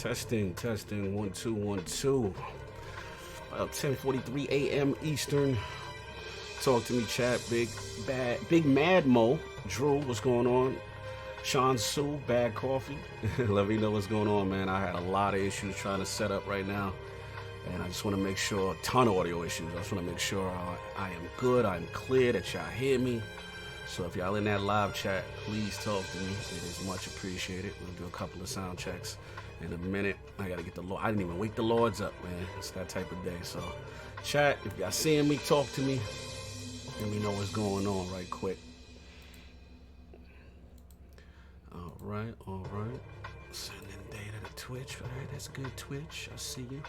Testing. 1 2 1 2. About 10:43 a.m. Eastern. Talk to me, chat. Big Mad Mo. Drew, what's going on? Sean Sue, Bad Coffee. Let me know what's going on, man. I had a lot of issues trying to set up right now, and I just want to make sure, a ton of audio issues. I just want to make sure I am good, I'm clear, that y'all hear me. So if y'all in that live chat, please talk to me. It is much appreciated. We'll do a couple of sound checks in a minute. I got to get the Lord. I didn't even wake the Lords up, man. It's that type of day. So chat, if y'all seeing me, talk to me. Let me know what's going on right quick. All right. Sending data to Twitch. All right, that's good, Twitch. I see you.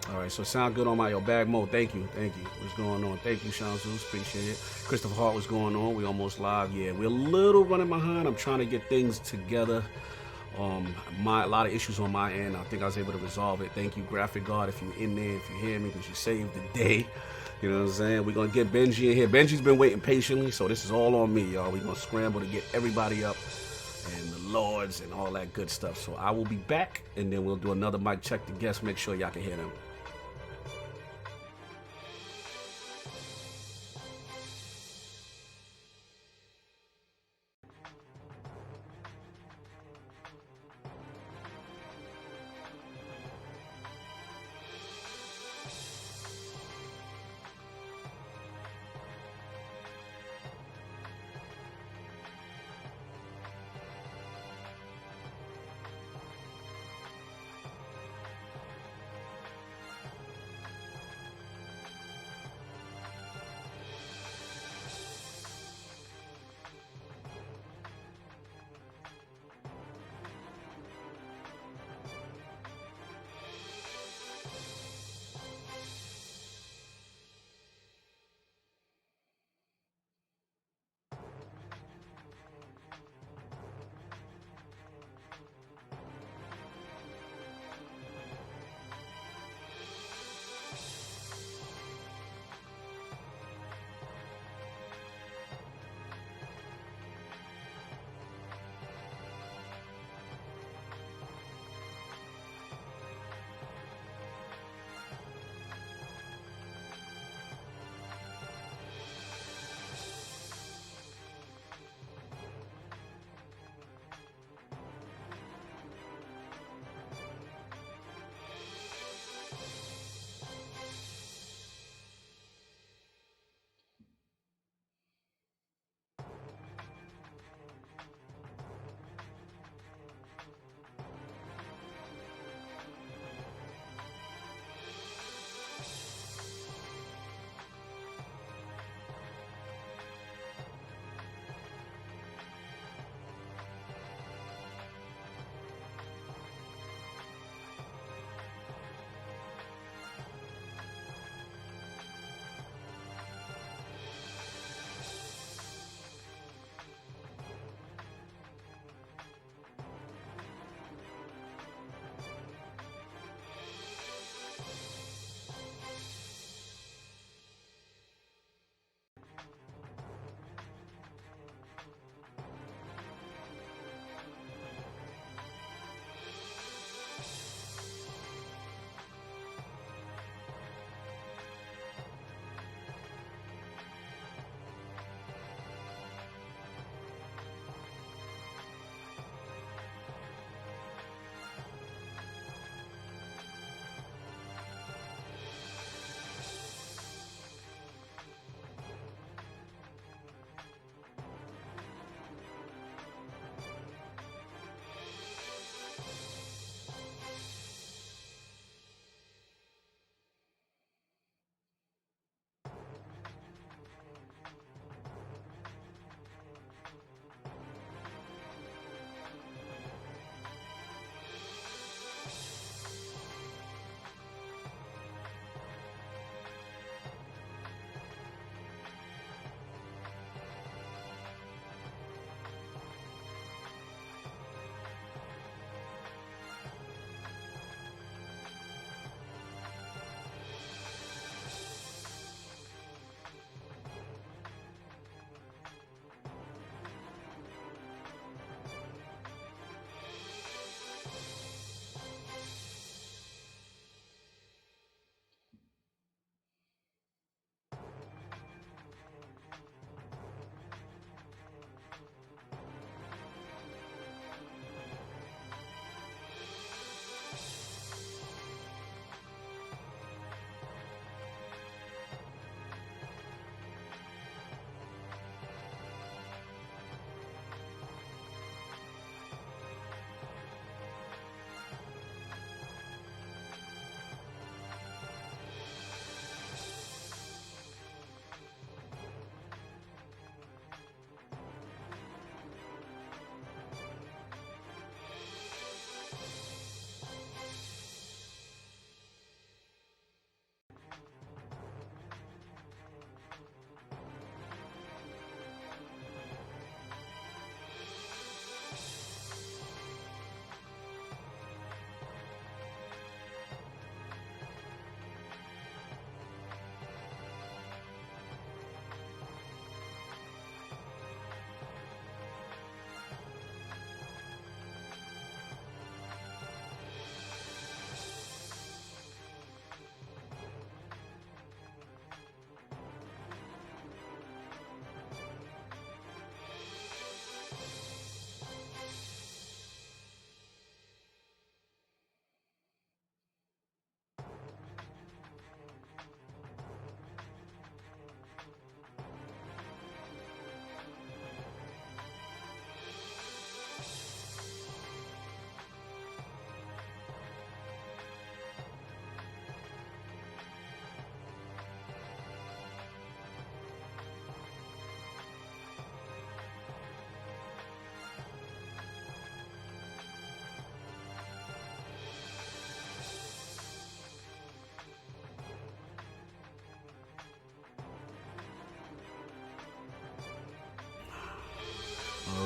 All right, so sound good on my bag mode. Thank you. What's going on? Thank you, Sean Zeus. Appreciate it. Christopher Hart, what's going on? We almost live. Yeah, we're a little running behind. I'm trying to get things together. A lot of issues on my end. I think I was able to resolve it. Thank you, Graphic God, if you're in there, if you hear me, because you saved the day. You know what I'm saying? We're going to get Benji in here. Benji's been waiting patiently, so this is all on me, y'all. We're going to scramble to get everybody up and the Lords and all that good stuff. So I will be back, and then we'll do another mic check to guests. Make sure y'all can hear them.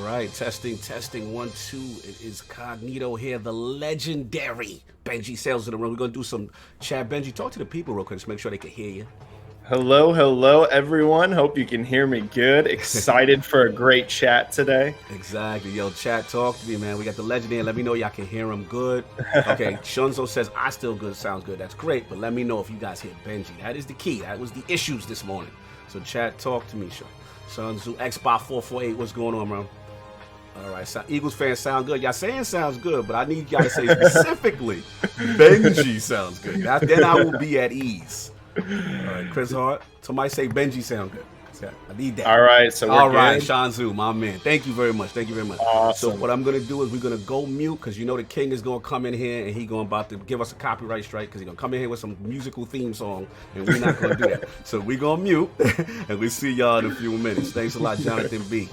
All right, testing, 1, 2. It is Cognito here, the legendary Benji Sales in the room. We're going to do some chat. Benji, talk to the people real quick, just make sure they can hear you. Hello, everyone. Hope you can hear me good. Excited for a great chat today. Exactly. Yo, chat, talk to me, man. We got the legend here. Let me know y'all can hear him good. Okay, Shunzo says, I still good, sounds good. That's great, but let me know if you guys hear Benji. That is the key. That was the issues this morning. So, chat, talk to me, Shunzo. Xbox 448, what's going on, bro? All right, so Eagles fans sound good. Y'all saying sounds good, but I need y'all to say specifically, Benji sounds good. Then I will be at ease. All right, Chris Hart. Somebody say Benji sound good. I need that. All right, so we're good. Shanzu, my man. Thank you very much. Awesome. So what I'm gonna do is we're gonna go mute because you know the king is gonna come in here and he gonna about to give us a copyright strike because he's gonna come in here with some musical theme song and we're not gonna do that. So we gonna mute and we'll see y'all in a few minutes. Thanks a lot, Jonathan B.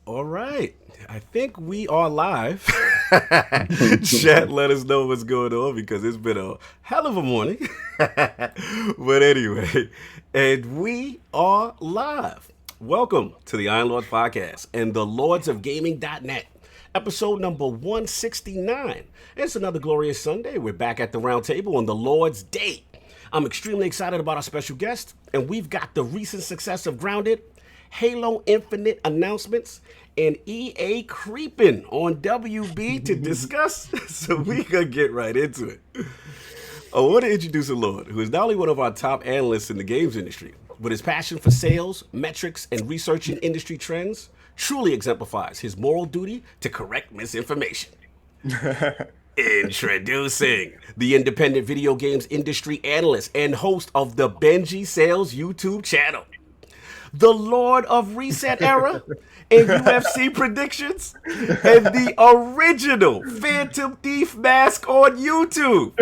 All right. I think we are live. Chat, let us know what's going on because it's been a hell of a morning. But anyway, and we are live. Welcome to the Iron Lord Podcast and the lordsofgaming.net, episode number 169. It's another glorious Sunday. We're back at the Roundtable on the Lord's Day. I'm extremely excited about our special guest, and we've got the recent success of Grounded, HaloInfinite announcements, and EA creeping on WB to discuss, so we gonna get right into it. I want to introduce a Lord who is not only one of our top analysts in the games industry, but his passion for sales, metrics, and researching industry trends truly exemplifies his moral duty to correct misinformation. Introducing the independent video games industry analyst and host of the Benji Sales YouTube channel, the Lord of Reset Era and UFC predictions, and the original Phantom Thief mask on YouTube.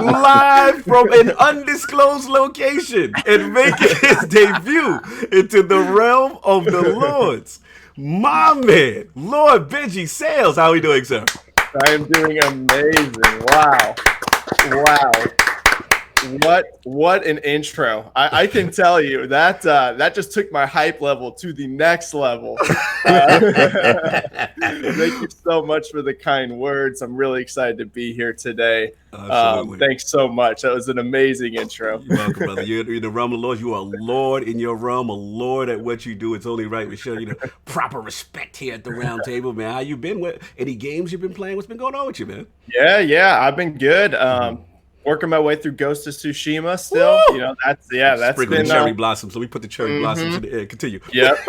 Live from an undisclosed location and making his debut into the realm of the Lords. My man, Lord Benji Sales. How are we doing, sir? I am doing amazing. Wow. What an intro. I can tell you that just took my hype level to the next level. Thank you so much for the kind words. I'm really excited to be here today. Thanks so much. That was an amazing intro. You're welcome, brother. You're in the realm of the Lord. You are a Lord in your realm, a Lord at what you do. It's only right we show you the proper respect here at the round table, man. How you been? Any games you've been playing? What's been going on with you, man? Yeah, I've been good. Working my way through Ghost of Tsushima still. Woo! You know, that's been cherry blossoms. So we put the cherry blossoms in the air. Continue. Yep.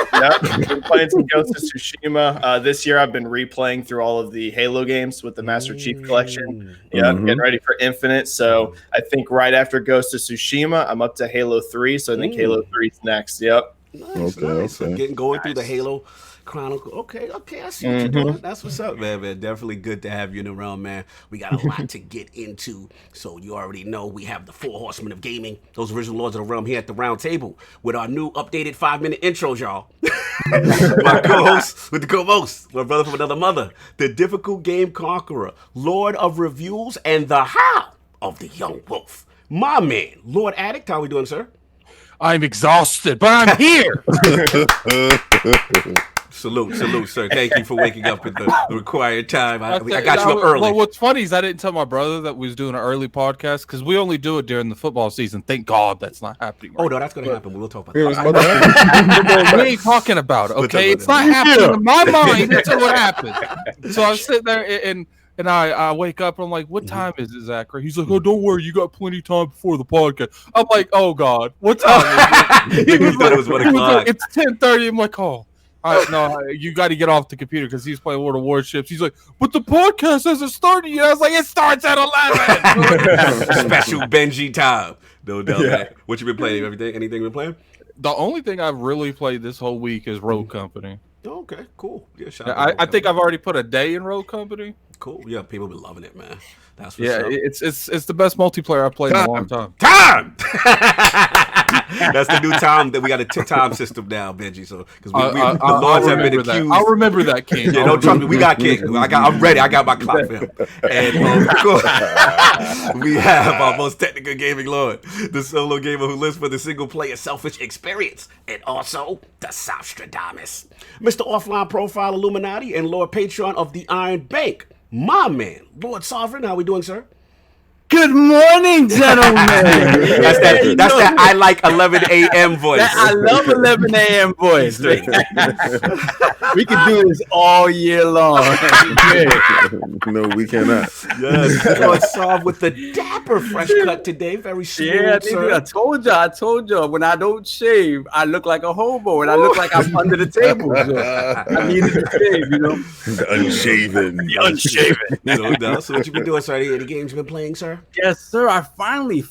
Been playing some Ghost of Tsushima. This year I've been replaying through all of the Halo games with the Master Chief Collection. Yeah, getting ready for Infinite. So I think right after Ghost of Tsushima, I'm up to Halo 3. So I think Halo 3 is next. Yep. Nice. So going through the Halo Chronicle. Okay, I see what you're doing. That's what's up, man. Definitely good to have you in the realm, man. We got a lot to get into, so you already know we have the 4 horsemen of gaming, those original lords of the realm here at the round table with our new updated 5-minute intros, y'all. My co-host with the co-host, my brother from another mother, the difficult game conqueror, Lord of Reviews, and the How of the Young Wolf. My man, Lord Addict, how we doing, sir? I'm exhausted, but I'm here. Salute, sir. Thank you for waking up at the required time. I got you up early. Well, what's funny is I didn't tell my brother that we was doing an early podcast because we only do it during the football season. Thank God that's not happening. Right. Oh, no, that's going to happen. We'll talk about that. We ain't talking about it, okay? It's not happening in my mind until it happens. So I'm sitting there and I wake up and I'm like, what time is it, Zachary? He's like, oh, don't worry, you got plenty of time before the podcast. I'm like, oh God, what time is it? He thought it was 1 o'clock. It's 10:30. I'm like, oh. No, you got to get off the computer because he's playing World of Warships. He's like, but the podcast hasn't started yet. I was like, it starts at 11. Special Benji time. No doubt. Yeah. What you been playing? Anything you been playing? The only thing I've really played this whole week is Rogue Company. Okay, cool. Yeah, I think I've already put a day in Rogue Company. Cool. Yeah, people been loving it, man. That's what's up. It's the best multiplayer I've played in a long time. That's the new time that we got a time system now, Benji. So because the Lords have been accused. I'll remember that, King. Yeah, don't trust me. We got King. I'm ready. I got my clock for him. And of course, we have our most technical gaming lord, the solo gamer who lives for the single player selfish experience, and also the Southstradamus, Mr. Offline Profile Illuminati and Lord Patron of the Iron Bank. My man, Lord Sovereign, how we doing, sir? Good morning, gentlemen. That's that I like 11 a.m. voice. I love 11 a.m. voice. We can do this all year long. No, we cannot. Yes, Lord Sovereign with the dapper fresh cut today. Very smooth, yeah, sir. I told you. When I don't shave, I look like a hobo, and I look like I'm under the table. So I needed to shave, you know. The unshaven. No doubt. So what you been doing, sir? Any games you been playing, sir? Yes, sir. I finally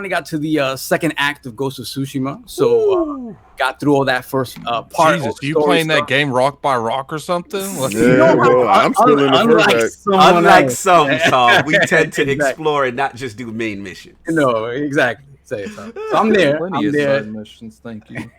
got to the second act of Ghost of Tsushima. So got through all that first part. Jesus, you playing that game rock by rock or something? I'm still in the first act. Unlike some, Tom, we tend to explore and not just do main mission. No, exactly. Say it, so I'm there. Plenty of side missions, thank you.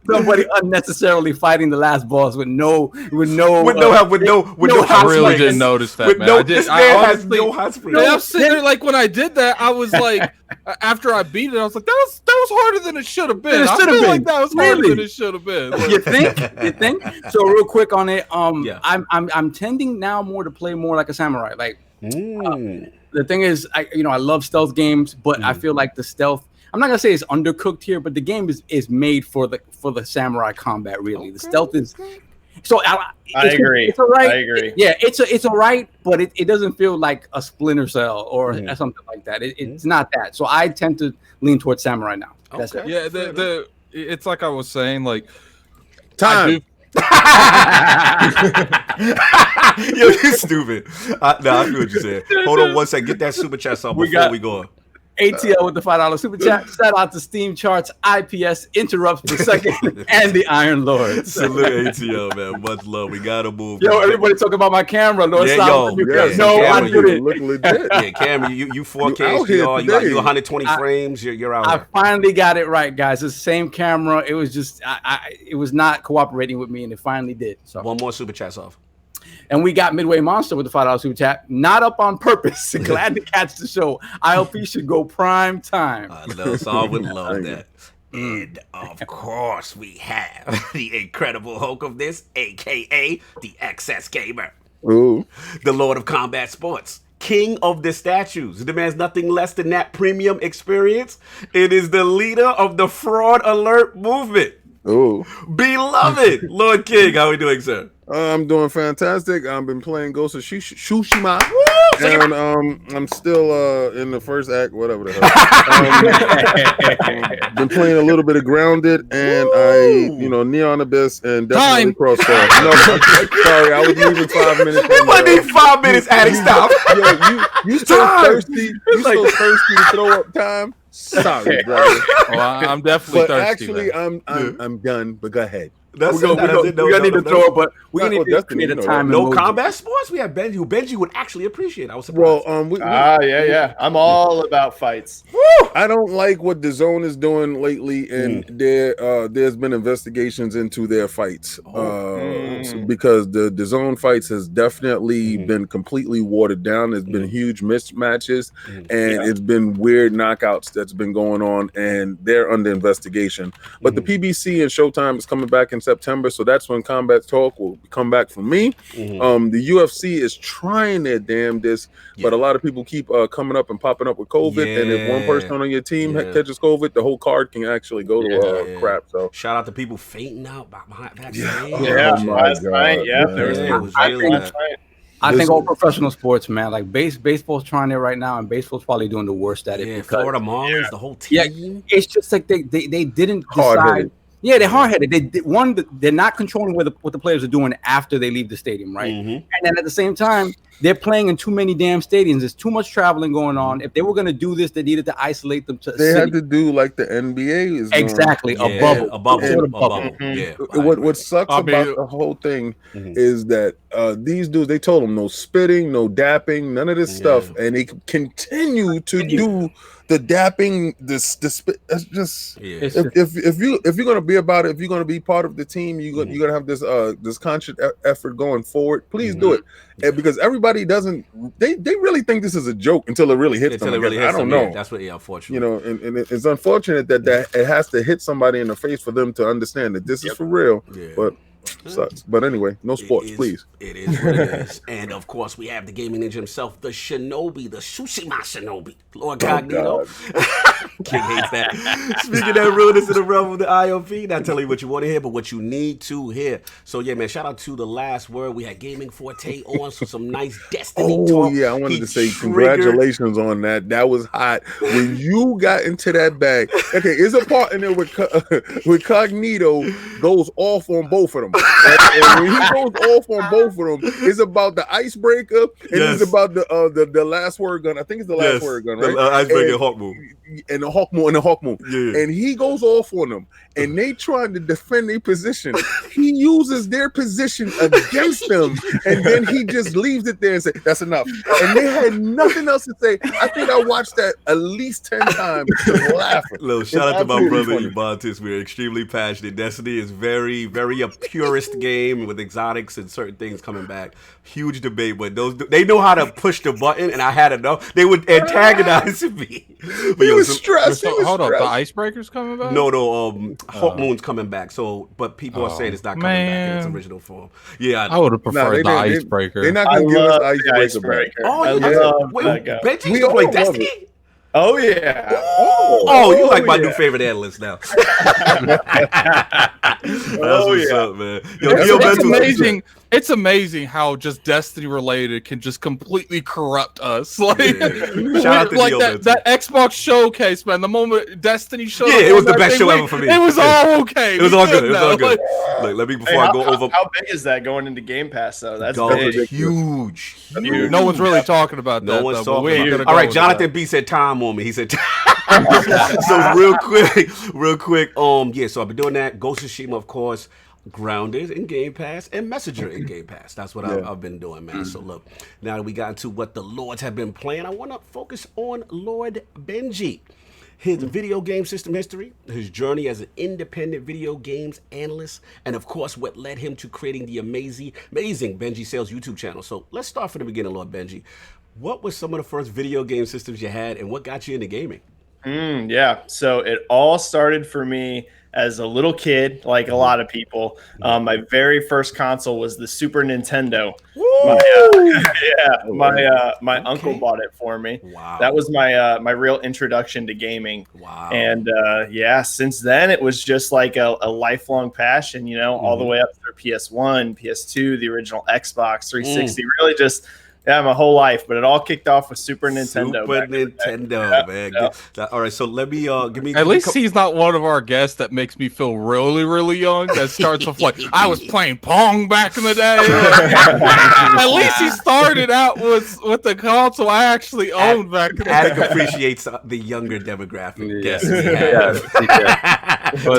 somebody unnecessarily fighting the last boss with no help, with no I really didn't notice that, man. This man has no hot springs. I'm sitting there like when I did that, I was like, after I beat it, I was like, that was harder than it should have been. I feel like that was harder than it should have been. Like, You think? So real quick on it, I'm tending now more to play more like a samurai. Like the thing is, I love stealth games, but I feel like the stealth, I'm not gonna say it's undercooked here, but the game is made for the samurai combat. Really, the stealth is. So I agree. It's all right. I agree. Yeah, it's all right, but it doesn't feel like a Splinter Cell or something like that. It's not that. So I tend to lean towards samurai now. That's it. Yeah, it's like I was saying, like time. Yo, you stupid. I feel what you said. Hold on one second. Get that super chat off before we go on. ATL with the $5 super chat. Shout out to Steam Charts, IPS, Interrupts per second, and the Iron Lord. Salute ATL, man. Much love. We gotta move. Yo, everybody talk about my camera. Lord, Yeah, Solomon, yo, yeah, no, camera, I did it. Look legit. Yeah, Cam, you 4K out here HDR, today. you 120 frames. You're out. I Here. finally got it right, guys. It's the same camera. It was just, it was not cooperating with me, and it finally did. So One more super chats off. And we got Midway Monster with the $5 super chat. Not up on purpose. Glad to catch the show. ILP should go prime time. I know, so I would love that. And of course, we have the Incredible Hulk of this, aka the XS Gamer, Ooh. the Lord of Combat Sports, King of the Statues, demands nothing less than that premium experience. It is the leader of the Fraud Alert movement. Ooh. Beloved Lord King, how are we doing, sir? I'm doing fantastic. I've been playing Ghost of Tsushima, and I'm still in the first act, whatever the hell. Been playing a little bit of Grounded, and Neon Abyss, and definitely Crossfire. No, sorry, I was leaving 5 minutes. I need 5 minutes, Addict, stop. Yo, you so thirsty. You so thirsty to throw up time. Sorry, brother. Oh, I'm definitely But thirsty. actually, I'm done. But go ahead. That's We're going to need to throw it, but we need to create a time. No combat sports? We have Benji, who Benji would actually appreciate. I was Well, surprised. yeah. I'm all about fights. I don't like what the Zone is doing lately, and there's been investigations into their fights because the Zone fights has definitely been completely watered down. There's been huge mismatches, and it's been weird knockouts that's been going on, and they're under investigation. But the PBC and Showtime is coming back in September, so that's when Combat Talk will come back for me. The UFC is trying their damnedest, but a lot of people keep coming up and popping up with COVID, and if one person on your team catches COVID, the whole card can actually go to crap. So shout out to people fainting out behind vaccine. Last night, I think all professional sports, man, like baseball's trying it right now, and baseball's probably doing the worst at it. Yeah, because, Florida Marlins, the whole team. It's just like they didn't decide. Hard-headed. Yeah, they're hard-headed. They're not controlling what the players are doing after they leave the stadium, right? And then at the same time, they're playing in too many damn stadiums. There's too much traveling going on. If they were going to do this, they needed to isolate them to. They had to do like the NBA is exactly doing. A bubble. Yeah. What sucks about the whole thing is that these dudes, they told them no spitting, no dapping, none of this stuff, and they continue to do the dapping. This spit. It's just if you're gonna be about it, if you're gonna be part of the team, you're gonna have this conscious effort going forward. Please do it, and because everybody doesn't. They really think this is a joke until it really hits them. I don't know. That's what. Yeah, unfortunately. You know, and it's unfortunate that it has to hit somebody in the face for them to understand that this is for real. Yeah. But sucks. But anyway, no sports, please. It is what it is. And of course, we have the gaming ninja himself, the Shinobi, the Tsushima Shinobi, LordCognito. King hates that. Speaking of realness in the realm of the IOP, not telling you what you want to hear, but what you need to hear. So yeah, man, shout out to the last word. We had Gaming Forte on some nice Destiny talk. Yeah, I wanted to say congratulations on that. That was hot. When you got into that bag, okay, it's a part in there with Cognito goes off on both of them. and when he goes off on both of them, it's about the icebreaker and it's about the last word gun. I think it's the last word gun, right? The icebreaker and Hawk Moon. And the Hawk Moon and the Hawk Moon. Yeah. And he goes off on them, and they trying to defend their position. He uses their position against them, and then he just leaves it there and say, "That's enough." And they had nothing else to say. I think I watched that at least 10 times, just laughing. Little shout out to my brother Ibantis. We're extremely passionate. Destiny is very, very a purist game with exotics and certain things coming back. Huge debate, but they know how to push the button, and I had enough. They would antagonize me. But He was stressed. Hold up, the icebreaker's coming back? No, Hawk Moon's coming back. So, but people are saying it's not coming back in its original form. Yeah, I would have preferred the icebreaker. They're not going to give us icebreaker. Wait, Benji, you play Destiny? Oh yeah. Oh, you like my new favorite analyst now. That's what's up, man. It's amazing. It's amazing how just Destiny related can just completely corrupt us. Like, Shout out to like Neo, that Xbox showcase, man. The moment Destiny showed up, it was the best show ever for me. It was all okay. It was all good. It was all good. Look, let me before I go over. How big is that going into Game Pass though? That's big. Huge. No one's really talking about that. No one's talking about it. All right, Jonathan B said time on me. He said time. So real quick. So I've been doing that. Ghost of Tsushima, of course. Grounded in Game Pass and Messenger in Game Pass. That's what I've been doing, man. So look, now that we got into what the Lords have been playing, I want to focus on Lord Benji. His video game system history, his journey as an independent video games analyst, and of course what led him to creating the amazing Benji Sales YouTube channel. So let's start from the beginning, Lord Benji. What was some of the first video game systems you had, and what got you into gaming? So it all started for me as a little kid, like a lot of people. My very first console was the Super Nintendo. My uncle bought it for me. Wow. That was my real introduction to gaming. Wow. And since then it was just like a lifelong passion, all the way up through PS1, PS2, the original Xbox 360, really just my whole life, but it all kicked off with Super Nintendo. Man. All right, so let me give me. At least he's not one of our guests that makes me feel really, really young. That starts off like I was playing Pong back in the day. At least he started out with the console I actually owned back in the day. Attic appreciates the younger demographic guests he has.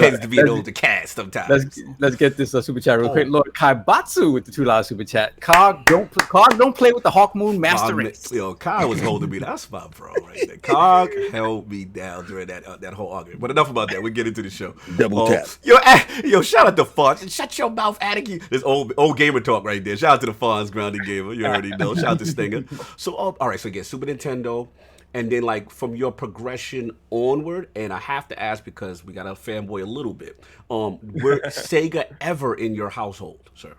Tends to be an older cast sometimes. Let's get this super chat real quick. Lord Kaibatsu with the $2 super chat. Cog don't play with the Hawk Moon Master Race. Cog was holding me. That's my bro right there. Cog held me down during that whole argument. But enough about that. We get into the show. Double tap. Yo, shout out to Fonz. Shut your mouth, Attic. This old gamer talk right there. Shout out to the Fonz grounded gamer. You already know. Shout out to Stinger. So all right. So again, Super Nintendo. And then, like, from your progression onward, and I have to ask because we got to fanboy a little bit. Were Sega ever in your household, sir?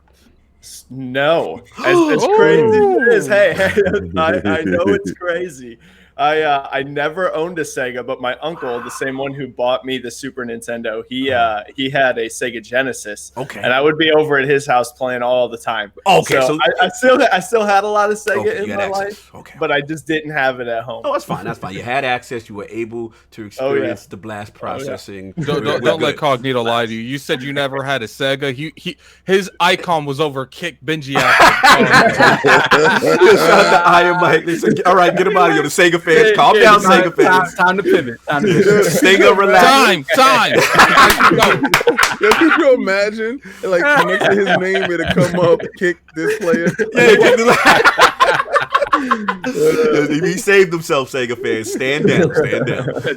No. As crazy as it is, hey, I know it's crazy. I never owned a Sega, but my uncle, the same one who bought me the Super Nintendo, he had a Sega Genesis. Okay. And I would be over at his house playing all the time. Okay. So I still had a lot of Sega in my life, but I just didn't have it at home. Oh, that's fine. That's fine. You had access. You were able to experience the blast processing. Don't let Cognito lie to you. You said you never had a Sega. His icon was over kick Benji out. Shout out to Iron Mike. They said, all right, get him out of here. The Sega fans. Calm down, Sega fans. Time to pivot. Sega, relax. Time. Yo, could you imagine? Like, next to his name, it'll come up, kick this player. He saved himself, Sega fans. Stand down.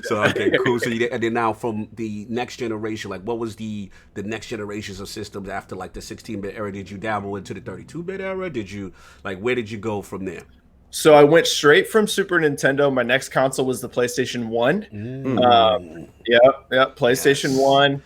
So, okay, cool. So, and then now from the next generation, like, what was the next generations of systems after, like, the 16-bit era? Did you dabble into the 32-bit era? Did you, like, where did you go from there? So I went straight from Super Nintendo. My next console was the PlayStation 1. PlayStation 1.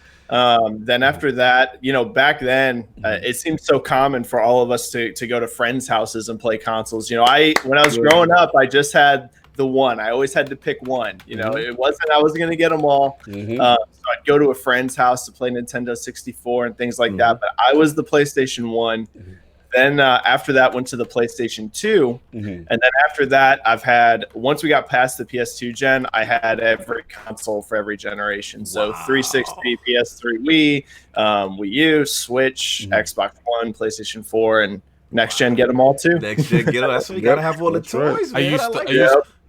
Then after that, back then, it seemed so common for all of us to go to friends' houses and play consoles. When I was growing up, I just had the one. I always had to pick one. It wasn't I was going to get them all. So I'd go to a friend's house to play Nintendo 64 and things like that. But I was the PlayStation 1. then after that, went to the PlayStation 2. And then after that, I've had, once we got past the PS2 gen, I had every console for every generation. So 360, PS3, Wii, Wii U, Switch, Xbox One, PlayStation 4, and next gen, get them all too. Next gen, get them. That's what you gotta have all the toys, man.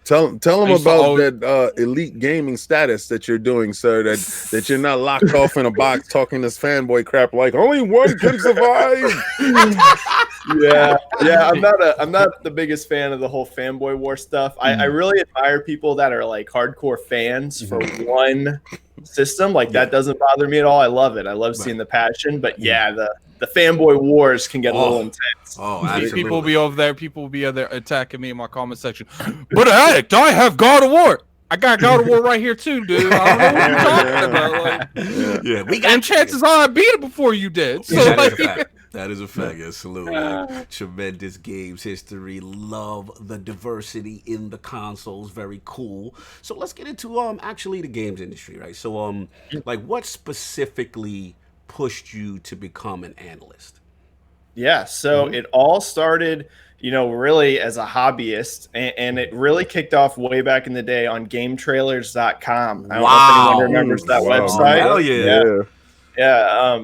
Tell them about that elite gaming status that you're doing, sir. That you're not locked off in a box talking this fanboy crap like only one can survive. I'm not the biggest fan of the whole fanboy war stuff. I really admire people that are like hardcore fans for one system. Like that doesn't bother me at all. I love it. I love seeing the passion. But the fanboy wars can get a little intense. People will be over there. People will be over there attacking me in my comment section. But addict, I have God of War. I got God of War right here too, dude. I don't know what you're talking about. Like, and chances are I beat it before you did. So that is a fact. Yeah, salute, man. Tremendous games history. Love the diversity in the consoles. Very cool. So let's get into actually the games industry, right? So like what specifically pushed you to become an analyst? Yeah, so it all started, really as a hobbyist, and it really kicked off way back in the day on GameTrailers.com. I don't know if anyone remembers that website. Hell yeah.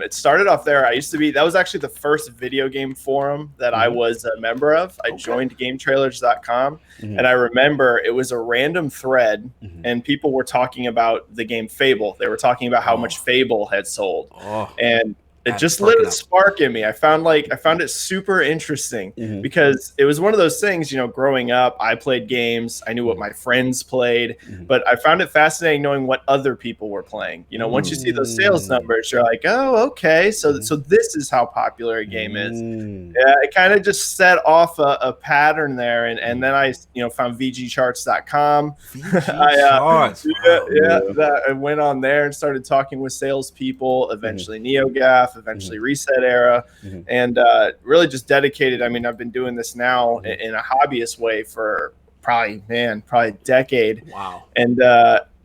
It started off there. That was actually the first video game forum that I was a member of. I joined GameTrailers.com, and I remember it was a random thread, and people were talking about the game Fable. They were talking about how much Fable had sold, and it just lit a spark in me. I found it super interesting because it was one of those things, growing up, I played games. I knew what my friends played, but I found it fascinating knowing what other people were playing. Once you see those sales numbers, you're like, oh, okay. So this is how popular a game is. Yeah, it kind of just set off a pattern there. And then I, found VGCharts.com. I went on there and started talking with salespeople, eventually NeoGAF, eventually Reset Era, and really just dedicated. I mean, I've been doing this now in a hobbyist way for probably a decade. Wow. And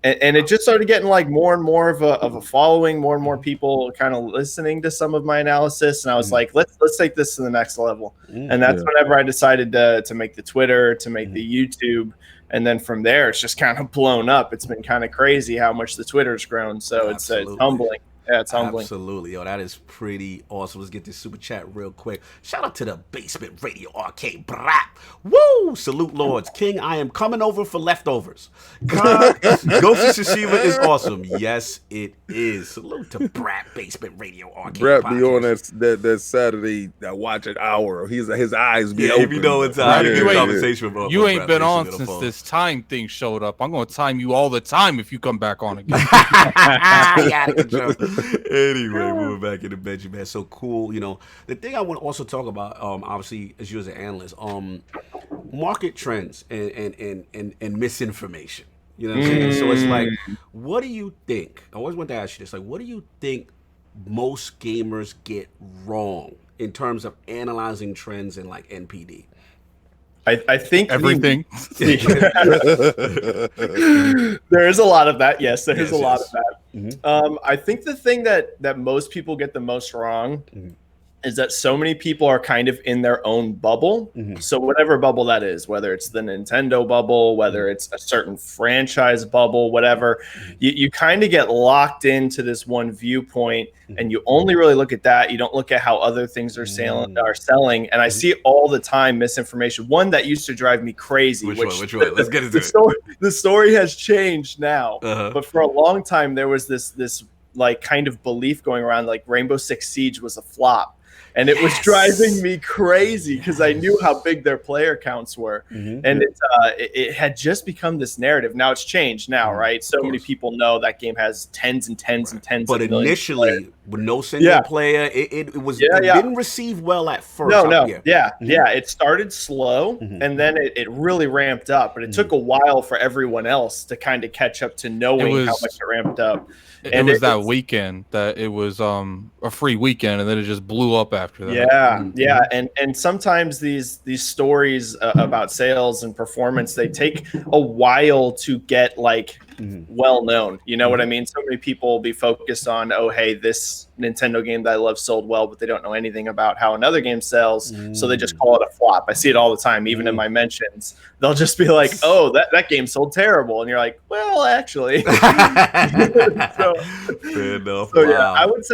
it just started getting like more and more of a following, more and more people kind of listening to some of my analysis, and I was like, let's take this to the next level. And that's whenever I decided to make the Twitter, to make the YouTube. And then from there, it's just kind of blown up. It's been kind of crazy how much the Twitter's grown. So it's humbling. Yeah, it's humbling. Absolutely. Yo, that is pretty awesome. Let's get this super chat real quick. Shout out to the Basement Radio Arcade. Brap. Woo! Salute, Lords. King, I am coming over for leftovers. God, Ghost of Tsushima is awesome. Yes, it is. Salute to Brap Basement Radio Arcade. Brap be on that Saturday, that watch an hour. His eyes be open. You know it's a good conversation. You ain't been on since this time thing showed up. I'm going to time you all the time if you come back on again. Anyway, moving back into Benji, man. So cool. The thing I want to also talk about, obviously, as you as an analyst, market trends and misinformation. You know what I'm saying? So it's like, what do you think? I always want to ask you this. Like, what do you think most gamers get wrong in terms of analyzing trends in like NPD? I think everything. There is a lot of that. Yes, there is a lot of that. I think the thing that most people get the most wrong is that so many people are kind of in their own bubble. So whatever bubble that is, whether it's the Nintendo bubble, whether it's a certain franchise bubble, whatever, you kind of get locked into this one viewpoint, and you only really look at that. You don't look at how other things are selling. And I see all the time misinformation. One that used to drive me crazy. Which one? Let's get into it. The story has changed now, but for a long time there was this like kind of belief going around like Rainbow Six Siege was a flop. And it was driving me crazy because I knew how big their player counts were. And it had just become this narrative. Now it's changed now, right? So many people know that game has tens and tens and tens of millions. But initially, with no single player, it didn't receive well at first. It started slow, and then it really ramped up. But it took a while for everyone else to kind of catch up to knowing how much it ramped up. It was that weekend that it was a free weekend, and then it just blew up after that. And sometimes these stories about sales and performance, they take a while to get like well known. You know what I mean? So many people will be focused on, oh hey, this Nintendo game that I love sold well, but they don't know anything about how another game sells, so they just call it a flop. I see it all the time, even in my mentions. They'll just be like, "Oh, that game sold terrible," and you're like, "Well, actually." Fair enough. So yeah, I would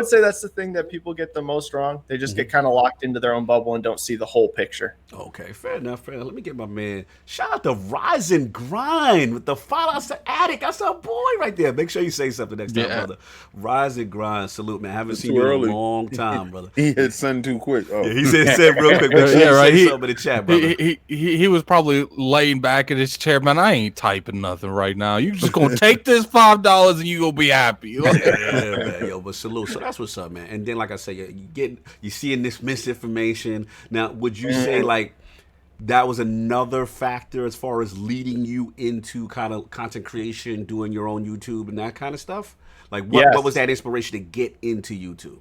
say that's the thing that people get the most wrong. They just get kind of locked into their own bubble and don't see the whole picture. Okay, fair enough. Let me get my man. Shout out to Rise and Grind with the Fallout Attic. That's our boy right there. Make sure you say something next time, brother. Rise and Grind. Salute, man. I haven't seen you in a long time, brother. He hit send too quick. Oh. Yeah, he said real quick. Make sure you say something in the chat, brother. He was probably laying back in his chair, man. I ain't typing nothing right now. You just gonna take this $5 and you gonna be happy. Yeah, man. Yo, but salute. So that's what's up, man. And then, like I said, you seeing this misinformation. Now, would you say like that was another factor as far as leading you into kind of content creation, doing your own YouTube and that kind of stuff? Like, what was that inspiration to get into YouTube?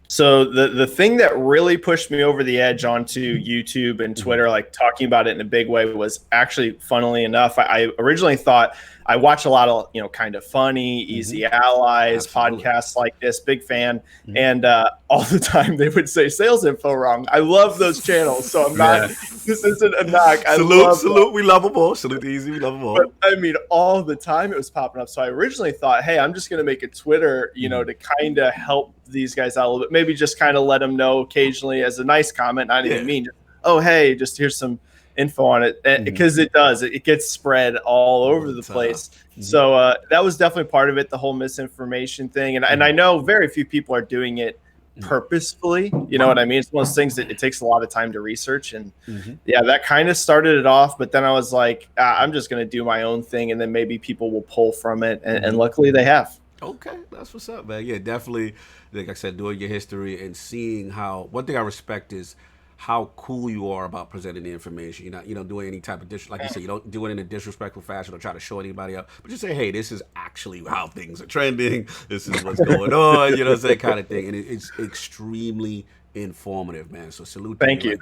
So the thing that really pushed me over the edge onto YouTube and Twitter, like talking about it in a big way, was actually, funnily enough, I originally thought I watch a lot of, kind of funny, Easy Allies, podcasts like this, big fan. And all the time they would say sales info wrong. I love those channels. So I'm not, this isn't a knock. Salute. We love them all. Salute Easy. We love them all. But I mean, all the time it was popping up. So I originally thought, hey, I'm just going to make a Twitter, to kind of help these guys out a little bit. Maybe just kind of let them know occasionally as a nice comment, not even mean. Oh, hey, just here's some info on it, because it gets spread all over the place. So that was definitely part of it, the whole misinformation thing. And I know very few people are doing it purposefully. You know what I mean? It's one of those things that it takes a lot of time to research. And that kind of started it off. But then I was like, I'm just going to do my own thing, and then maybe people will pull from it. And luckily they have. Okay, that's what's up, man. Yeah, definitely. Like I said, doing your history and seeing how. One thing I respect is how cool you are about presenting the information. You're not doing any type of like you said, you don't do it in a disrespectful fashion or try to show anybody up, but just say, hey, this is actually how things are trending. This is what's going on. You know, that kind of thing, and it's extremely informative, man. So salute. Thank you.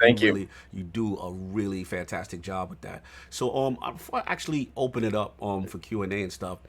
You do a really fantastic job with that. So before I actually open it up for Q&A and stuff.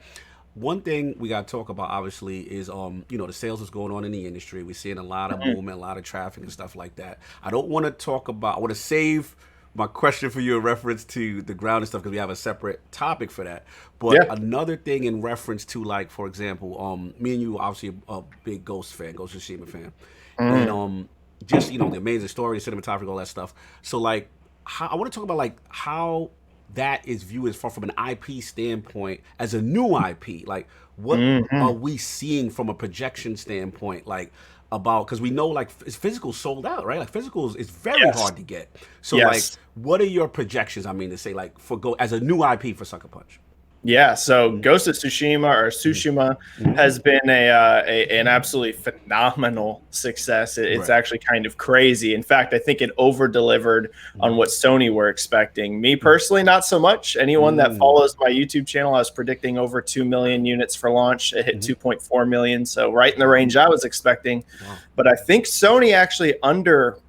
One thing we got to talk about, obviously, is the sales that's going on in the industry. We're seeing a lot of movement, a lot of traffic and stuff like that. I want to save my question for you in reference to the ground and stuff, because we have a separate topic for that. But another thing in reference to, like, for example, me and you are obviously a big Ghost Tsushima fan. And just, the amazing story, the cinematography, all that stuff. So, like, I want to talk about, like, how that is viewed as far from an IP standpoint, as a new IP. Like, what are we seeing from a projection standpoint, like, about, because we know, like, physical sold out, right? Like, physical is very hard to get. So, like, what are your projections, to say, like, as a new IP for Sucker Punch? Yeah, so Ghost of Tsushima, or Tsushima, has been an absolutely phenomenal success. It's actually kind of crazy. In fact, I think it over-delivered on what Sony were expecting. Me personally, not so much. Anyone that follows my YouTube channel, I was predicting over 2 million units for launch. It hit 2.4 million, so right in the range I was expecting. Wow. But I think Sony actually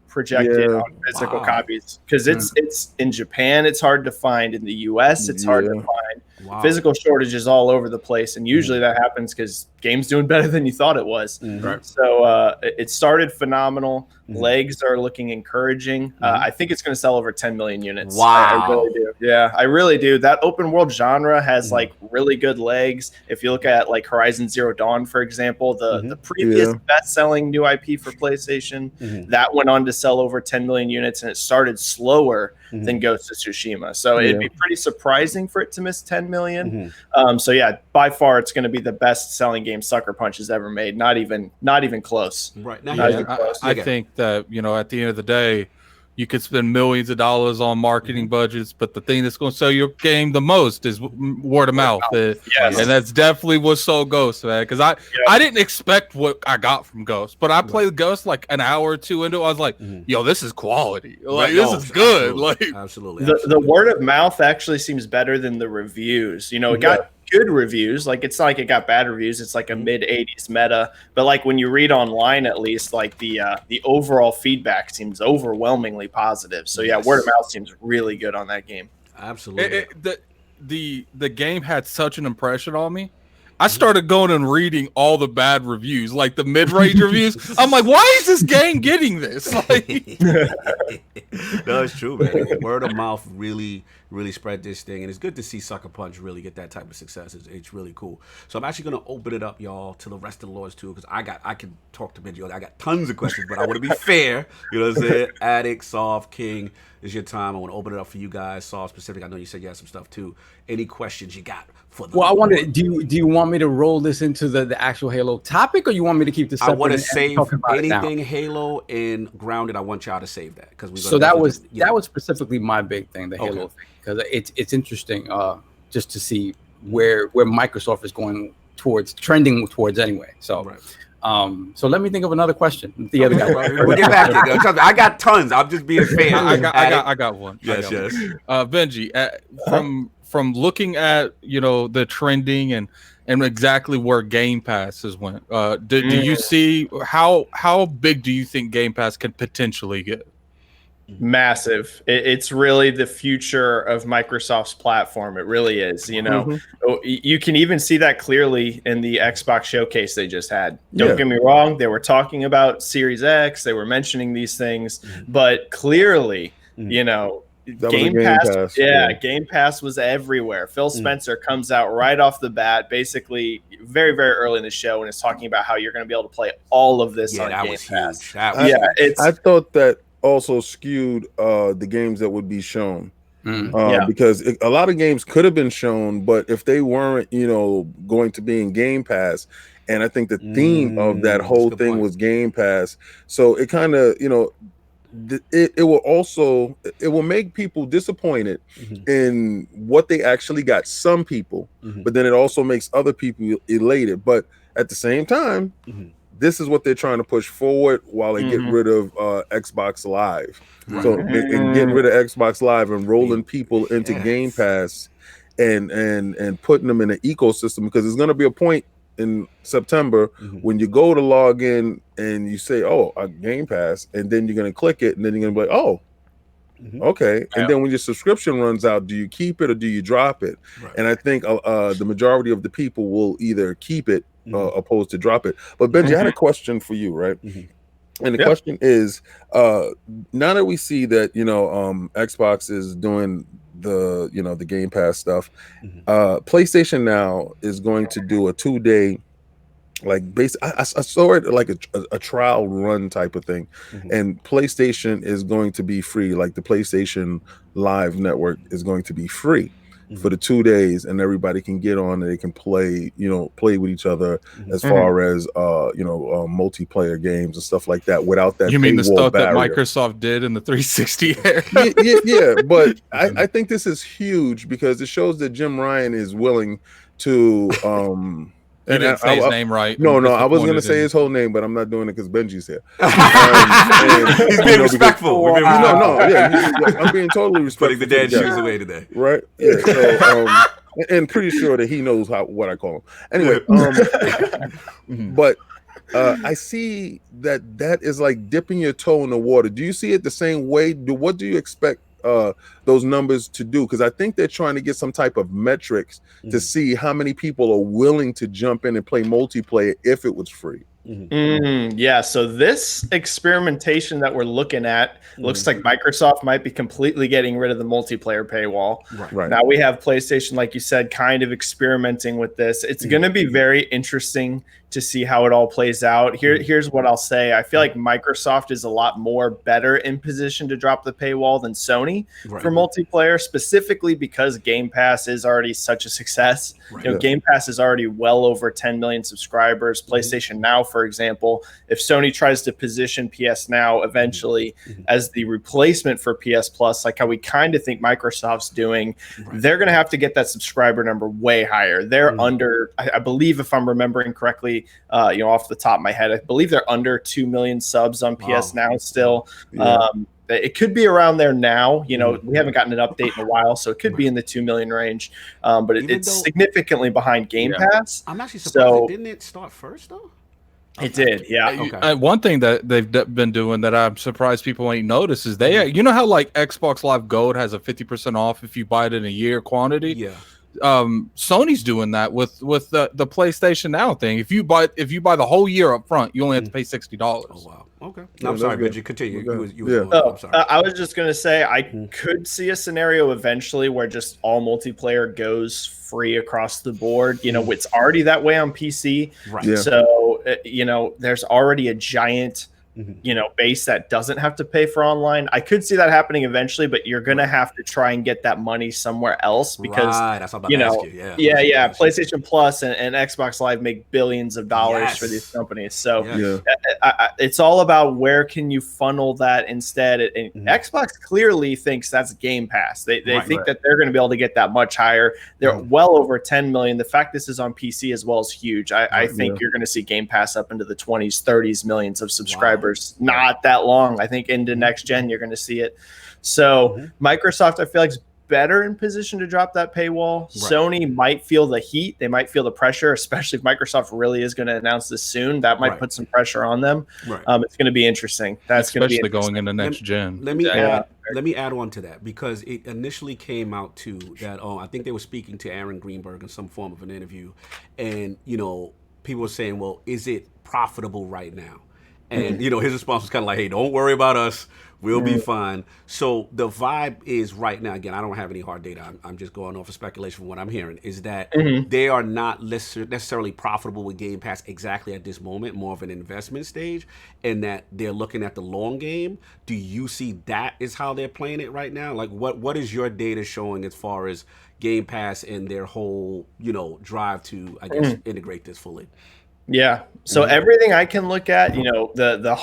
projected on physical copies, because it's in Japan, it's hard to find. In the US, it's hard to find. Physical shortages all over the place, and usually that happens because game's doing better than you thought it was. So it started phenomenal. Legs are looking encouraging. I think it's going to sell over 10 million units. I really do. Yeah, I really do. That open world genre has like really good legs. If you look at like Horizon Zero Dawn, for example, the previous best-selling new IP for PlayStation, that went on to sell over 10 million units, and it started slower than Ghost of Tsushima. So it'd be pretty surprising for it to miss 10 million. So yeah, by far it's going to be the best-selling game Sucker Punch has ever made. Not even close. Right. I think that, at the end of the day, you could spend millions of dollars on marketing budgets, but the thing that's going to sell your game the most is word of mouth. And that's definitely what sold Ghost, man. Because I didn't expect what I got from Ghost, but I played Ghost like an hour or two into it. I was like, yo, this is quality. Like, this is good. Absolutely. The word of mouth actually seems better than the reviews. It got good reviews. Like, it's not like it got bad reviews. It's like a mid-80s meta. But like when you read online, at least, like the overall feedback seems overwhelmingly positive. So yeah, word of mouth seems really good on that game. Absolutely. The game had such an impression on me. I started going and reading all the bad reviews, like the mid-range reviews. I'm like, why is this game getting this? Like, no, it's true, man. Word of mouth really spread this thing, and it's good to see Sucker Punch really get that type of success. It's really cool. So I'm actually gonna open it up, y'all, to the rest of the lords too, because I can talk to Benji. I got tons of questions, but I want to be fair. You know what I'm saying? Addict, Soft, King, is your time. I want to open it up for you guys. Soft specific. I know you said you had some stuff too. Any questions you got for the? Well, I wanted. Do you want me to roll this into the actual Halo topic, or you want me to keep this? I want to save anything Halo and Grounded. I want y'all to save that because that was specifically my big thing, the Halo thing, because it's interesting just to see where Microsoft is going trending towards anyway. So. Right. So let me think of another question. The other guy. We'll get back to it. I got tons. I'm just being fair. I got one. Yes. Benji, from looking at the trending and exactly where Game Pass has went, do you see how big do you think Game Pass can potentially get? Massive. It's really the future of Microsoft's platform. It really is. You can even see that clearly in the Xbox showcase they just had. Don't get me wrong, they were talking about Series X, they were mentioning these things, but clearly, Game Pass, Game Pass was everywhere. Phil Spencer comes out right off the bat, basically very, very early in the show, and is talking about how you're going to be able to play all of this on Game Pass. I thought that also skewed the games that would be shown because a lot of games could have been shown, but if they weren't going to be in Game Pass, and I think the theme of that whole thing was Game Pass, so it kind of it will make people disappointed in what they actually got, some people, but then it also makes other people elated. But at the same time, this is what they're trying to push forward while they get rid of Xbox Live. Right. So and getting rid of Xbox Live and rolling people into Game Pass and putting them in an ecosystem, because there's going to be a point in September when you go to log in and you say, Game Pass, and then you're going to click it, and then you're going to be like, okay. And then when your subscription runs out, do you keep it or do you drop it? Right. And I think the majority of the people will either keep it opposed to drop it. But Benji, I had a question for you, right? And the question is, now that we see that Xbox is doing the Game Pass stuff, PlayStation now is going to do a 2-day I saw it like a trial run type of thing, and PlayStation is going to be free. Like the PlayStation Live network is going to be free for the 2 days, and everybody can get on and they can play with each other as far as multiplayer games and stuff like that without that. You mean the stuff barrier that Microsoft did in the 360 era? yeah, but I think this is huge because it shows that Jim Ryan is willing to You didn't say his name right. No, I was going to say his whole name, but I'm not doing it because Benji's here. He's being respectful. I'm being totally respectful. Putting the dead shoes away today. Right? Yeah. So, and pretty sure that he knows what I call him. Anyway, but I see that is like dipping your toe in the water. Do you see it the same way? What do you expect those numbers to do? Because I think they're trying to get some type of metrics to see how many people are willing to jump in and play multiplayer if it was free. So this experimentation that we're looking at looks like Microsoft might be completely getting rid of the multiplayer paywall. Right. Now we have PlayStation, like you said, kind of experimenting with this. It's going to be very interesting to see how it all plays out. Here's what I'll say. I feel like Microsoft is a lot more better in position to drop the paywall than Sony for multiplayer, specifically because Game Pass is already such a success. Game Pass is already well over 10 million subscribers. PlayStation Now, for example, if Sony tries to position PS Now eventually as the replacement for PS Plus, like how we kind of think Microsoft's doing, they're going to have to get that subscriber number way higher. They're under, I believe, if I'm remembering correctly, off the top of my head, I believe they're under 2 million subs on PS Now still. It could be around there now. We haven't gotten an update in a while, so it could be in the 2 million range. But it's significantly behind Game Pass. I'm actually surprised. Didn't it start first, though? It did, yeah. Okay. One thing that they've been doing that I'm surprised people ain't noticed is how like Xbox Live Gold has a 50% off if you buy it in a year quantity? Yeah. Sony's doing that with the PlayStation Now thing. If you buy the whole year up front, you only have to pay $60. Oh wow. Okay. No, I'm sorry, Benji. Continue. I'm sorry. I was just gonna say I could see a scenario eventually where just all multiplayer goes free across the board. It's already that way on PC. Right. Yeah. So there's already a giant base that doesn't have to pay for online. I could see that happening eventually, but you're gonna have to try and get that money somewhere else because that's what I'm about to ask you. Yeah. PlayStation Plus and Xbox Live make billions of dollars for these companies. So it's all about where can you funnel that instead. And Xbox clearly thinks that's Game Pass. They think that they're going to be able to get that much higher. They're well over 10 million. The fact this is on PC as well is huge. I think you're going to see Game Pass up into the 20s, 30s millions of subscribers. Not that long. I think into next gen you're going to see it. So Microsoft, I feel like, is better in position to drop that paywall. Sony might feel the heat. They might feel the pressure, especially if Microsoft really is going to announce this soon. That might put some pressure on them. It's going to be interesting. That's especially going into next gen. Let me add on to that because it initially came out to that. I think they were speaking to Aaron Greenberg in some form of an interview, and people were saying, "Well, is it profitable right now?" And, his response was kind of like, hey, don't worry about us. We'll be fine. So the vibe is right now, again, I don't have any hard data. I'm just going off of speculation from what I'm hearing, is that they are not necessarily profitable with Game Pass exactly at this moment, more of an investment stage, and that they're looking at the long game. Do you see that is how they're playing it right now? Like, what is your data showing as far as Game Pass and their whole, drive to, I guess, integrate this fully? Yeah. So everything I can look at, the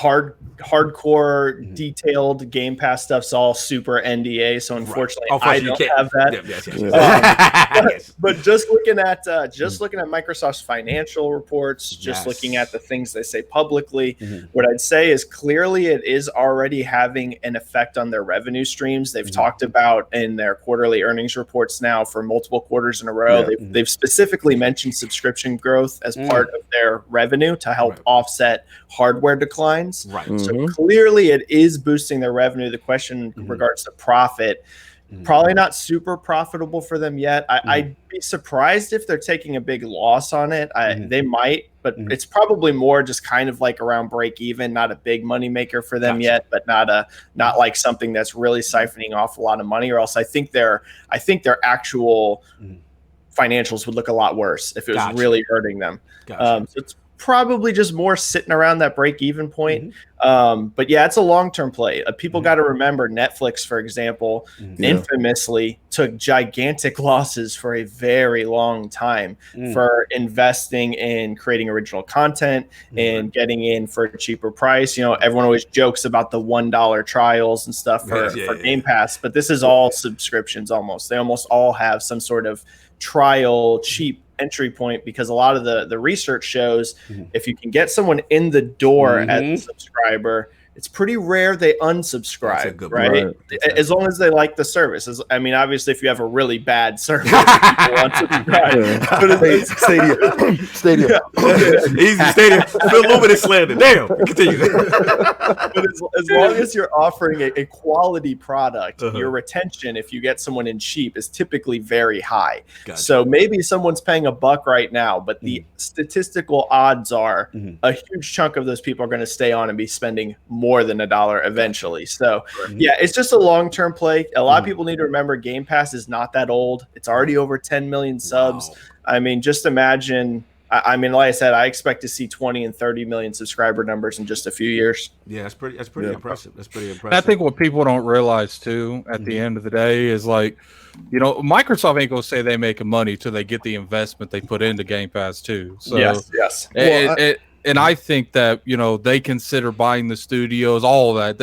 hardcore detailed Game Pass stuff's all super NDA. So unfortunately, I don't have that. But just looking at Microsoft's financial reports, just looking at the things they say publicly, what I'd say is clearly it is already having an effect on their revenue streams. They've talked about in their quarterly earnings reports now for multiple quarters in a row. They've specifically mentioned subscription growth as part of their revenue to help offset hardware declines. So clearly it is boosting their revenue. The question in regards to profit, probably not super profitable for them yet. I'd be surprised if they're taking a big loss on it. They might, but it's probably more just kind of like around break even, not a big money maker for them yet, but not like something that's really siphoning off a lot of money, or else I think their actual financials would look a lot worse if it was really hurting them. So it's probably just more sitting around that break-even point. But yeah, it's a long-term play. People got to remember Netflix, for example, infamously took gigantic losses for a very long time for investing in creating original content and getting in for a cheaper price. Everyone always jokes about the $1 trials and stuff for Game Pass, but this is all subscriptions almost. They almost all have some sort of trial, cheap entry point, because a lot of the research shows if you can get someone in the door as a subscriber, it's pretty rare they unsubscribe, right? As long as they like the service. Obviously, if you have a really bad service, people unsubscribe. But Stadia. Easy Stadia. Phil Luminous slander. Damn. Continue. But as long as you're offering a quality product, your retention, if you get someone in cheap, is typically very high. So maybe someone's paying $1 right now, but the statistical odds are a huge chunk of those people are going to stay on and be spending more than $1 eventually. So yeah, it's just a long-term play. A lot of people need to remember Game Pass is not that old. It's already over 10 million subs. Just imagine. Like I said, I expect to see 20 and 30 million subscriber numbers in just a few years. Yeah, that's pretty impressive. That's pretty impressive. I think what people don't realize too, at the end of the day, is like, Microsoft ain't gonna say they making money till they get the investment they put into Game Pass too. So yes. And I think that they consider buying the studios, all that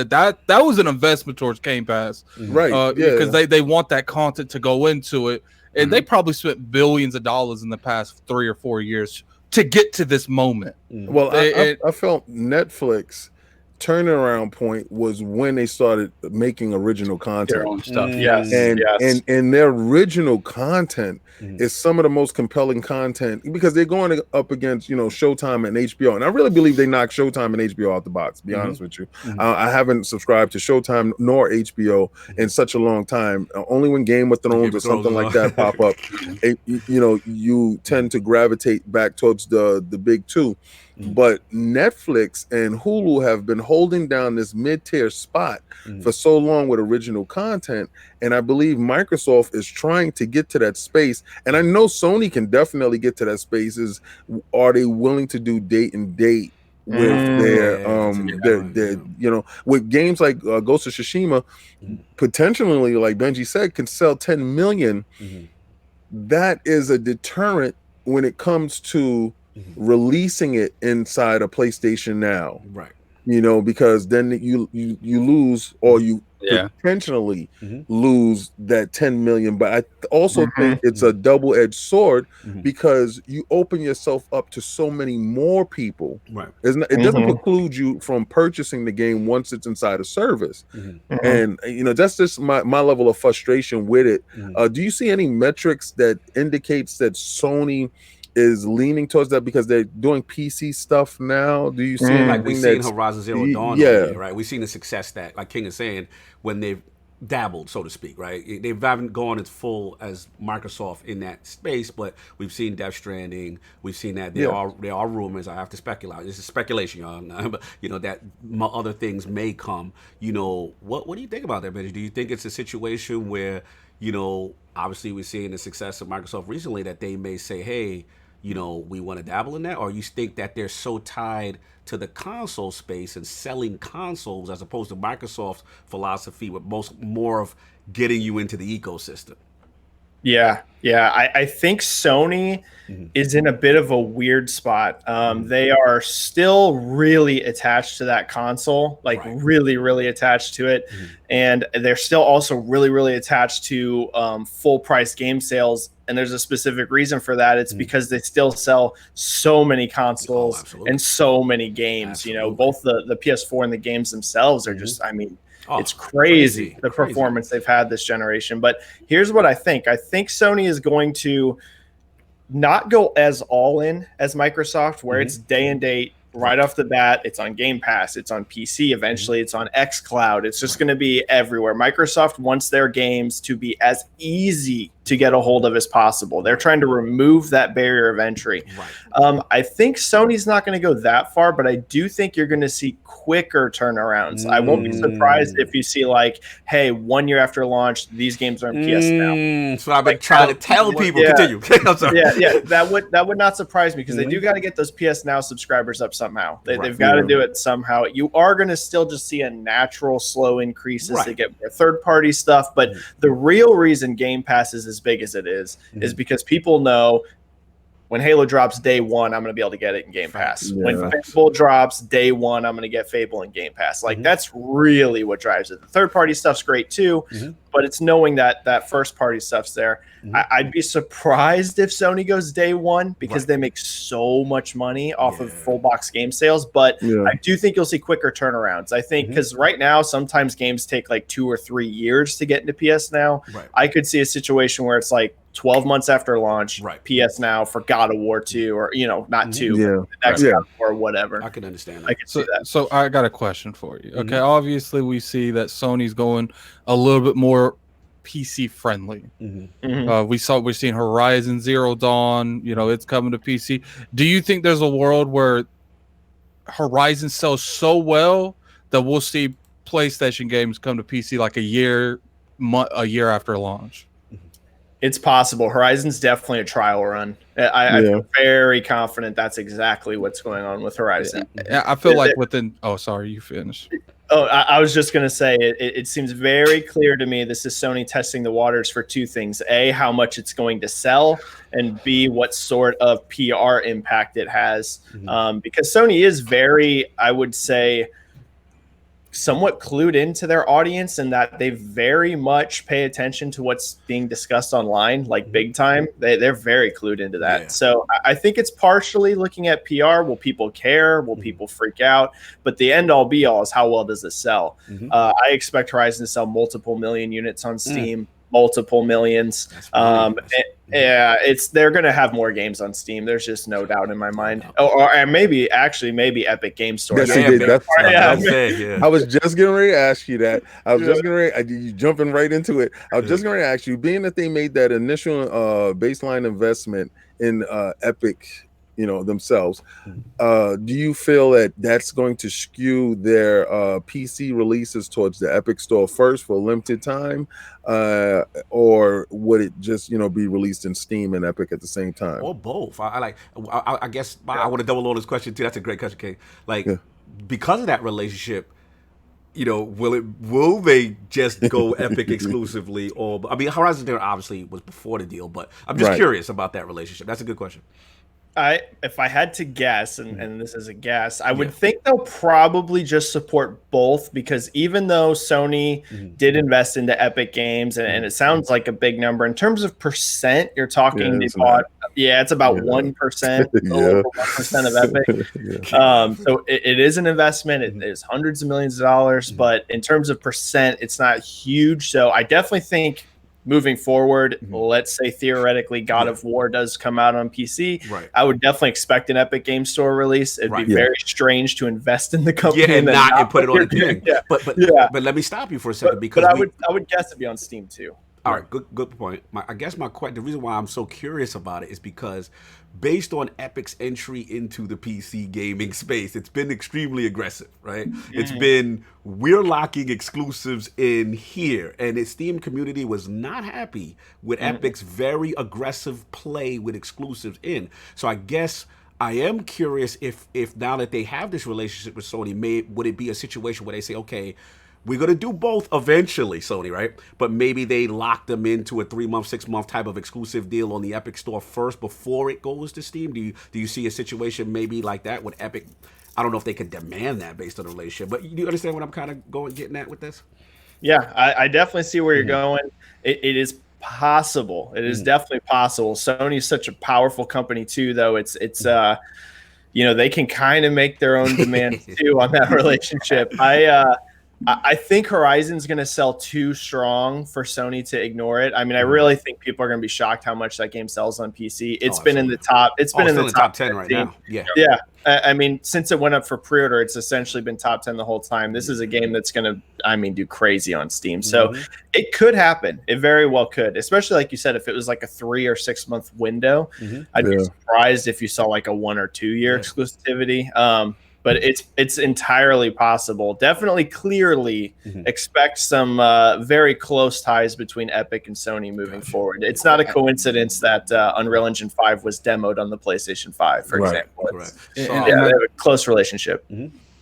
was an investment towards Game Pass, right? Because they want that content to go into it, and they probably spent billions of dollars in the past 3 or 4 years to get to this moment. Well, I felt Netflix turnaround point was when they started making original content. Their own stuff. Yes. And their original content is some of the most compelling content because they're going up against, Showtime and HBO. And I really believe they knocked Showtime and HBO out the box, to be honest with you. I haven't subscribed to Showtime nor HBO in such a long time. Only when Game of Thrones or something like that pop up, you tend to gravitate back towards the big two. But Netflix and Hulu have been holding down this mid-tier spot for so long with original content, and I believe Microsoft is trying to get to that space, and I know Sony can definitely get to that space. Are they willing to do date and date with their with games like Ghost of Tsushima, potentially, like Benji said, can sell 10 million. That is a deterrent when it comes to releasing it inside a PlayStation Now, right? Because then you lose, or you potentially lose that 10 million. But I also think it's a double-edged sword because you open yourself up to so many more people. Right. It doesn't preclude you from purchasing the game once it's inside a service. And that's just my level of frustration with it. Do you see any metrics that indicates that Sony is leaning towards that because they're doing PC stuff now? Do you see like we've seen Horizon Zero Dawn? Right. We've seen the success that, like King is saying, when they've dabbled, so to speak, right? They haven't gone as full as Microsoft in that space, but we've seen Death Stranding. We've seen that there are rumors. I have to speculate. This is speculation, y'all. But that other things may come. What do you think about that, Benji? Do you think it's a situation where obviously we're seeing the success of Microsoft recently that they may say, hey, we want to dabble in that? Or you think that they're so tied to the console space and selling consoles as opposed to Microsoft's philosophy with more of getting you into the ecosystem? Yeah. I think Sony is in a bit of a weird spot. They are still really attached to that console, really, really attached to it. And they're still also really, really attached to full price game sales. And there's a specific reason for that. It's because they still sell so many consoles and so many games. Both the PS4 and the games themselves are just, it's crazy the performance they've had this generation. But here's what I think. I think Sony is going to not go as all in as Microsoft, where it's day and date right off the bat. It's on Game Pass. It's on PC. Eventually, it's on xCloud. It's just going to be everywhere. Microsoft wants their games to be as easy to get a hold of as possible. They're trying to remove that barrier of entry. I think Sony's not going to go that far, but I do think you're going to see quicker turnarounds. I won't be surprised if you see hey, 1 year after launch, these games are in PS Now. So I've been trying to tell people. Continue. That would not surprise me because they do got to get those PS Now subscribers up somehow. They've got to do it somehow. You are going to still just see a natural slow increase as they get more third-party stuff, but the real reason Game Pass is as big as it is because people know when Halo drops day one, I'm going to be able to get it in Game Pass. When Fable drops day one, I'm going to get Fable in Game Pass. That's really what drives it. The third-party stuff's great too, but it's knowing that first-party stuff's there. I'd be surprised if Sony goes day one because they make so much money off of full box game sales. But I do think you'll see quicker turnarounds. I think because right now, sometimes games take 2 or 3 years to get into PS Now. I could see a situation where it's 12 months after launch, PS Now for God of War 2 or, not 2, the next God of War or whatever. I can understand that. I can see that. So I got a question for you. Okay, obviously we see that Sony's going a little bit more PC friendly. We're seeing Horizon Zero Dawn, it's coming to PC. Do you think there's a world where Horizon sells so well that we'll see PlayStation games come to PC a year after launch? It's possible. Horizon's definitely a trial run. I'm very confident that's exactly what's going on with Horizon. I feel like within... Oh, sorry, you finished. Oh, I was just going to say, it seems very clear to me this is Sony testing the waters for two things. A, how much it's going to sell, and B, what sort of PR impact it has. Because Sony is very, I would say... somewhat clued into their audience and that they very much pay attention to what's being discussed online, like big time. They're very clued into that. Yeah. So I think it's partially looking at PR. Will people care? Will people freak out? But the end all be all is how well does it sell? I expect Horizon to sell multiple million units on Steam, multiple millions. They're going to have more games on Steam. There's just no doubt in my mind. Or maybe Epic Games Store. I was just getting ready to ask you that. I was just getting ready. You jumping right into it. I was just going to ask you, being that they made that initial baseline investment in Epic, themselves, do you feel that that's going to skew their PC releases towards the Epic Store first for a limited time, or would it just be released in Steam and Epic at the same time, or both? I guess I want to double on this question too. That's a great question, Kay. Because of that relationship, will they just go Epic exclusively, or Horizon Zero obviously was before the deal, but I'm just curious about that relationship. That's a good question. If I had to guess, and this is a guess, I would think they'll probably just support both, because even though Sony did invest into Epic Games, and it sounds like a big number in terms of percent, you're talking it's about 1%, 1% of Epic. So it is an investment. It is hundreds of millions of dollars, but in terms of percent, it's not huge. So I definitely think, moving forward, let's say theoretically God of War does come out on PC, I would definitely expect an Epic Games Store release. It'd be very strange to invest in the company and not put it on the thing. But let me stop you for a second, because I would guess it'd be on Steam too. All right, good point. The reason why I'm so curious about it is because, based on Epic's entry into the PC gaming space, it's been extremely aggressive, right? It's been, we're locking exclusives in here, and the Steam community was not happy with Epic's very aggressive play with exclusives in. So I guess I am curious if now that they have this relationship with Sony, would it be a situation where they say, okay, we're going to do both eventually, Sony, right? But maybe they lock them into a 3-month, 6-month type of exclusive deal on the Epic Store first before it goes to Steam. Do you see a situation maybe like that with Epic? I don't know if they could demand that based on the relationship, but you understand what I'm kind of getting at with this? Yeah, I definitely see where you're going. It is possible. It is definitely possible. Sony's such a powerful company too, though. It's they can kind of make their own demands too on that relationship. I think Horizon's going to sell too strong for Sony to ignore it. I mean, I really think people are going to be shocked how much that game sells on PC. It's been in the top. It's been in the top 10 right now. Yeah. I mean, since it went up for pre-order, it's essentially been top 10 the whole time. This is a game that's going to, do crazy on Steam. So it could happen. It very well could, especially like you said, if it was like a 3 or 6 month window. I'd be surprised if you saw like a 1 or 2 year exclusivity. But it's entirely possible. Definitely, clearly expect some very close ties between Epic and Sony moving forward. It's not a coincidence that Unreal Engine 5 was demoed on the PlayStation 5, for example. Correct. They have a close relationship.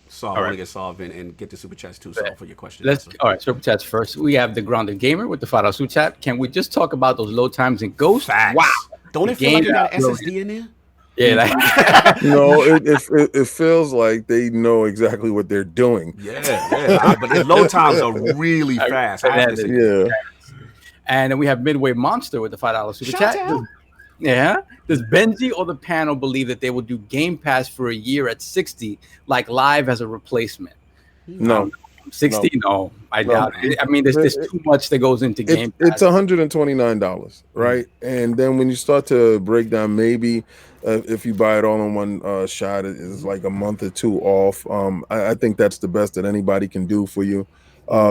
So I want to get solved and get the super chats too, Saul, for your question. All right, super chats first. We have the Grounded Gamer with the $5 super chat. Can we just talk about those load times in Ghost? Facts. Wow. Don't it feel like you got an SSD in there? Yeah, no, it feels like they know exactly what they're doing. But the load times are really fast. And then we have Midway Monster with the $5 super chat. Does Benji or the panel believe that they will do Game Pass for a year at $60, like Live as a replacement? No. 60? No, I doubt it. I mean, there's too much that goes into Game Pass. It's $129, right? And then when you start to break down, maybe if you buy it all in one shot, it's like a month or two off. I think that's the best that anybody can do for you,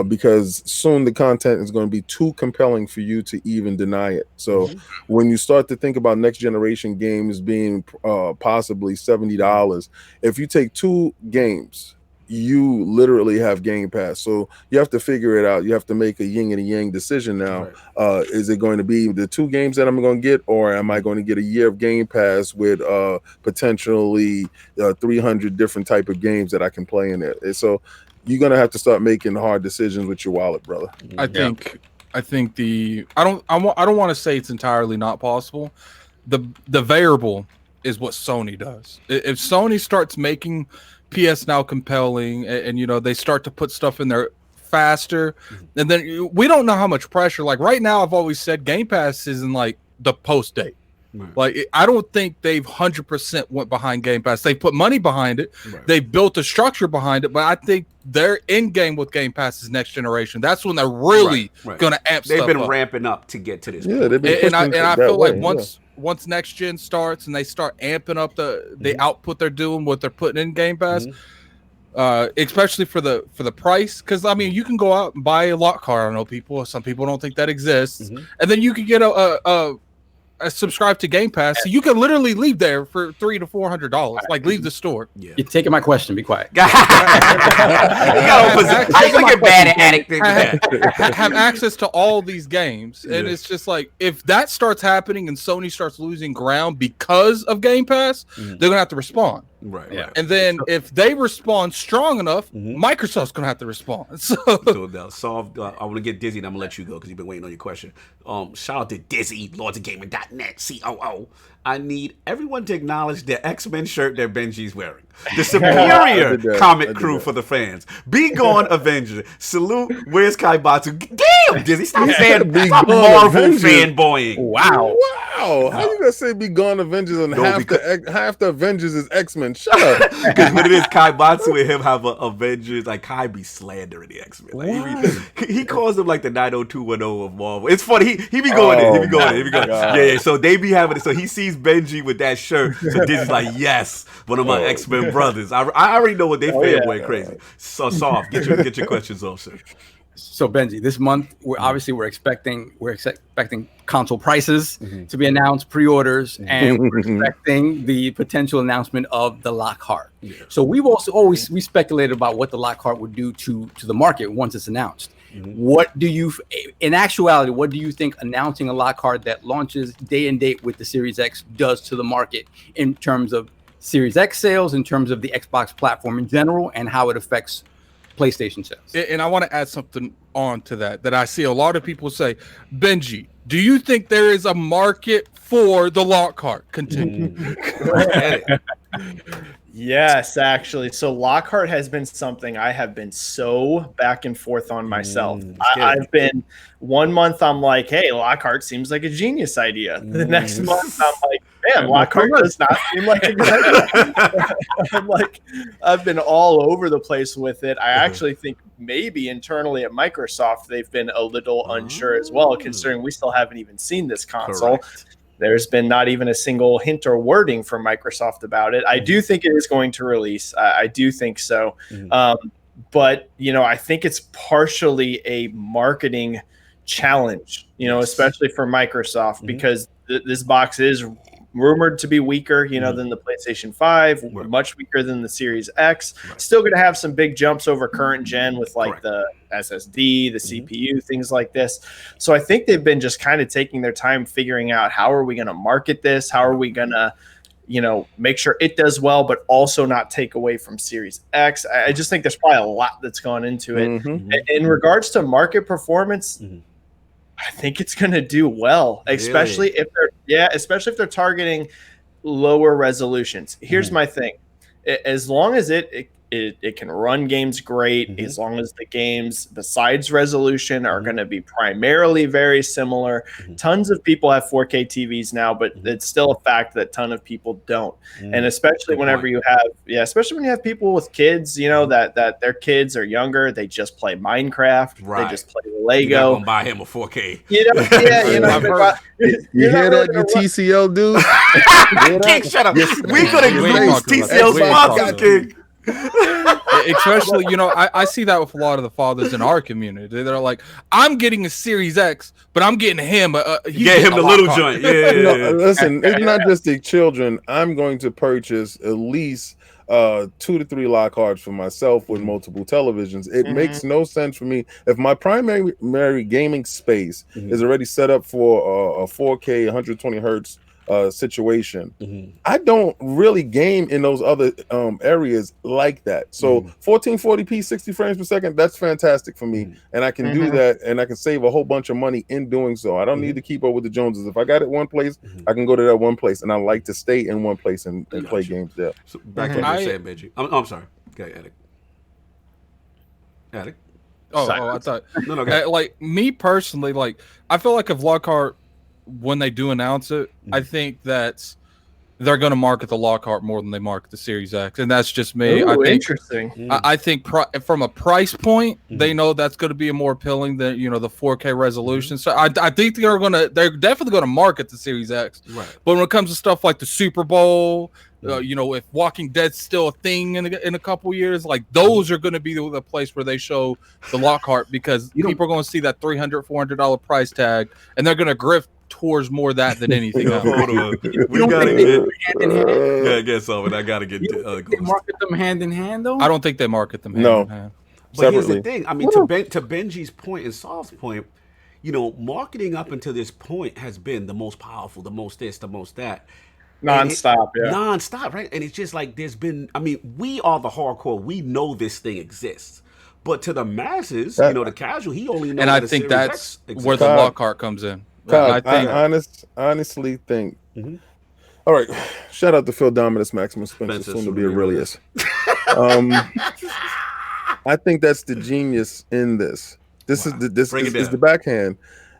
because soon the content is going to be too compelling for you to even deny it. So when you start to think about next generation games being possibly $70, if you take 2 games, you literally have Game Pass. So you have to figure it out. You have to make a yin and a yang decision now. Is it going to be the 2 games that I'm going to get, or am I going to get a year of Game Pass with potentially 300 different type of games that I can play in it? And so you're going to have to start making hard decisions with your wallet, brother. I think I don't want to say it's entirely not possible. The variable is what Sony does. If Sony starts making PS Now compelling, and you know, they start to put stuff in there faster, and then we don't know how much pressure. Like right now, I've always said Game Pass isn't like the post date. Right. Like I don't think they've 100% went behind Game Pass. They put money behind it. Right. They built a structure behind it, but I think they're in game with Game Pass is next generation. That's when they're really going to amp stuff up. They've been ramping up to get to this. Yeah, they've been and I feel way, like once next gen starts and they start amping up the output they're doing, what they're putting in Game Pass, especially for the price, because I mean you can go out and buy a lock card. I know some people don't think that exists, and then you can get a subscribe to Game Pass, so you can literally leave there for $300 to $400. Like leave the store. Yeah. You're taking my question. Be quiet. Have access to all these games, and it's just like if that starts happening and Sony starts losing ground because of Game Pass, they're gonna have to respond. Right. Yeah. And then if they respond strong enough, Microsoft's gonna have to respond. So now, I want to get Dizzy, and I'm gonna let you go because you've been waiting on your question. Shout out to Dizzy, LordsOfGaming.net, COO. I need everyone to acknowledge the X-Men shirt that Benji's wearing. The superior comic crew for the fans. Be gone, Avenger. Salute. Where's Kaibatsu? Damn, Dizzy, stop Marvel fanboying. Wow. How you gonna say be gone, Avengers, and half the Avengers is X-Men? Shut up. Because when it is Kaibatsu and him have a Avengers, like Kai be slandering the X-Men. Like, he calls them like the 90210 of Marvel. It's funny. He be going in. He be going. Yeah. So they be having it. So he sees Benji with that shirt. So Disney's like, yes, one of my X-Men brothers. I already know what they fanboy crazy. So Soft, get your questions off, sir. So Benji, this month we're expecting console prices to be announced, pre-orders, and we're expecting the potential announcement of the Lockhart. Yeah. So we've also always speculated about what the Lockhart would do to the market once it's announced. What do you, in actuality, what do you think announcing a Lockhart that launches day and date with the Series X does to the market in terms of Series X sales, in terms of the Xbox platform in general, and how it affects PlayStation sales? And I want to add something on to that I see a lot of people say, Benji, do you think there is a market for the Lockhart? Continue. Yes, actually. So Lockhart has been something I have been so back and forth on myself. I've been 1 month, I'm like, hey, Lockhart seems like a genius idea. The next month, I'm like, man, Lockhart does not seem like a good idea. I'm like, I've been all over the place with it. I actually think maybe internally at Microsoft, they've been a little unsure as well, considering we still haven't even seen this console. Correct. There's been not even a single hint or wording from Microsoft about it. I do think it is going to release. I do think so. But, I think it's partially a marketing challenge, especially for Microsoft, because this box is rumored to be weaker, than the PlayStation 5, much weaker than the Series X. Still going to have some big jumps over current gen with the SSD, the CPU, things like this. So I think they've been just kind of taking their time figuring out how are we going to market this? How are we going to, make sure it does well, but also not take away from Series X? I just think there's probably a lot that's gone into it. In regards to market performance, I think it's going to do well, especially if they're targeting lower resolutions. Here's my thing. As long as it can run games great, as long as the games besides resolution are going to be primarily very similar. Tons of people have 4K TVs now, but it's still a fact that a ton of people don't. And especially whenever you have, especially when you have people with kids, that their kids are younger, they just play Minecraft, they just play Lego. You're not gonna buy him a 4K. You hear that, you TCL dude? King, shut up. We could have used TCL sponsors, King. Especially, I see that with a lot of the fathers in our community. They're like, I'm getting a Series X, but I'm getting him. Get him the little joint. Yeah. Listen, it's not just the children. I'm going to purchase at least 2 to 3 Lockharts for myself with multiple televisions. It makes no sense for me if my primary gaming space is already set up for a 4K 120 hertz situation. I don't really game in those other areas like that. So 1440p 60 frames per second, that's fantastic for me, and I can do that, and I can save a whole bunch of money in doing so. I don't need to keep up with the Joneses. If I got it one place, I can go to that one place, and I like to stay in one place and play games there. So back to what you're saying, Benji. I'm sorry. Okay, Attic. Attic. Oh, I thought. No, okay. Like me personally, like I feel like if Lockhart, when they do announce it, I think that's they're going to market the Lockhart more than they market the Series X, and that's just me. Ooh, I think interesting. I think from a price point, they know that's going to be more appealing than the 4K resolution. So I think they're definitely going to market the Series X. Right. But when it comes to stuff like the Super Bowl, if Walking Dead's still a thing in a couple years, like those are going to be the place where they show the Lockhart, because people are going to see that $300-$400 price tag, and they're going to grift towards more that than anything else. Hold on. We gotta get. Yeah, get something. I gotta get. They market them hand in hand, though. I don't think they market them hand in hand. But here's the thing. I mean, to Benji's point and Saul's point, marketing up until this point has been the most powerful, the most this, the most that. Non-stop, Non-stop, right? And it's just like there's been. I mean, we are the hardcore. We know this thing exists. But to the masses, the casual, he only knows. And I think that's where the Lockhart comes in. I honestly think. All right, shout out to Phil Dominus, Maximus Spencer, soon to be Aurelius. I think that's the genius in this. This is the backhand.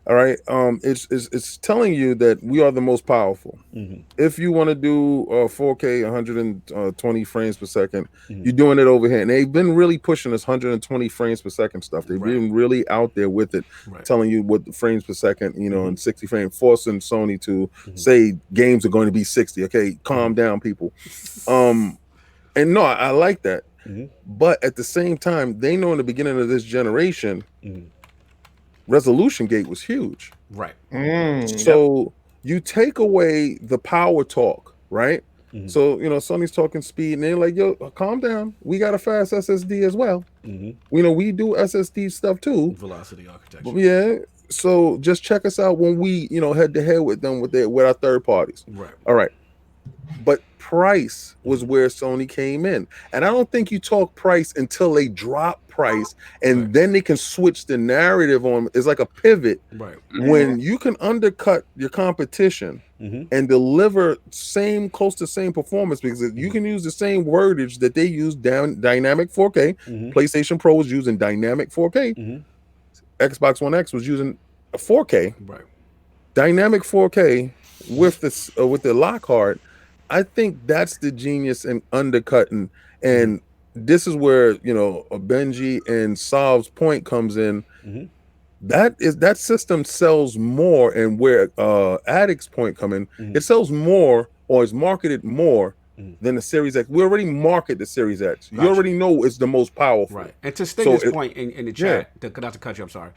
All right, it's telling you that we are the most powerful. If you want to do 4K 120 frames per second, you're doing it over here. And they've been really pushing this 120 frames per second stuff. They've been really out there with it, telling you what the frames per second, and 60 frames, forcing Sony to say games are going to be 60. Okay, calm down, people. And no, I like that. But at the same time, they know in the beginning of this generation, resolution gate was huge. Right. So you take away the power talk, right? So, Sony's talking speed, and they're like, yo, calm down. We got a fast SSD as well. We do SSD stuff too. Velocity architecture. Yeah. So just check us out when we, head to head with them with our third parties. Right. All right. But price was where Sony came in. And I don't think you talk price until they drop price, and then they can switch the narrative on. It's like a pivot. Right. When you can undercut your competition and deliver close to same performance, because you can use the same wordage that they use dynamic 4K. PlayStation Pro was using dynamic 4K. Xbox One X was using a 4K. Right. Dynamic 4K with the Lockhart. I think that's the genius in undercutting, and this is where Benji and Sal's point comes in. That system sells more, and where Addict's point come in, it sells more or is marketed more than the Series X. We already market the Series X. You already know it's the most powerful. Right. And to Stinger's point in the chat, not to cut you, I'm sorry.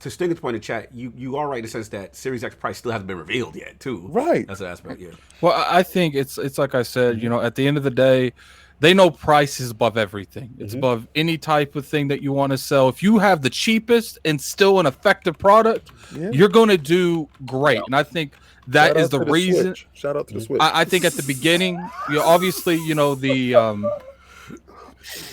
To Stinger's point in chat, you are right in the sense that Series X price still hasn't been revealed yet, too. Right. That's an aspect, yeah. Well, I think it's like I said, at the end of the day, they know price is above everything. It's above any type of thing that you want to sell. If you have the cheapest and still an effective product, you're going to do great. And I think that is the reason. Shout out to the Switch. I think at the beginning, obviously,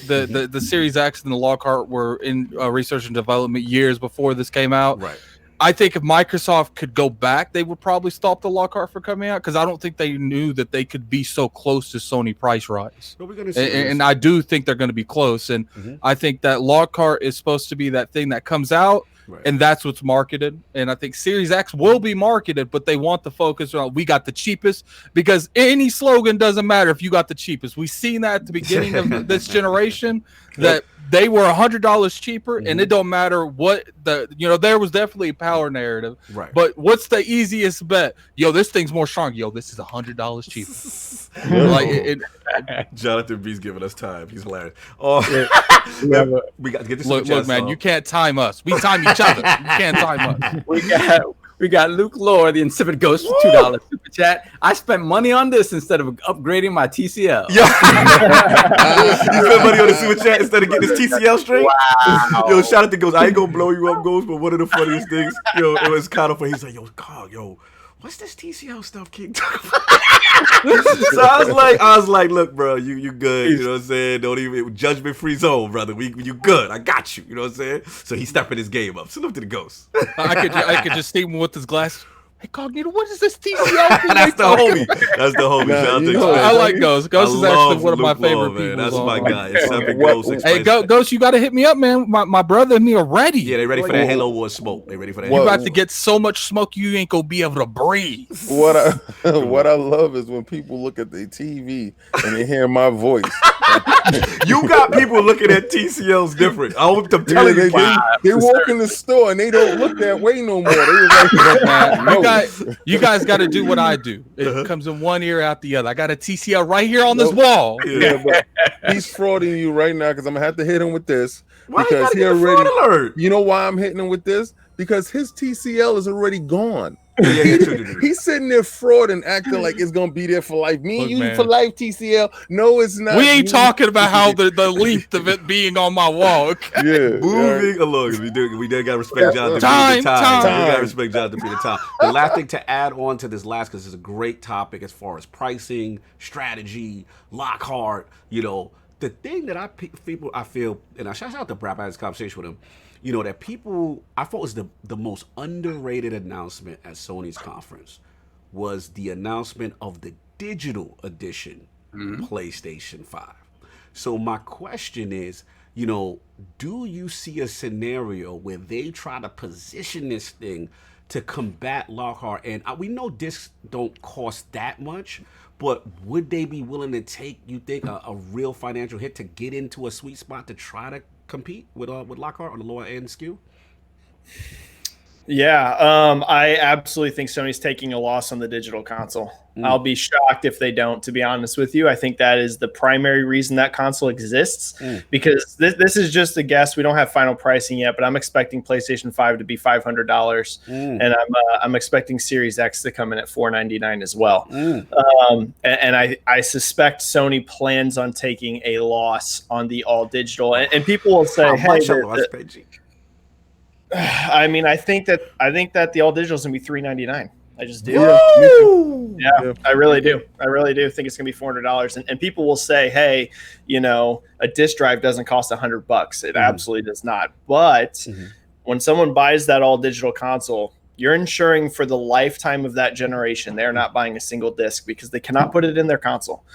the Series X and the Lockhart were in research and development years before this came out. Right. I think if Microsoft could go back, they would probably stop the Lockhart from coming out, because I don't think they knew that they could be so close to Sony price rise. And I do think they're going to be close. And I think that Lockhart is supposed to be that thing that comes out, and that's what's marketed. And I think Series X will be marketed, but they want the focus on we got the cheapest, because any slogan doesn't matter if you got the cheapest. We've seen that at the beginning of this generation, that they were $100 cheaper, and it don't matter what there was definitely a power narrative, right? But what's the easiest bet? This thing's more strong. This is $100 cheaper. Jonathan B's giving us time. He's hilarious. We got to get this. Look, man, you can't time us. We time each other. You can't time us. We got Luke Lore, the Insipid Ghost, for $2 super chat. I spent money on this instead of upgrading my TCL. You spent money on the super chat instead of getting this TCL straight? Wow. Yo, shout out to Ghost. I ain't gonna blow you up, Ghost, but one of the funniest things, it was kind of funny. He's like, what's this TCL stuff King talking about? So I was like, look, bro, you good. You know what I'm saying? Don't even judgment free zone, brother. You good. I got you. You know what I'm saying? So he's stepping his game up. Salute to the Ghost. I could just see him with his glass. hey, Cognito, what is this TCL thing? That's the homie. That's the homie. Nah, Shout out you to know, I like Ghost. Ghost is actually love one of my Luke Law, favorite man. people. That's my on- guy. Except What- Ghost. Hey, Ghost, you got to hit me up, man. My brother and me are ready. Yeah, they ready for that Halo War smoke. They ready for that. You What- Halo. about to get so much smoke you ain't gonna be able to breathe. What I love is when people look at their TV and they hear my voice. You got people looking at TCLs different. I'm telling you. They walk in the store and they don't look that way no more. They was like, Man, no. you guys got to do what I do. It comes in one ear out the other. I got a TCL right here on this wall. Yeah, but he's frauding you right now because I'm gonna have to hit him with this. Why you because gotta he get a already. fraud alert? You know why I'm hitting him with this? Because his TCL is already gone. Yeah, true. He's sitting there fraud and acting like it's gonna be there for life. Me and Look, you man. for life, TCL. No, it's not. We ain't talking about how the length of it being on my wall. Okay? Yeah, Moving along. We did got to respect John to be the Time. We got to respect John to be the time. The last thing to add on to this last, because it's a great topic as far as pricing, strategy, Lockhart, the thing that I feel, and I shout out to Brad, I had this conversation with him, that people, I thought was the most underrated announcement at Sony's conference was the announcement of the digital edition PlayStation 5. So my question is, do you see a scenario where they try to position this thing to combat Lockhart? And we know discs don't cost that much, but would they be willing to take, you think, a real financial hit to get into a sweet spot to try to compete with Lockhart on the lower end SKU? Yeah, I absolutely think Sony's taking a loss on the digital console. I'll be shocked if they don't, to be honest with you. I think that is the primary reason that console exists, because this is just a guess. We don't have final pricing yet, but I'm expecting PlayStation 5 to be $500, and I'm expecting Series X to come in at $499 as well. And I suspect Sony plans on taking a loss on the all digital, and people will say, How much a loss, Benji? I mean, I think that the all digital is gonna be $399. I just do. Yeah, I really do. I really do think it's gonna be $400. And people will say, hey, a disk drive doesn't cost $100. It absolutely does not. But when someone buys that all digital console, you're ensuring for the lifetime of that generation, they're not buying a single disc because they cannot put it in their console.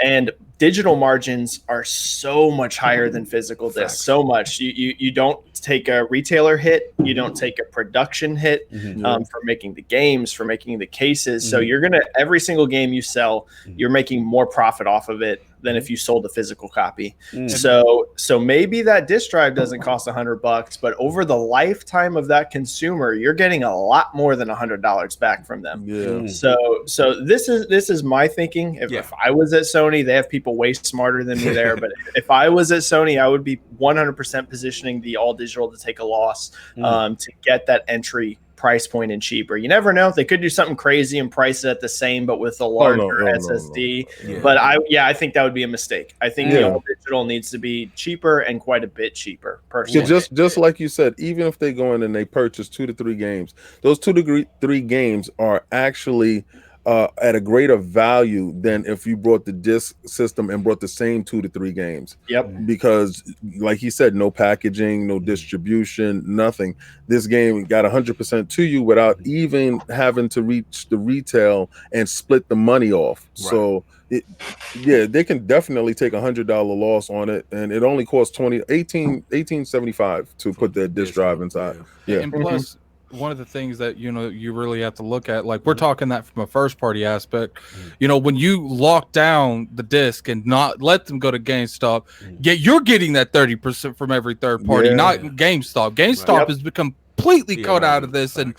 And digital margins are so much higher than physical discs. So much. You don't take a retailer hit. You don't take a production hit for making the games, for making the cases. So you're going to, every single game you sell, you're making more profit off of it than if you sold a physical copy. So maybe that disk drive doesn't cost $100, but over the lifetime of that consumer, you're getting a lot more than $100 back from them. So this is my thinking. If I was at Sony, they have people way smarter than me there. But if I was at Sony, I would be 100% positioning the all digital to take a loss to get that entry price point and cheaper. You never know. They could do something crazy and price it at the same, but with a larger SSD. No. But I think that would be a mistake. I think the all digital needs to be cheaper and quite a bit cheaper, personally. Just like you said, even if they go in and they purchase 2 to 3 games, those 2 to 3 games are actually at a greater value than if you brought the disc system and brought the same 2 to 3 games. Because like he said, no packaging, no distribution, nothing. This game got 100% to you without even having to reach the retail and split the money off. So they can definitely take $100 loss on it, and it only costs $18.75 to put that disc drive inside. And plus, one of the things that you really have to look at, like we're talking that from a first party aspect, when you lock down the disc and not let them go to GameStop, you're getting that 30% from every third party, not GameStop. GameStop has become completely cut out of this. And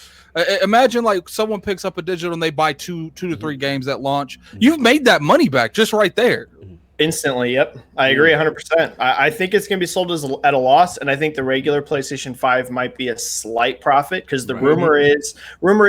imagine like someone picks up a digital and they buy 2 to 3 games at launch. You've made that money back just right there. Instantly, yep. I agree 100%. I think it's going to be sold at a loss, and I think the regular PlayStation 5 might be a slight profit because the rumor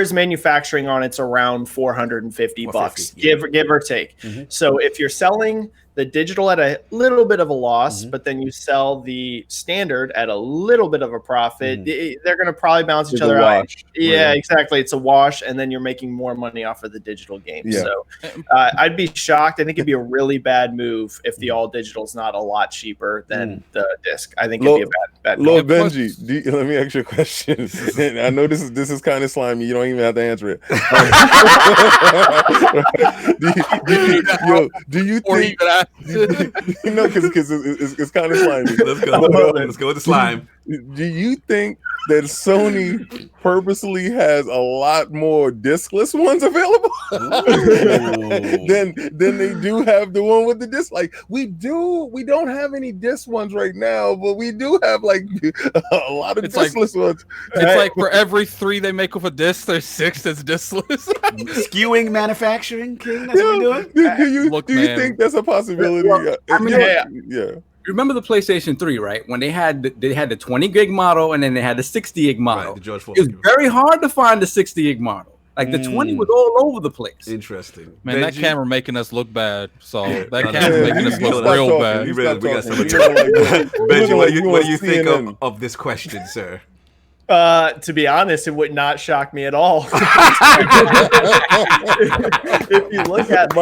is manufacturing on it's around $450, give or take. So if you're selling the digital at a little bit of a loss, but then you sell the standard at a little bit of a profit, they're going to probably balance each other out. Yeah, exactly. It's a wash, and then you're making more money off of the digital game. Yeah. So I'd be shocked. I think it'd be a really bad move if the all digital is not a lot cheaper than the disc. I think it'd be a bad move. Lord Benji, let me ask you a question. And I know this is kind of slimy. You don't even have to answer it. Do you think? Because it's kind of slimy. Let's go. Let's go with the slime. Do you think that Sony purposely has a lot more discless ones available than they do have the one with the disc? Like we don't have any disc ones right now, but we do have like a lot of discless ones. It's like for every 3 they make with a disc, there's 6 that's discless. Skewing manufacturing, King. That's what we're doing. Do you think that's a possibility? Well, yeah. Remember the PlayStation 3, right? When they had the 20 gig model and then they had the 60 gig model. Right, it was very hard to find the 60 gig model. Like the 20 was all over the place. Interesting. Man, that camera making us look bad. So that camera making us look real bad. We got some Benji, what do you think of this question, sir? To be honest, it would not shock me at all. If you look at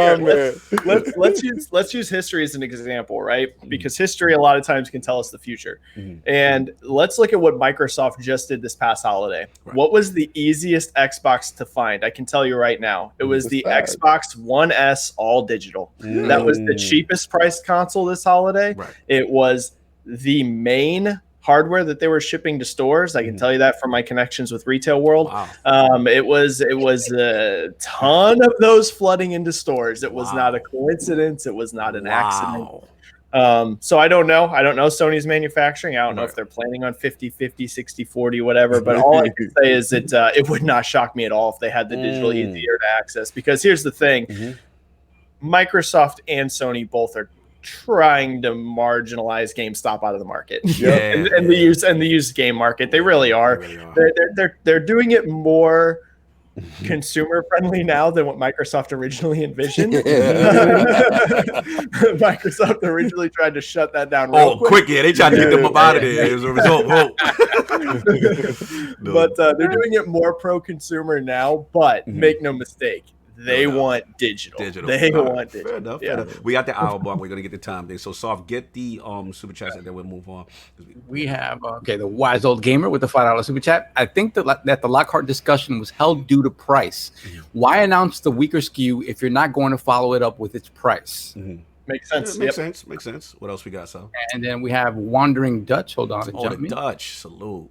let's use history as an example, right? Because history a lot of times can tell us the future. And let's look at what Microsoft just did this past holiday. Right. What was the easiest Xbox to find? I can tell you right now. It was the Xbox One S all digital. That was the cheapest priced console this holiday. Right. It was the main hardware that they were shipping to stores. I can tell you that from my connections with Retail World. Wow. It was a ton of those flooding into stores. It was not a coincidence. It was not an accident. So I don't know. I don't know Sony's manufacturing. I don't know if they're planning on 50-50, 60-40, whatever. But all I can say is that it would not shock me at all if they had the digital easier to access. Because here's the thing. Microsoft and Sony both are trying to marginalize GameStop out of the market, and the used game market. They really are. They're doing it more consumer friendly now than what Microsoft originally envisioned. Microsoft originally tried to shut that down. Quick! Yeah, they tried to get them up out of there as a result. But they're doing it more pro consumer now. But make no mistake. They want digital. They want digital. Fair enough. Fair enough. We got the hour block. We're gonna get the time thing. So, Soft, get the super chats, and then we'll move on. We have the Wise Old Gamer with the $5 super chat. I think that the Lockhart discussion was held due to price. Why announce the weaker SKU if you're not going to follow it up with its price? Makes sense. Makes sense. What else we got, so? And then we have Wandering Dutch. Hold on. The Dutch. Salute.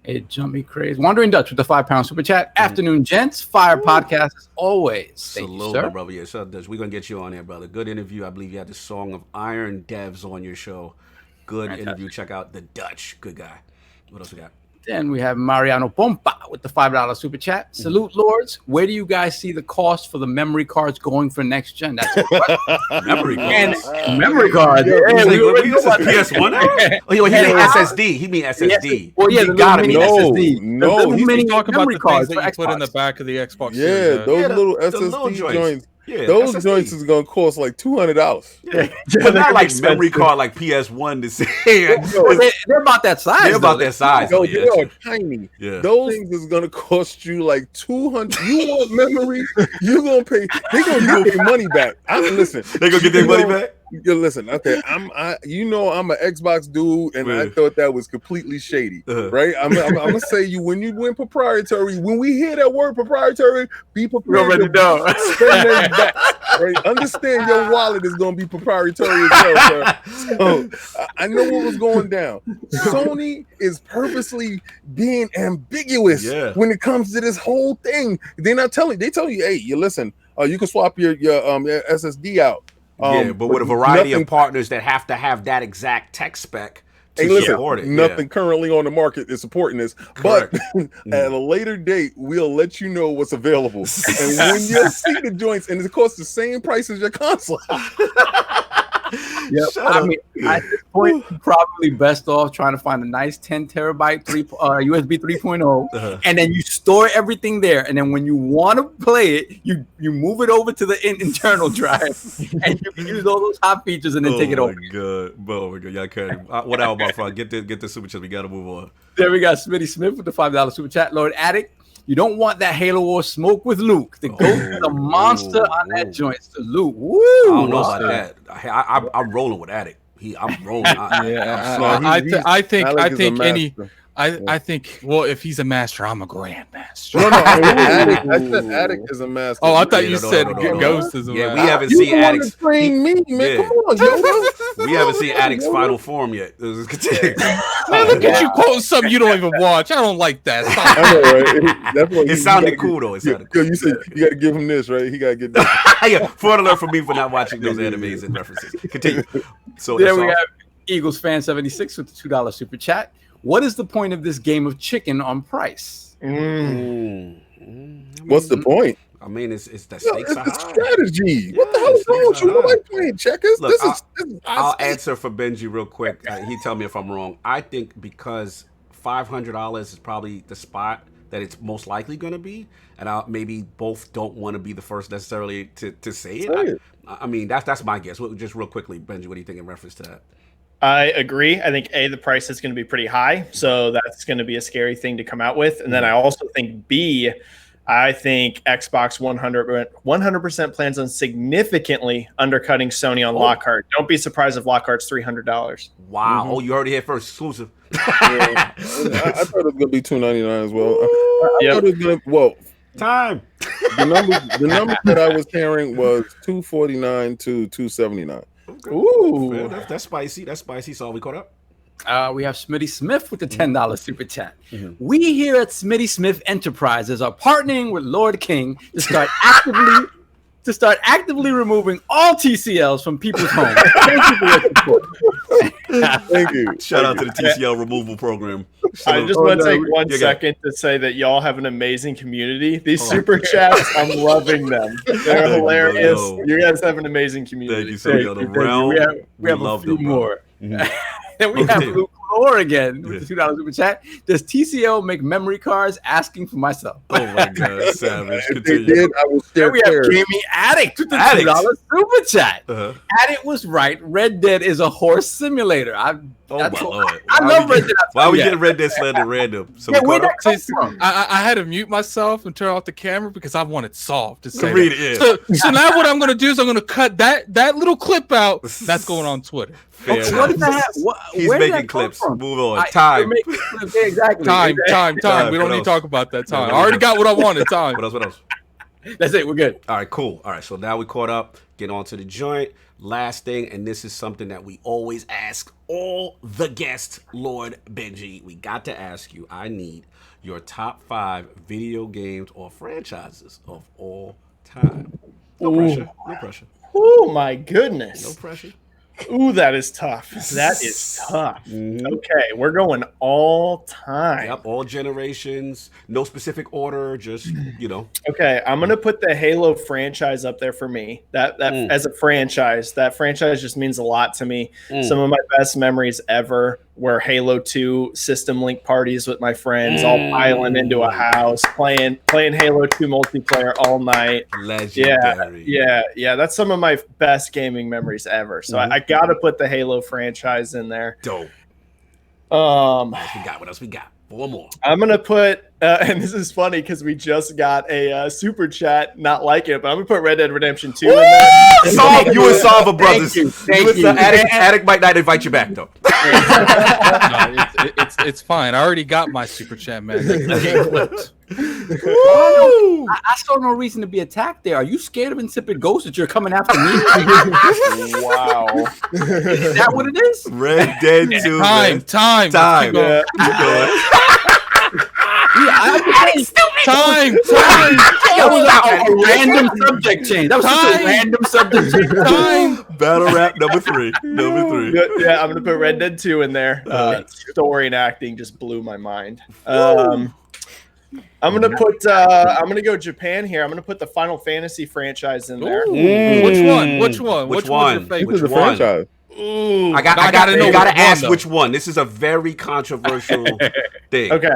It jumped me crazy. Wandering Dutch with the £5 super chat. Afternoon, gents. Fire podcast as always. Salute, my brother. Yes, sir. We're going to get you on there, brother. Good interview. I believe you had the Song of Iron devs on your show. Good interview. Check out the Dutch. Good guy. What else we got? Then we have Mariano Pompa with the $5 super chat. Salute, Lords. Where do you guys see the cost for the memory cards going for next gen? That's a question. Memory cards. Memory cards. PS1 now? Oh, he mean SSD. He mean SSD. Well, yeah, he gotta mean SSD. No, he's talking about the cards that you put in the back of the Xbox. Yeah, those little SSD joints. Yeah, those SSD joints is gonna cost like $200. But not like memory card like PS1 to say. They're about that size. They're about that size. They are tiny. Yeah. Those things is gonna cost you like $200. You want memory? You gonna pay? They gonna get their money back. Listen, they gonna get their money back. Listen, okay, I'm an Xbox dude, and I thought that was completely shady, right? I'm gonna say when you went proprietary, when we hear that word proprietary, be prepared to spend their back, right? Understand your wallet is gonna be proprietary as well, sir. So I know what was going down. Sony is purposely being ambiguous when it comes to this whole thing. They're not telling. They tell you, hey, you listen, you can swap your SSD out. But with a variety of partners that have to have that exact tech spec to support it. Nothing currently on the market is supporting this. Correct. But at a later date, we'll let you know what's available. And when you see the joints, and it costs the same price as your console. Yep. I mean, at this point, you're probably best off trying to find a nice 10 terabyte USB 3.0, and then you store everything there. And then when you want to play it, you move it over to the internal drive, and you can use all those hot features and then take it over. Oh my god, y'all carry. What out, my friend? Get the super chat. We gotta move on. There we got Smitty Smith with the $5 super chat. Lord Addict, you don't want that Halo War smoke with Luke. The ghost, the monster on that joint. It's the Luke. Woo! I don't know about that. I'm rolling with Addict. I'm rolling. I think. Well, if he's a master, I'm a grandmaster. No, I said Addict is a master. Oh, I thought you said Ghost is a master. Yeah, we haven't seen Addict's. Train me, man. Come on, yo. We haven't seen Addict's final form yet. Man, look at you quoting something you don't even watch. I don't like that. Stop. I know, right? That's what it sounded cool though. It sounded cool. You said you got to give him this, right? He got to get that. Yeah, for alert for me for not watching those animes and references. Continue. So there we have Eagles fan 76 with the $2 super chat. What is the point of this game of chicken on price? What's the point? I mean, it's the stakes are high. Strategy. What the hell is wrong with you? Nobody playing checkers. Look, I'll answer for Benji real quick. He tell me if I'm wrong. I think because $500 is probably the spot that it's most likely going to be, and maybe both don't want to be the first necessarily to say it. I mean, that's my guess. Just real quickly, Benji, what do you think in reference to that? I agree. I think the price is going to be pretty high, so that's going to be a scary thing to come out with. And then I also think I think Xbox 100% plans on significantly undercutting Sony on Lockhart. Don't be surprised if Lockhart's $300. Wow! Oh, you already hit first exclusive. I thought it was gonna be $299 as well. I thought it was gonna time. The numbers that I was hearing was $249 to $279. Okay. Ooh, that's spicy. That's spicy. So we caught up. We have Smitty Smith with the $10 super chat. We here at Smitty Smith Enterprises are partnering with Lord King to start actively removing all TCLs from people's homes. Thank you for your support. Thank you. Shout out to the TCL removal program. I just want to take 1 second to say that y'all have an amazing community. These super chats, I'm loving them. They're hilarious. You guys have an amazing community. Thank you so much. We have a few more. And we have Luke Lore again with the $2 super chat. Does TCL make memory cards? Asking for myself. Oh my God, savage. They did. I was there. We have Gaming Addict with the $2 super chat. Addict was right. Red Dead is a horse simulator. I love Red Dead. Why are we getting Red Dead slander random? So where'd that come from? I had to mute myself and turn off the camera because I wanted solved to say read it. So now what I'm going to do is I'm going to cut that little clip out. That's going on Twitter. Okay, what is that? He's making clips. Move on. Time. Exactly. Time. We don't need to talk about that. Time. I already got what I wanted. Time. What else? That's it. We're good. All right, cool. All right, so now we caught up. Get on to the joint. Last thing, and this is something that we always ask all the guests, Lord Benji. We got to ask you. I need your top 5 video games or franchises of all time. No pressure. No pressure. Oh my goodness. No pressure. Ooh, that is tough. That is tough. Okay, we're going all time. Yep, all generations. No specific order, just, Okay, I'm going to put the Halo franchise up there for me. That as a franchise, that franchise just means a lot to me. Some of my best memories ever were Halo 2 system link parties with my friends, all piling into a house, playing Halo 2 multiplayer all night. Legendary. Yeah. That's some of my best gaming memories ever. So I got to put the Halo franchise in there. Dope. What else we got? 4 more. I'm going to put, and this is funny because we just got a super chat, not like it, but I'm going to put Red Dead Redemption 2 in there. You and Salva brothers. Thank you. Addict might not invite you back, though. It's fine. I already got my super chat, man. I saw no reason to be attacked there. Are you scared of insipid ghosts that you're coming after me? Wow. Is that what it is? Red Dead 2. Time. Yeah. Time. That was a random subject change. That was such a random subject change. Time. Battle rap number 3. Yeah, I'm gonna put Red Dead 2 in there. Story and acting just blew my mind. I'm gonna put. I'm gonna go Japan here. I'm gonna put the Final Fantasy franchise in there. Which one? Which one's your favorite? Which one? Franchise? I gotta ask which one. This is a very controversial thing. Okay.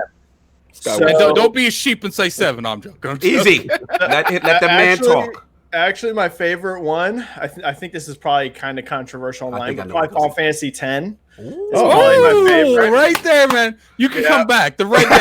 So, don't be a sheep and say 7. I'm joking. Easy. Let the man talk. Actually, my favorite one, I think this is probably kind of controversial online, but probably Final Fantasy X. It's probably my favorite. Right there, man. You can come back. The right there.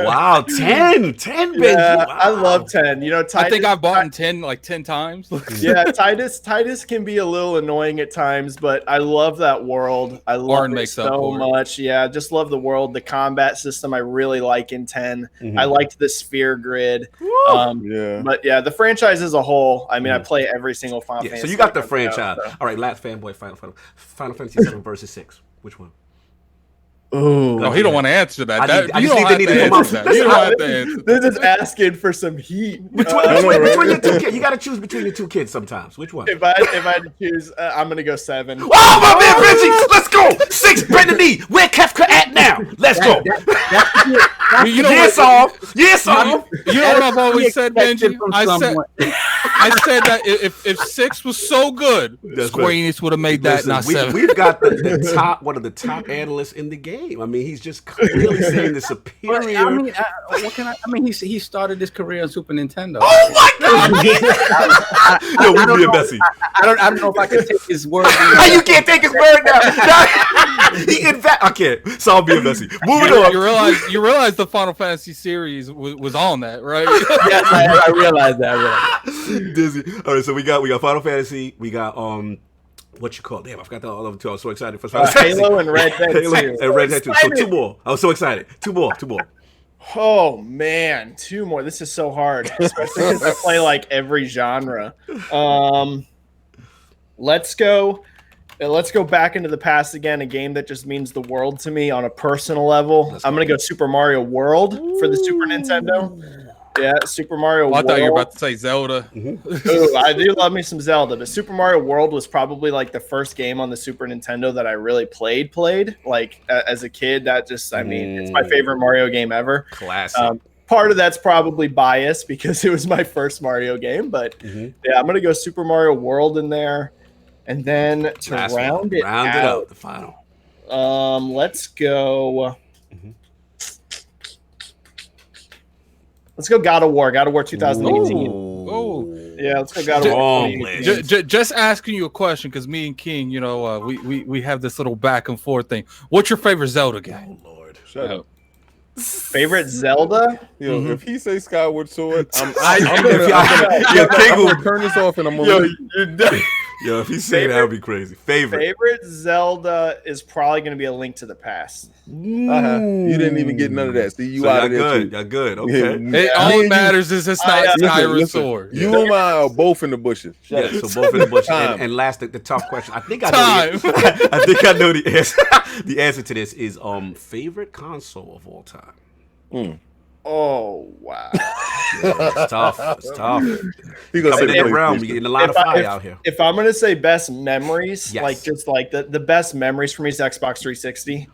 Wow, 10, Benji. Yeah, wow. I love 10. You know, Titus, I think I've bought 10 like 10 times. Yeah, Titus can be a little annoying at times, but I love that world. I love it so much. Yeah, just love the world. The combat system I really like in 10. I liked the sphere grid. But yeah, the franchise as a whole, I mean, I play every single Final Fantasy. So you got the franchise. All right, last fanboy, Final Fantasy 7 versus 6. Which one? Oh, no, he don't want to answer that. I just need to come that. You don't have to answer that. This is asking for some heat. Between your 2 kids, you got to choose between your 2 kids sometimes. Which one? If I had to choose, I'm gonna go 7. Oh my man, Benji, let's go. 6, bend the knee. Where Kefka at now? Let's go. You know yes, all. Yes, all. You know what I've always said, Benji? I said that if 6 was so good, Square Enix would have made that, not 7. We've got the top, one of the top analysts in the game. I mean, he's just clearly saying the superior. I mean, what can I mean, he started his career on Super Nintendo. Oh my God! Yo, we'd be a messy. I don't know if I can take his word. You can't take his word now. I can't. So I'll be a messy. Moving on. You realize the Final Fantasy series was on that, right? Yes, I realized that. Dizzy. All right, so we got Final Fantasy. We got what you call it? Damn, I forgot the other 2. I was so excited for Final Fantasy. Halo and Red Dead 2. Halo and Red Dead 2. So 2 more. I was so excited. 2 more. Oh man, 2 more. This is so hard, especially because I play like every genre. Let's go back into the past again. A game that just means the world to me on a personal level. I'm gonna go Super Mario World for the Super Nintendo. Yeah, Super Mario World. I thought you were about to say Zelda. Ooh, I do love me some Zelda, but Super Mario World was probably like the first game on the Super Nintendo that I really played. Like as a kid, that just, I mean, it's my favorite Mario game ever. Classic. Part of that's probably biased because it was my first Mario game, but yeah, I'm gonna go Super Mario World in there, and then to round it out, the final. Let's go. Let's go God of War 2018. Oh, yeah, let's go God of War. Just asking you a question because me and King, you know, we have this little back and forth thing. What's your favorite Zelda game? Oh Lord, shut up. Favorite Zelda? Yo, if he say Skyward Sword, I'm gonna turn this off in a moment. Yo, if he's saying that would be crazy. Favorite Zelda is probably going to be A Link to the Past. You didn't even get none of that. See, you out of there too. You're good. Okay. All that matters is it's not Skyward Sword. You and I are both in the bushes. Yeah, so both in the bushes. And last, the tough question. I think I know. I think I know the answer. The answer to this is favorite console of all time. Oh wow! It's tough. Coming in around, we getting a lot of fire out here. If I'm gonna say best memories, like just like the best memories for me is Xbox 360.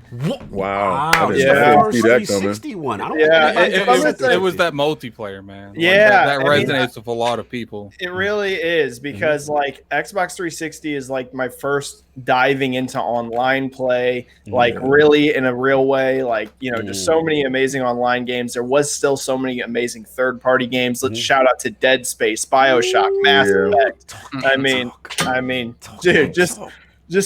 Wow! Yeah, 360 one. I don't. It was that multiplayer, man. Yeah, that resonates with a lot of people. It really is because like Xbox 360 is like my first diving into online play, like really in a real way. Like, you know, just so many amazing online games. There was still so many amazing third-party games. Let's shout out to Dead Space, BioShock, Mass Effect. I mean, dude, just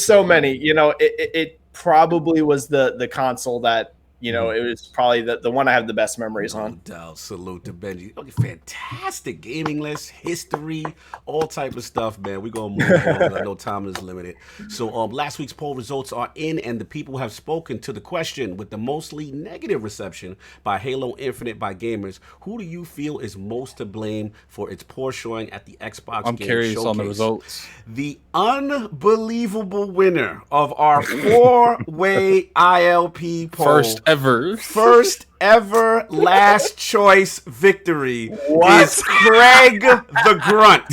so many. You know, it probably was the console that, you know, it was probably the one I have the best memories on. No doubt. Salute to Benji. Okay, fantastic gaming list, history, all type of stuff, man. We're going to move on. I know time is limited. So last week's poll results are in, and the people have spoken to the question with the mostly negative reception by Halo Infinite by gamers. Who do you feel is most to blame for its poor showing at the Xbox I'm Game curious Showcase? On the results. The unbelievable winner of our 4-way ILP poll. First ever last choice victory is Craig the Grunt.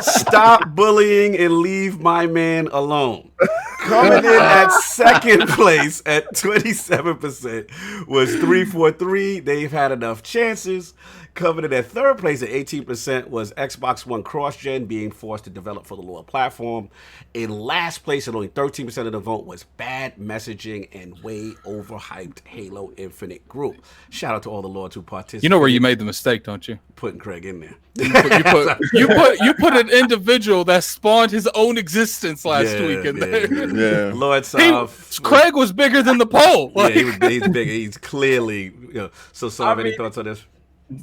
Stop bullying and leave my man alone. Coming in at second place at 27% was 343. They've had enough chances. Coming in at third place at 18% was Xbox One cross-gen being forced to develop for the lower platform. In last place at only 13% of the vote was bad messaging and way overhyped Halo Infinite group. Shout out to all the Lords who participated. You know where you made the mistake, don't you? Putting Craig in there. You put an individual that spawned his own existence last week in there. Yeah. Lord Craig was bigger than the poll. Yeah, he's bigger. He's clearly. So, Sav, any thoughts on this?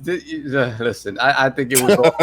Listen, I think it was all,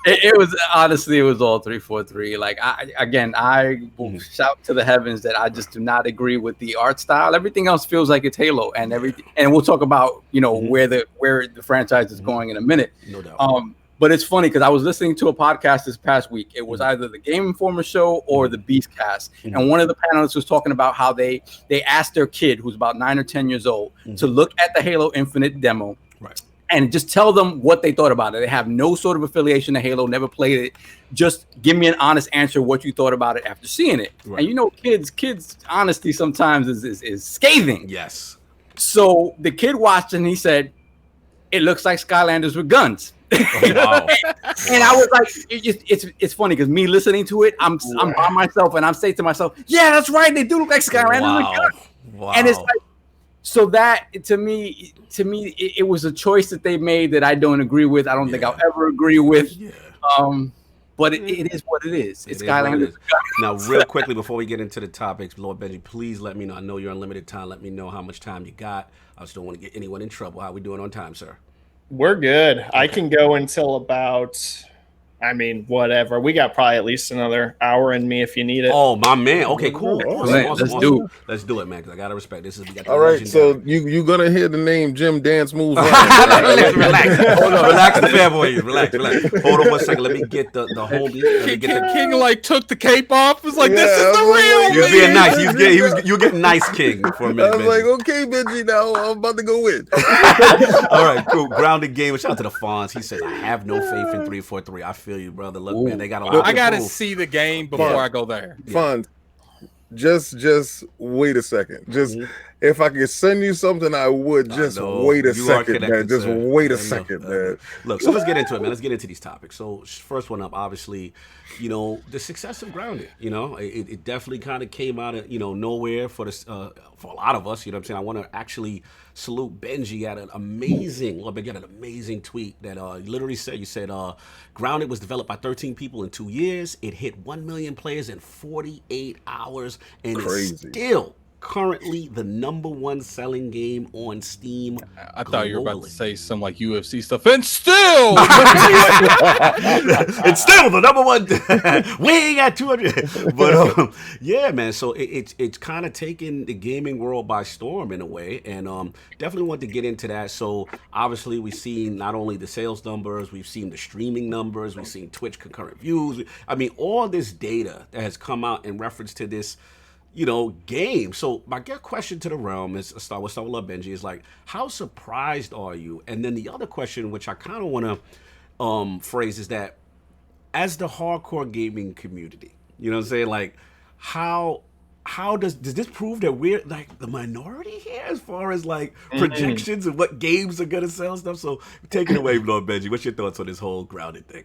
it was honestly it was all 343. Like I will shout to the heavens that I just do not agree with the art style. Everything else feels like it's Halo and everything. And we'll talk about where the franchise is going in a minute. No doubt. But it's funny because I was listening to a podcast this past week. It was either the Game Informer show or the Beastcast. And one of the panelists was talking about how they asked their kid, who's about 9 or 10 years old, to look at the Halo Infinite demo. Right. And just tell them what they thought about it. They have no sort of affiliation to Halo, never played it. Just give me an honest answer what you thought about it after seeing it. Right. And kids' honesty sometimes is scathing. Yes. So the kid watched and he said, "It looks like Skylanders with guns." Oh, wow. And I was like, it's funny because me listening to it, I'm by myself and I'm saying to myself, "Yeah, that's right. They do look like Skylanders with guns." Wow. And it's like, so that to me, it was a choice that they made that I don't agree with. I don't think I'll ever agree with. Yeah. But it is what it is. It's Skylanders. Now, real quickly before we get into the topics, Lord Benji, please let me know. I know you're on limited time. Let me know how much time you got. I just don't want to get anyone in trouble. How we doing on time, sir? We're good. Okay. I can go until about, whatever. We got probably at least another hour in me if you need it. Oh, my man. Okay, cool. Awesome. Let's do it, man, because I got to respect. We got all right, so you're going to hear the name Jim Dance Moves. Relax. Hold on. Relax, fair boy. Relax. Hold on one second. Let me get the homie. King took the cape off. Was like, this is the real. He was being nice. You were getting nice, King, for a minute. I was like, okay, Benji, now I'm about to go in. All right, cool. Grounded Gamer. Shout out to the Fonz. He says, I have no faith in 343. I feel you, brother. Look, man, they got a lot. I gotta see the game before I go there. Fun. Just wait a second. If I could send you something, I would. Wait a second, man. Just wait a second, man. Look, so let's get into it, man. Let's get into these topics. So first one up, obviously, the success of Grounded. It definitely kind of came out of nowhere for a lot of us. You know what I'm saying? I want to actually salute Benji at an amazing tweet that literally said Grounded was developed by 13 people in 2 years. It hit 1 million players in 48 hours, and it's still currently the #1 selling game on Steam. I thought you were about to say some like UFC stuff, and still it's still the #1. We ain't got 200, but yeah, man. So it's kind of taken the gaming world by storm in a way, and definitely want to get into that. So obviously we've seen not only the sales numbers, we've seen the streaming numbers, we've seen Twitch concurrent views. All this data that has come out in reference to this game. So my question to the realm is, start with Love Benji, is like, how surprised are you? And then the other question, which I kind of want to phrase, is that as the hardcore gaming community, you know what I'm saying? Like, how does this prove that we're like the minority here as far as like projections of what games are gonna sell stuff? So take it away, Lord Benji. What's your thoughts on this whole Grounded thing?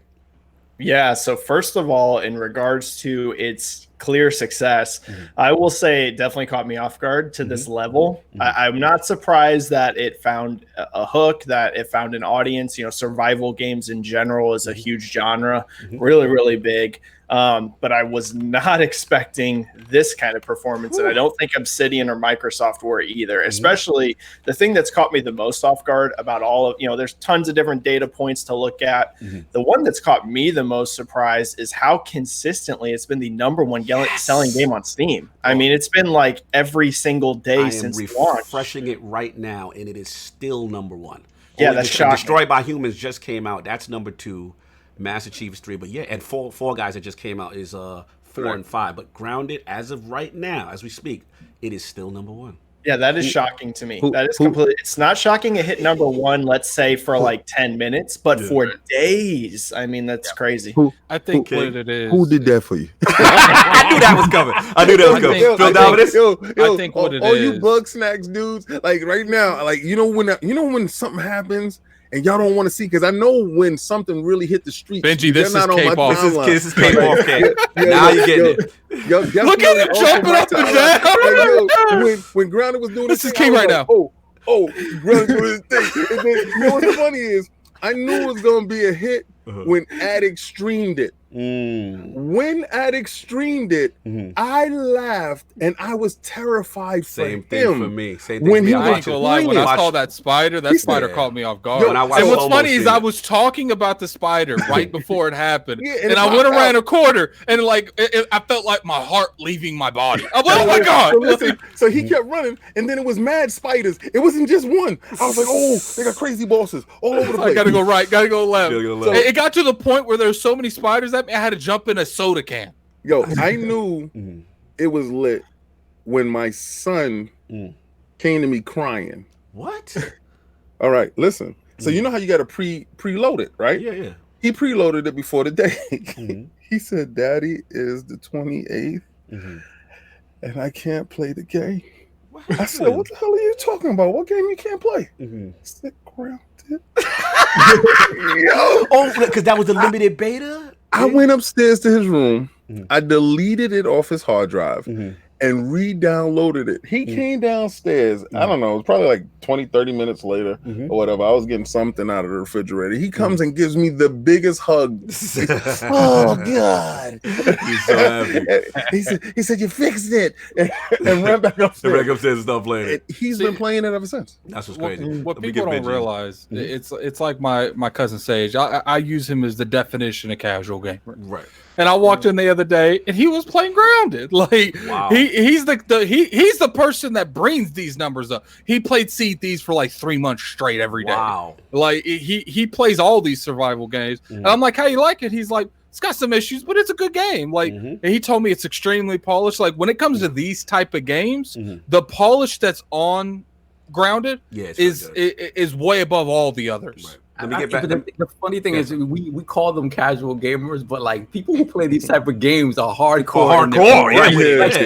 Yeah, so first of all, in regards to its clear success, I will say it definitely caught me off guard to this level. I'm not surprised that it found a hook, that it found an audience. Survival games in general is a huge genre, really, really big. But I was not expecting this kind of performance, and I don't think Obsidian or Microsoft were either. Especially the thing that's caught me the most off guard about all of, there's tons of different data points to look at. The one that's caught me the most surprised is how consistently it's been the #1 selling game on Steam. It's been like every single day since launch. Refreshing it right now, and it is still #1. Yeah, that's shocking. Destroyed by Humans just came out. That's #2. Master Chief is 3, but yeah, and Fall Guys that just came out is 4 and 5. But Grounded, as of right now, as we speak, it is still #1. Yeah, that is shocking to me. That is completely. It's not shocking it hit #1, let's say, for like 10 minutes, but for days. That's crazy. I think what it is. Who did that for you? I knew that was coming. Phil Dominus. I think what it is. All you bug snacks dudes, like right now, like when something happens and y'all don't want to see because I know when something really hit the street. Benji, this is K-pop. This is K-pop. Now you're getting it. Yo, Look at him jumping up and down. When Grounded was doing this is king right now. Grounded doing his thing. And then, you know what's funny is I knew it was gonna be a hit when Addict streamed it. When Addict streamed it, I laughed and I was terrified for him. Same thing for me. When I saw that spider, spider caught me off guard. And what's funny is I was talking about the spider right before it happened, and I went around a corner, and I felt like my heart leaving my body. I'm like, oh my god! So he kept running, and then it was mad spiders. It wasn't just one. I was like, oh, they got crazy bosses all over the place. I gotta go right, gotta go left. It got to the point where there's so many spiders that I had to jump in a soda can. Yo, I knew it was lit when my son came to me crying. What? All right, listen. So you know how you got to preload it, right? Yeah. He preloaded it before the day. He said, "Daddy, is the 28th, and I can't play the game." What? I said, "What the hell are you talking about? What game you can't play?" He said, "Grounded." Because that was a limited beta. I went upstairs to his room. I deleted it off his hard drive and re-downloaded it. He came downstairs. I don't know. It was probably like 20, 30 minutes later or whatever. I was getting something out of the refrigerator. He comes and gives me the biggest hug. Oh, God. He's so happy. He said, you fixed it. And ran back upstairs. And start playing it. He's been playing it ever since. That's what's crazy. What people don't realize, it's like my cousin Sage. I use him as the definition of casual gamer. Right. And I walked in the other day, and he was playing Grounded. Like he's the person that brings these numbers up. He played Seed Thieves for like 3 months straight every day. Wow. Like he plays all these survival games, and I'm like, how you like it? He's like, it's got some issues, but it's a good game. Like and he told me it's extremely polished. Like when it comes to these type of games, the polish that's on Grounded is way above all the others. Right. Let me get back. The funny thing is, we call them casual gamers, but like people who play these type of games are hardcore.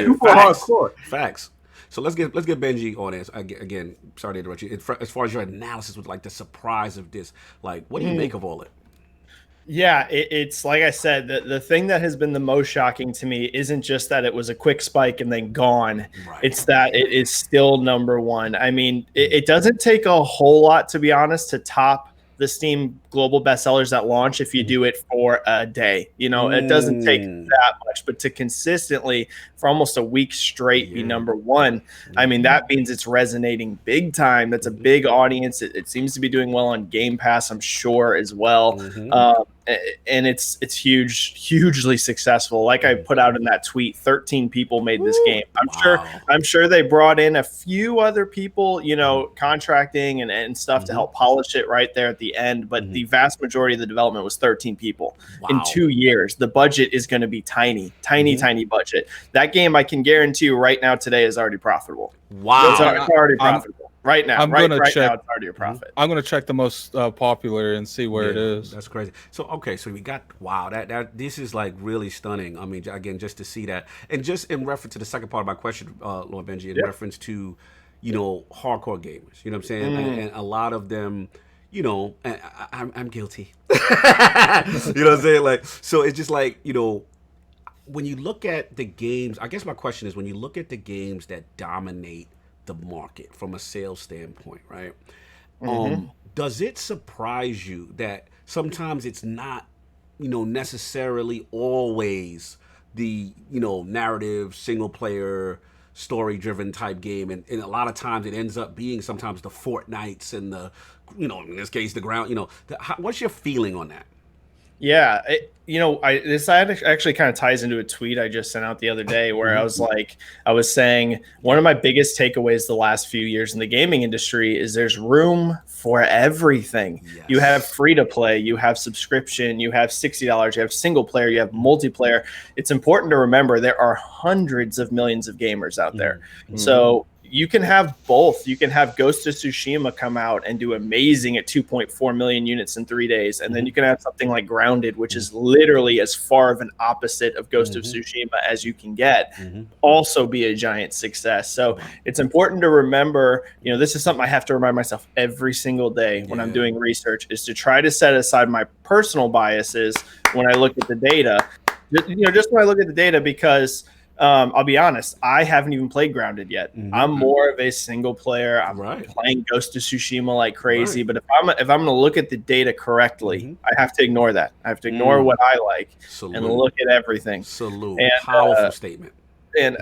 Hardcore. Facts. So let's get Benji on this again. Sorry to interrupt you. As far as your analysis with like the surprise of this, like what do you make of all it? Yeah, it's like I said, the thing that has been the most shocking to me isn't just that it was a quick spike and then gone. Right. It's that it is still number one. I mean, it doesn't take a whole lot, to be honest, to top the Steam global bestsellers at launch if you do it for a day. You know, it doesn't take that much, but to consistently for almost a week straight be number one, I mean, that means it's resonating big time. That's a big audience. It seems to be doing well on Game Pass, I'm sure, as well. And it's hugely successful. Like I put out in that tweet, 13 people made this game. I'm sure they brought in a few other people, you know, contracting and stuff to help polish it right there at the end. But the vast majority of the development was 13 people in 2 years. The budget is going to be tiny budget. That game, I can guarantee you right now today is already profitable. Wow. It's already profitable. Right now, right now, it's already a profit. I'm gonna check the most popular and see where it is. That's crazy. So so we got that this is like really stunning. I mean, again, just to see that, and just in reference to the second part of my question, Lord Benji, in reference to hardcore gamers, you know what I'm saying, and a lot of them. You know, I'm guilty. You know what I'm saying? Like, so it's just like, when you look at the games, I guess my question is, when you look at the games that dominate the market from a sales standpoint, right? Does it surprise you that sometimes it's not, necessarily always the, narrative, single player, story-driven type game, and a lot of times it ends up being sometimes the Fortnites and the, in this case, the ground. What's your feeling on that? Yeah, this actually kind of ties into a tweet I just sent out the other day where I was saying one of my biggest takeaways the last few years in the gaming industry is there's room for everything. Yes. You have free to play, you have subscription, you have $60, you have single player, you have multiplayer. It's important to remember there are hundreds of millions of gamers out there. So you can have both. You can have Ghost of Tsushima come out and do amazing at 2.4 million units in 3 days. And then you can have something like Grounded, which is literally literally as far of an opposite of Ghost of Tsushima as you can get, also be a giant success. So it's important to remember, this is something I have to remind myself every single day when I'm doing research, is to try to set aside my personal biases when I look at the data. Just when I look at the data, because I'll be honest, I haven't even played Grounded yet. I'm more of a single player. I'm playing Ghost of Tsushima like crazy. But if I'm going to look at the data correctly, I have to ignore that. I have to ignore what I like and look at everything. And, powerful statement. And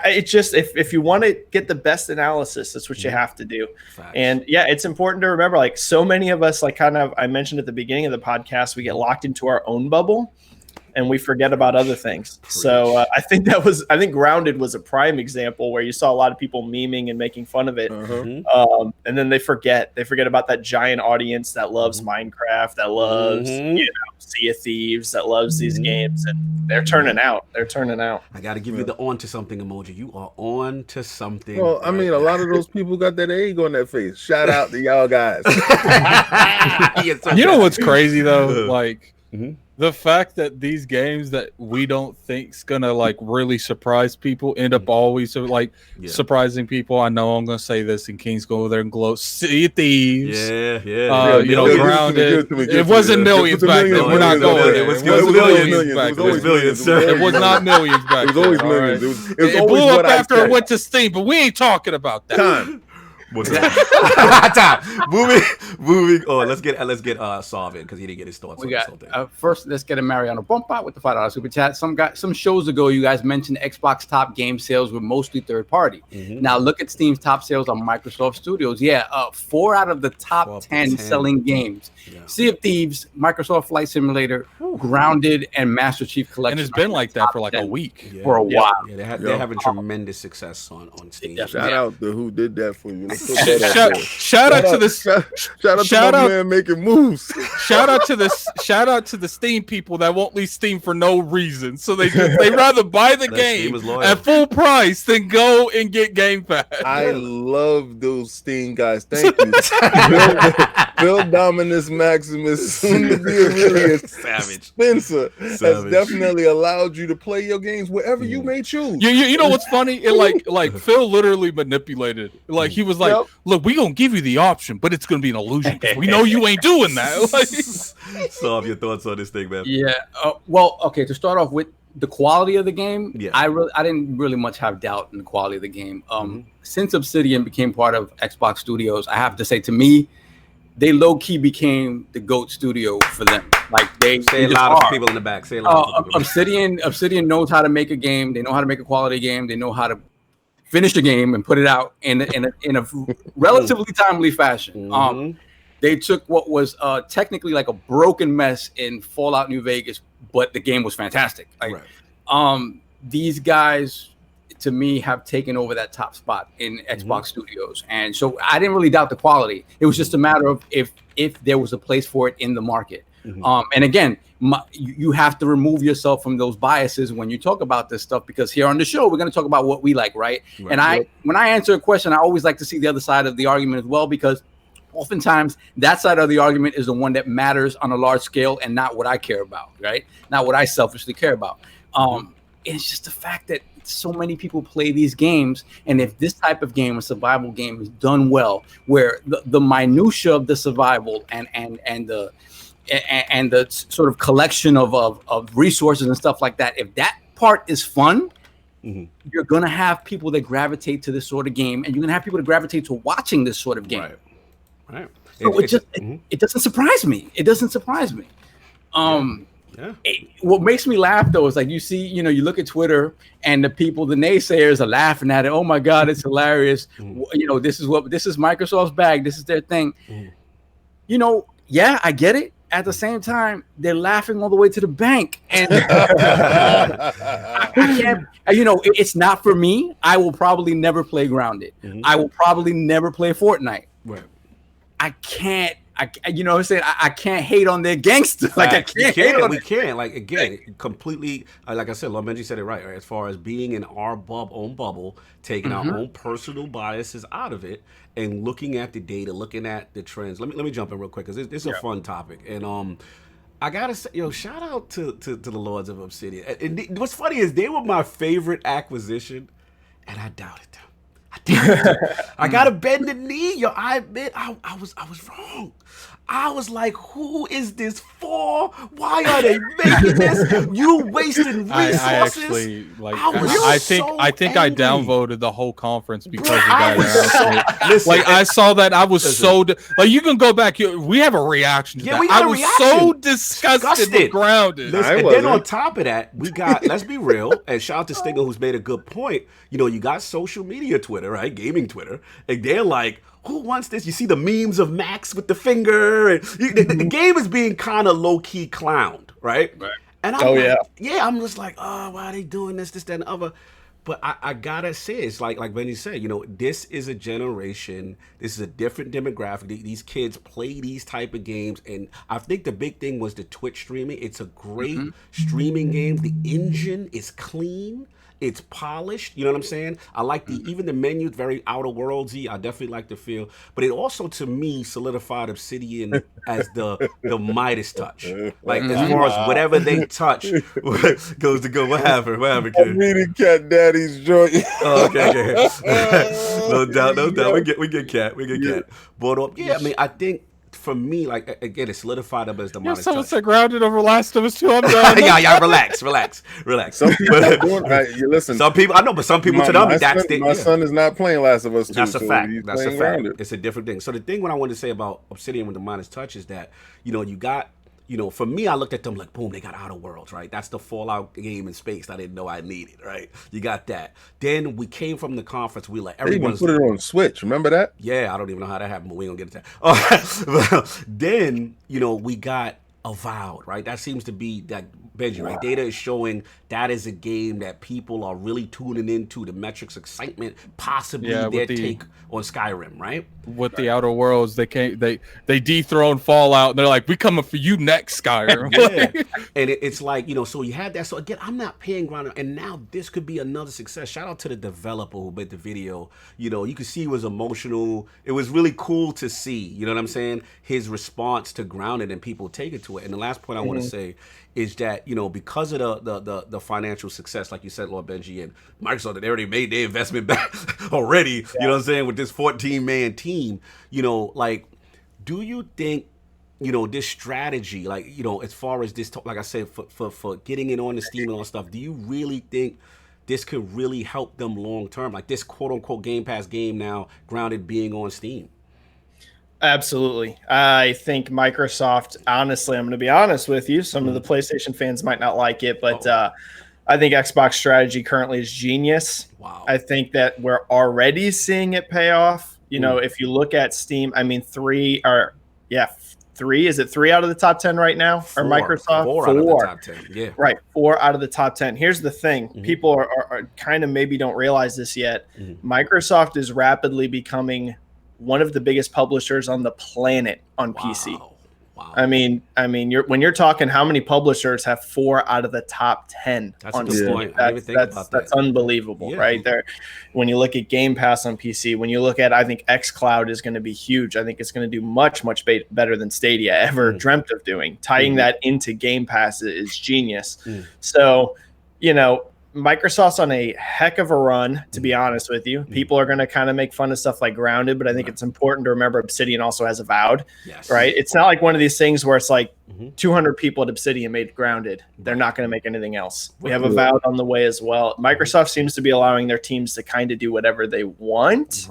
it's just, if you want to get the best analysis, that's what you have to do. Facts. And it's important to remember, like, so many of us, like kind of I mentioned at the beginning of the podcast, we get locked into our own bubble and we forget about other things. Preach. So I think Grounded was a prime example where you saw a lot of people memeing and making fun of it. And then they forget about that giant audience that loves Minecraft, that loves Sea of Thieves, that loves these games, and they're turning out. I got to give you the on to something emoji. You are on to something. Well, I mean, a lot of those people got that egg on their face. Shout out to y'all guys. You know what's crazy though? Like, the fact that these games that we don't think's gonna like really surprise people end up always like surprising people. I know I'm gonna say this, and King's go over there and gloat. Sea of Thieves, Grounded. It wasn't millions back then. We're not going there. It was millions back then. It was millions, sir. It was not millions back then. It was always millions. It blew up after it went to Steam, but we ain't talking about that. Time. Moving on. Let's get Solvin, because he didn't get his thoughts. We got first. Let's get a Mariano Bompa with the $5 super chat. Some shows ago, you guys mentioned Xbox top game sales were mostly third party. Now look at Steam's top sales on Microsoft Studios. 4 out of the top 10 selling games: Sea of Thieves, Microsoft Flight Simulator, Grounded, and Master Chief Collection. And it's been like that for like a week. For a while. They're having tremendous success on Steam. Shout out to who did that for you. Shout out to my man making moves. Shout out to the Steam people that won't leave Steam for no reason. So they rather buy the game at full price than go and get Game Pass. I love those Steam guys. Thank you. Bill Dominus Maximus, soon to be Aurelius Savage Spencer, has definitely allowed you to play your games wherever you may choose. You know what's funny? It like Phil literally manipulated. Like he was like, "Look, we gonna give you the option, but it's gonna be an illusion because we know you ain't doing that." Like, Solve your thoughts on this thing, man. Well, okay. To start off with the quality of the game, I didn't really much have doubt in the quality of the game. Since Obsidian became part of Xbox Studios, I have to say, to me, they low key became the GOAT studio for them. Like they say a lot of people in the back. Say a lot. Obsidian knows how to make a game. They know how to make a quality game. They know how to finish the game and put it out in a relatively timely fashion. They took what was technically like a broken mess in Fallout New Vegas, but the game was fantastic. Like, these guys, to me, have taken over that top spot in Xbox Studios, and so I didn't really doubt the quality. It was just a matter of if there was a place for it in the market. And again, you have to remove yourself from those biases when you talk about this stuff, because here on the show we're going to talk about what we like, right? And when I answer a question, I always like to see the other side of the argument as well, because oftentimes that side of the argument is the one that matters on a large scale and not what I care about, right? Not what I selfishly care about. It's just the fact that so many people play these games, and if this type of game, a survival game, is done well, where the minutia of the survival and the sort of collection of resources and stuff like that, if that part is fun, you're gonna have people that gravitate to this sort of game, and you're gonna have people that gravitate to watching this sort of game. Right. So it doesn't surprise me. It doesn't surprise me. What makes me laugh though is, like, you see, you look at Twitter and the naysayers are laughing at it. Oh my God, it's hilarious. This is Microsoft's bag. This is their thing. I get it. At the same time, they're laughing all the way to the bank, and I can't. It's not for me. I will probably never play Grounded. I will probably never play Fortnite. Right. I can't. I can't hate on their gangster. Like, I can't. We can't. Like, again, completely. Like I said, Lord Benji said it right. As far as being in our own bubble, taking our own personal biases out of it, and looking at the data, looking at the trends. Let me jump in real quick, because this is a fun topic. And I gotta say, shout out to the Lords of Obsidian. And what's funny is they were my favorite acquisition, and I doubted them. I gotta bend the knee, I admit I was wrong. I was like, who is this for? Why are they making this? You wasting resources. I actually I think I downvoted the whole conference because of that. I saw that. I was you can go back. We have a reaction to that. I was so disgusted with Grounded. And then on top of that, we got, let's be real, and shout out to Stinger who's made a good point. You got social media Twitter, right? Gaming Twitter. And they're like, who wants this? You see the memes of Max with the finger. And the game is being kind of low-key clowned, right? And I'm I'm just like, oh, why are they doing this, that, and the other? But I gotta say, it's like Benji said, this is a generation, this is a different demographic. These kids play these type of games, and I think the big thing was the Twitch streaming. It's a great streaming game. The engine is clean. It's polished, you know what I'm saying? I like even the menu, very Outer Worldsy. I definitely like the feel, but it also, to me, solidified Obsidian as the Midas touch. Like as far as whatever they touch goes to go. What happened, kid? I'm reading Cat Daddy's joint. Oh, okay. No doubt. We get Cat. But I mean, I think. For me, like, again, it solidified up as the Midas touch. Someone said Grounded over Last of Us 2. I'm done. yeah, relax. Some people are doing listen. Some people, I know, but some people my son is not playing Last of Us 2. That's a fact. That's a fact. Grounded. It's a different thing. So the thing what I wanted to say about Obsidian with the Midas touch is that, you got, for me, I looked at them like, boom, they got Outer Worlds, right? That's the Fallout game in space I didn't know I needed, right? You got that. Then we came from the conference. We like everyone's. They even put it on Switch. Remember that? Yeah, I don't even know how that happened, but we ain't gonna get to that. Then, we got Avowed, right? That seems to be that Benji, right? Data is showing that is a game that people are really tuning into. The metrics, excitement, possibly their take on Skyrim, right? With the Outer Worlds, they dethrone Fallout, and they're like, "We coming for you next, Skyrim." And it's like, so you had that. So again, I'm not paying ground, and now this could be another success. Shout out to the developer who made the video. You could see he was emotional. It was really cool to see. You know what I'm saying? His response to Grounded and people take it to it. And the last point I want to say is that, because of the financial success, like you said, Lord Benji, and Microsoft, they already made their investment back already, you know what I'm saying, with this 14-man team, like, do you think, this strategy, like, as far as this, like I said, for getting it on the Steam and all that stuff, do you really think this could really help them long term? Like this quote-unquote Game Pass game now, Grounded being on Steam? Absolutely. I think Microsoft, honestly, I'm going to be honest with you. Some of the PlayStation fans might not like it, but I think Xbox strategy currently is genius. Wow. I think that we're already seeing it pay off. If you look at Steam, I mean, three. Is it 3 out of the top 10 right now? Or Microsoft? 4 out of the top 10. Yeah. Right. 4 out of the top 10. Here's the thing. People are kind of maybe don't realize this yet. Microsoft is rapidly becoming one of the biggest publishers on the planet on PC. Wow. I mean, when you're talking how many publishers have 4 out of the top 10 on a good Steam, point. I didn't even think about that. That's unbelievable, right there. When you look at Game Pass on PC, when you look at, I think xCloud is going to be huge. I think it's going to do much better than Stadia ever dreamt of doing. Tying that into Game Pass is genius. So, Microsoft's on a heck of a run, to be honest with you. People are going to kind of make fun of stuff like Grounded, but I think it's important to remember Obsidian also has Avowed, right? It's not like one of these things where it's like 200 people at Obsidian made Grounded. They're not going to make anything else. We have Avowed on the way as well. Microsoft seems to be allowing their teams to kind of do whatever they want,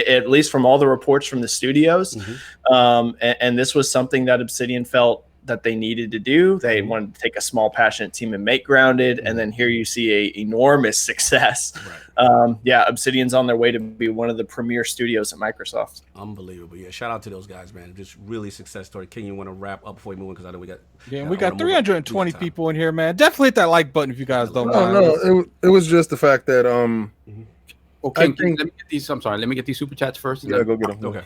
at least from all the reports from the studios. And this was something that Obsidian felt that they needed to do. They wanted to take a small, passionate team and make Grounded, and then here you see a enormous success. Obsidian's on their way to be one of the premier studios at Microsoft. Unbelievable. Yeah, shout out to those guys, man. Just really success story. King, you want to wrap up before we move on? Because I know we got... Yeah, we got 320 people in here, man. Definitely hit that like button if you guys don't mind. No, it was just the fact that... Okay, let me get these. I'm sorry. Let me get these super chats first. Yeah, go get them. Okay.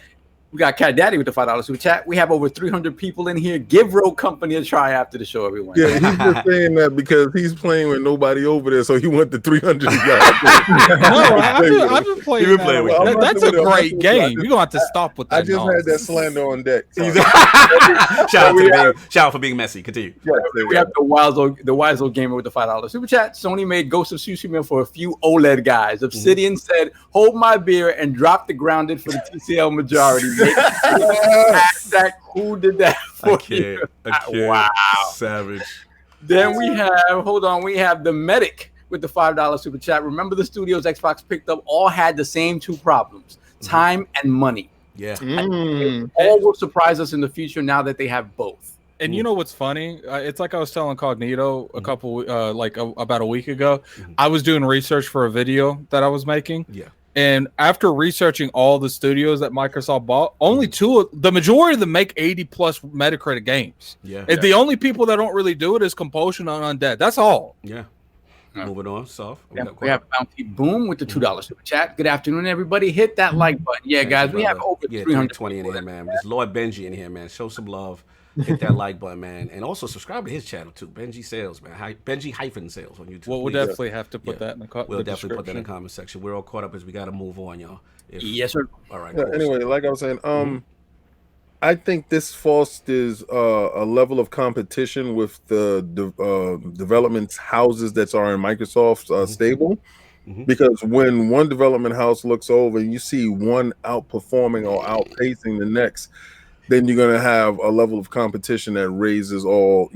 We got Cat Daddy with the $5 super chat. We have over 300 people in here. Give Rogue Company a try after the show, everyone. Yeah, he's just saying that because he's playing with nobody over there, so he went to 300 guys. No, I've been playing. That's a great game. You're gonna have to stop with that. I just had that slander on deck. Shout out for being messy. Continue. We have the wise old gamer with the $5 super chat. Sony made Ghost of Tsushima for a few OLED guys. Obsidian said, "Hold my beer and drop the grounded for the TCL majority." Hashtag, who did that for you? Wow, savage. Then we have the medic with the $5 super chat. Remember, the studios Xbox picked up all had the same two problems: time and money. Yeah, all will surprise us in the future now that they have both. And you know what's funny? It's like I was telling Cognito a couple, about a week ago. I was doing research for a video that I was making. Yeah. And after researching all the studios that Microsoft bought, only the majority of them make 80+ Metacritic games. Yeah. And the only people that don't really do it is Compulsion and Undead. That's all. Yeah. Moving on, Soft. We have Bounty Boom with the $2 super chat. Good afternoon, everybody. Hit that like button. Yeah, guys, we have over 320 in here, man. There's Lord Benji in here, man. Show some love. Hit that like button, man, and also subscribe to his channel too, Benji Sales, man. Benji-Sales on YouTube. Well, we'll definitely have to put that in the comment. We'll definitely put that in the comment section. We're all caught up as we got to move on, y'all. Yes, sir. All right. Yeah, cool. Anyway, like I was saying, I think this fosters a level of competition with the development houses that are in Microsoft's stable. Because when one development house looks over and you see one outperforming or outpacing the next, then you're going to have a level of competition that raises all,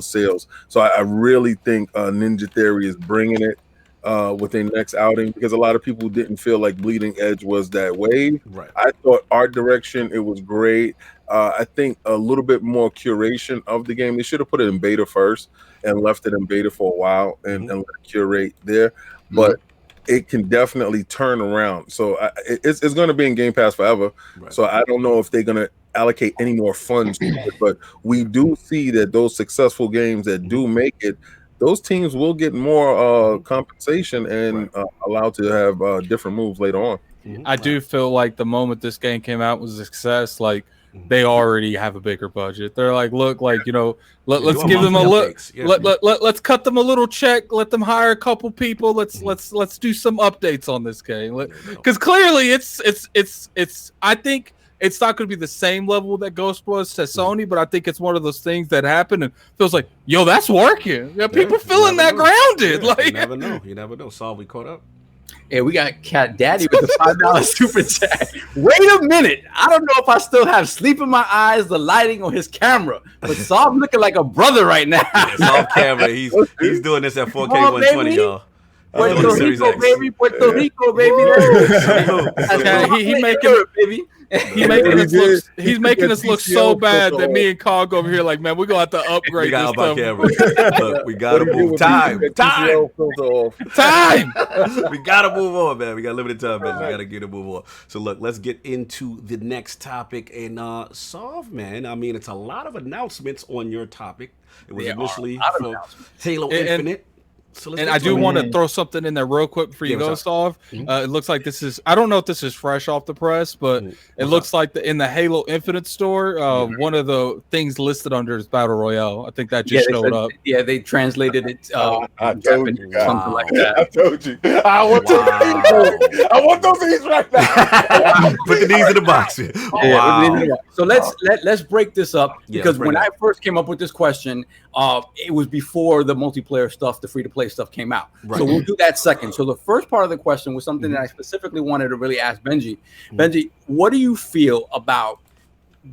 sales. So I really think Ninja Theory is bringing it with their next outing, because a lot of people didn't feel like Bleeding Edge was that way. Right. I thought art direction, it was great. I think a little bit more curation of the game. They should have put it in beta first and left it in beta for a while and let it curate there. But it can definitely turn around. So it's going to be in Game Pass forever. Right. So I don't know if they're going to allocate any more funds to it, but we do see that those successful games that do make it, those teams will get more compensation and allowed to have different moves later on. I do feel like the moment this game came out was a success. Like, they already have a bigger budget. They're like, look, like, let's give them a look. Let's cut them a little check. Let them hire a couple people. Let's do some updates on this game. Because clearly it's I think it's not going to be the same level that Ghost was to Sony, but I think it's one of those things that happened and feels like, yo, that's working. Yeah, people feeling that grounded. Yeah, like, you never know. Saul, we caught up. Yeah, we got Cat Daddy with the $5 super chat. Wait a minute. I don't know if I still have sleep in my eyes, the lighting, or his camera, but Saul looking like a brother right now. Off camera. He's doing this at 4K 120, y'all. Puerto Rico, baby. Puerto Rico, baby. He making it, baby. He's making us look so bad that me and Cog over here like, man, we're gonna have to upgrade this stuff. Look, we gotta move. Time. We gotta move on, man. We got limited time, man. We gotta get to move on. So look, let's get into the next topic. And Solve, man, I mean, it's a lot of announcements on your topic. It was initially for Halo Infinite. So and I do want to throw something in there real quick before you go, Solve. It looks like this is, I don't know if this is fresh off the press, but it looks like in the Halo Infinite store, one of the things listed under is Battle Royale. I think that just showed up. Yeah, they translated it. I told you, something like that. I told you. I want those things right now. Put the knees in the box. Wow. So let's break this up, because when I first came up with this question, it was before the multiplayer stuff, the free-to-play stuff came out. Right. So we'll do that second. So the first part of the question was something that I specifically wanted to really ask Benji. Benji, what do you feel about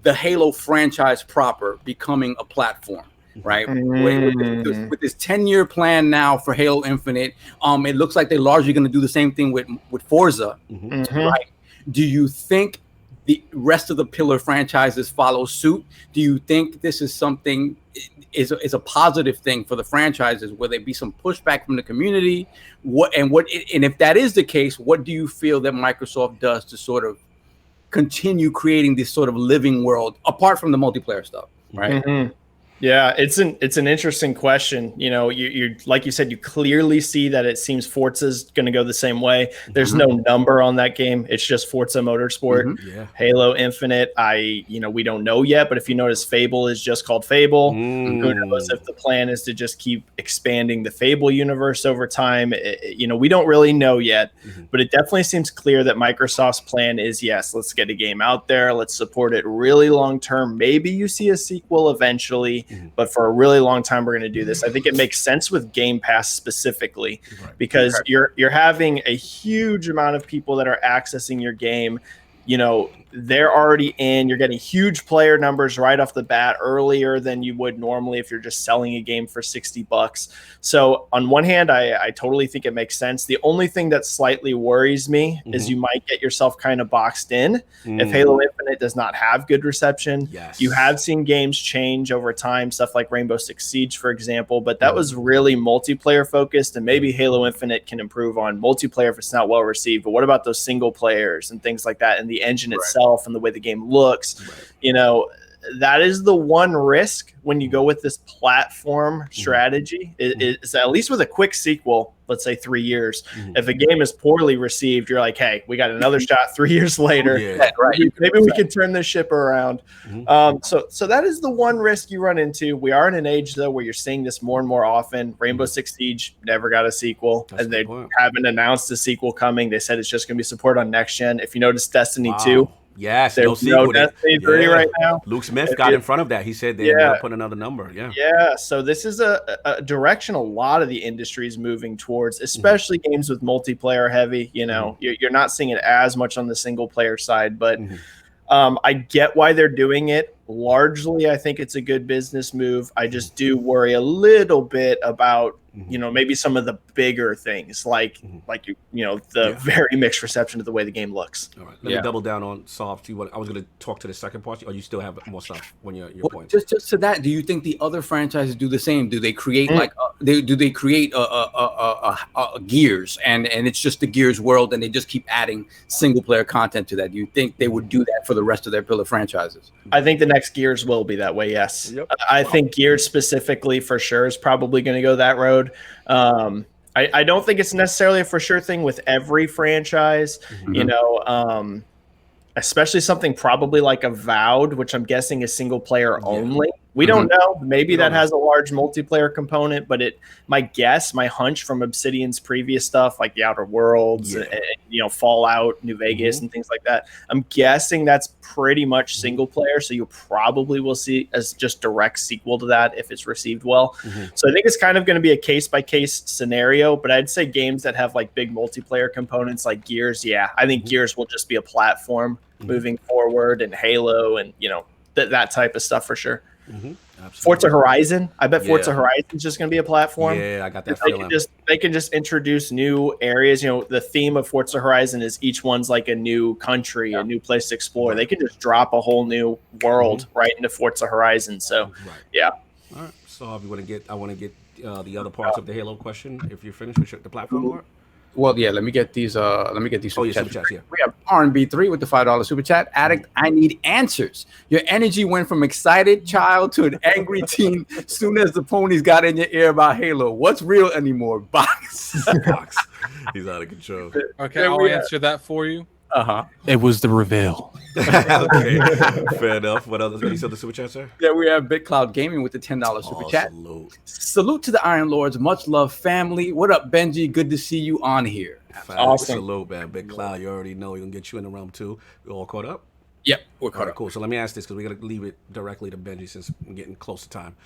the Halo franchise proper becoming a platform? Right, with this 10-year plan now for Halo Infinite, it looks like they're largely going to do the same thing with Forza. Right? Do you think the rest of the pillar franchises follow suit? Do you think this is something is a positive thing for the franchises? Will there be some pushback from the community? And if that is the case, what do you feel that Microsoft does to sort of continue creating this sort of living world apart from the multiplayer stuff? Right. Yeah, it's an interesting question. You know, you're like you said, you clearly see that it seems Forza's going to go the same way. There's no number on that game. It's just Forza Motorsport. Yeah. Halo Infinite, we don't know yet, but if you notice, Fable is just called Fable. Who knows if the plan is to just keep expanding the Fable universe over time? We don't really know yet, but it definitely seems clear that Microsoft's plan is, yes, let's get a game out there. Let's support it really long term. Maybe you see a sequel eventually. But for a really long time, we're going to do this. I think it makes sense with Game Pass specifically, because you're having a huge amount of people that are accessing your game. You know, they're already in. You're getting huge player numbers right off the bat, earlier than you would normally if you're just selling a game for $60. So on one hand, I totally think it makes sense. The only thing that slightly worries me is you might get yourself kind of boxed in if Halo Infinite does not have good reception. Yes. You have seen games change over time, stuff like Rainbow Six Siege, for example, but that was really multiplayer focused, and maybe Halo Infinite can improve on multiplayer if it's not well received. But what about those single players and things like that, and the engine itself and the way the game looks? You know, that is the one risk when you go with this platform strategy is at least with a quick sequel, let's say 3 years. If a game is poorly received, you're like, hey, we got another shot 3 years later. Maybe we can turn this ship around. So that is the one risk you run into. We are in an age, though, where you're seeing this more and more often. Rainbow Six Siege never got a sequel, and they haven't announced a sequel coming. They said it's just going to be support on next gen. If you notice, Destiny 2. Yes, there's no Destiny 3 right now. Luke Smith got in front of that. He said they're going to put another number. Yeah. So this is a direction a lot of the industry is moving towards, especially games with multiplayer heavy. You know, you're not seeing it as much on the single player side, but I get why they're doing it. Largely, I think it's a good business move. I just do worry a little bit about, you know, maybe some of the bigger things like the very mixed reception of the way the game looks. All right, let me double down on Soft. I was going to talk to the second part, or you still have more stuff when your point. Just to that, do you think the other franchises do the same? Do they create do they create a Gears and it's just the Gears world, and they just keep adding single player content to that? Do you think they would do that for the rest of their pillar franchises? I think the next Gears will be that way. Yes, I think Gears specifically for sure is probably going to go that road. I don't think it's necessarily a for sure thing with every franchise, you know, especially something probably like Avowed, which I'm guessing is single player only. We don't know. Maybe that has a large multiplayer component, but my hunch from Obsidian's previous stuff, like the Outer Worlds, and, you know, Fallout, New Vegas, and things like that, I'm guessing that's pretty much single player. So you probably will see as just direct sequel to that if it's received well. So I think it's kind of going to be a case by case scenario. But I'd say games that have like big multiplayer components like Gears, I think Gears will just be a platform moving forward, and Halo, and you know that type of stuff for sure. Forza Horizon, I bet Forza Horizon is just going to be a platform. I got that feeling. They can just introduce new areas. You know, the theme of Forza Horizon is each one's like a new country, a new place to explore. They can just drop a whole new world right into Forza Horizon. So, All right. So, if you want to I want to get the other parts of the Halo question. If you're finished with the platform part. Well, let me get these. Super chats. Yeah. We have R&B3 with the $5 super chat. Addict, I need answers. Your energy went from excited child to an angry teen soon as the ponies got in your ear about Halo. What's real anymore? Box. He's out of control. Okay, I'll answer that for you. It was the reveal. Okay, fair enough. What else? Any other super chat, sir? Yeah, we have Big Cloud Gaming with the $10 super chat. Salute to the Iron Lords. Much love, family. What up, Benji? Good to see you on here. Awesome. Salute, man. Big Cloud, you already know we're going to get you in the round 2. We all caught up? Yep, we're caught up. Cool. So let me ask this, because we're going to leave it directly to Benji since we're getting close to time.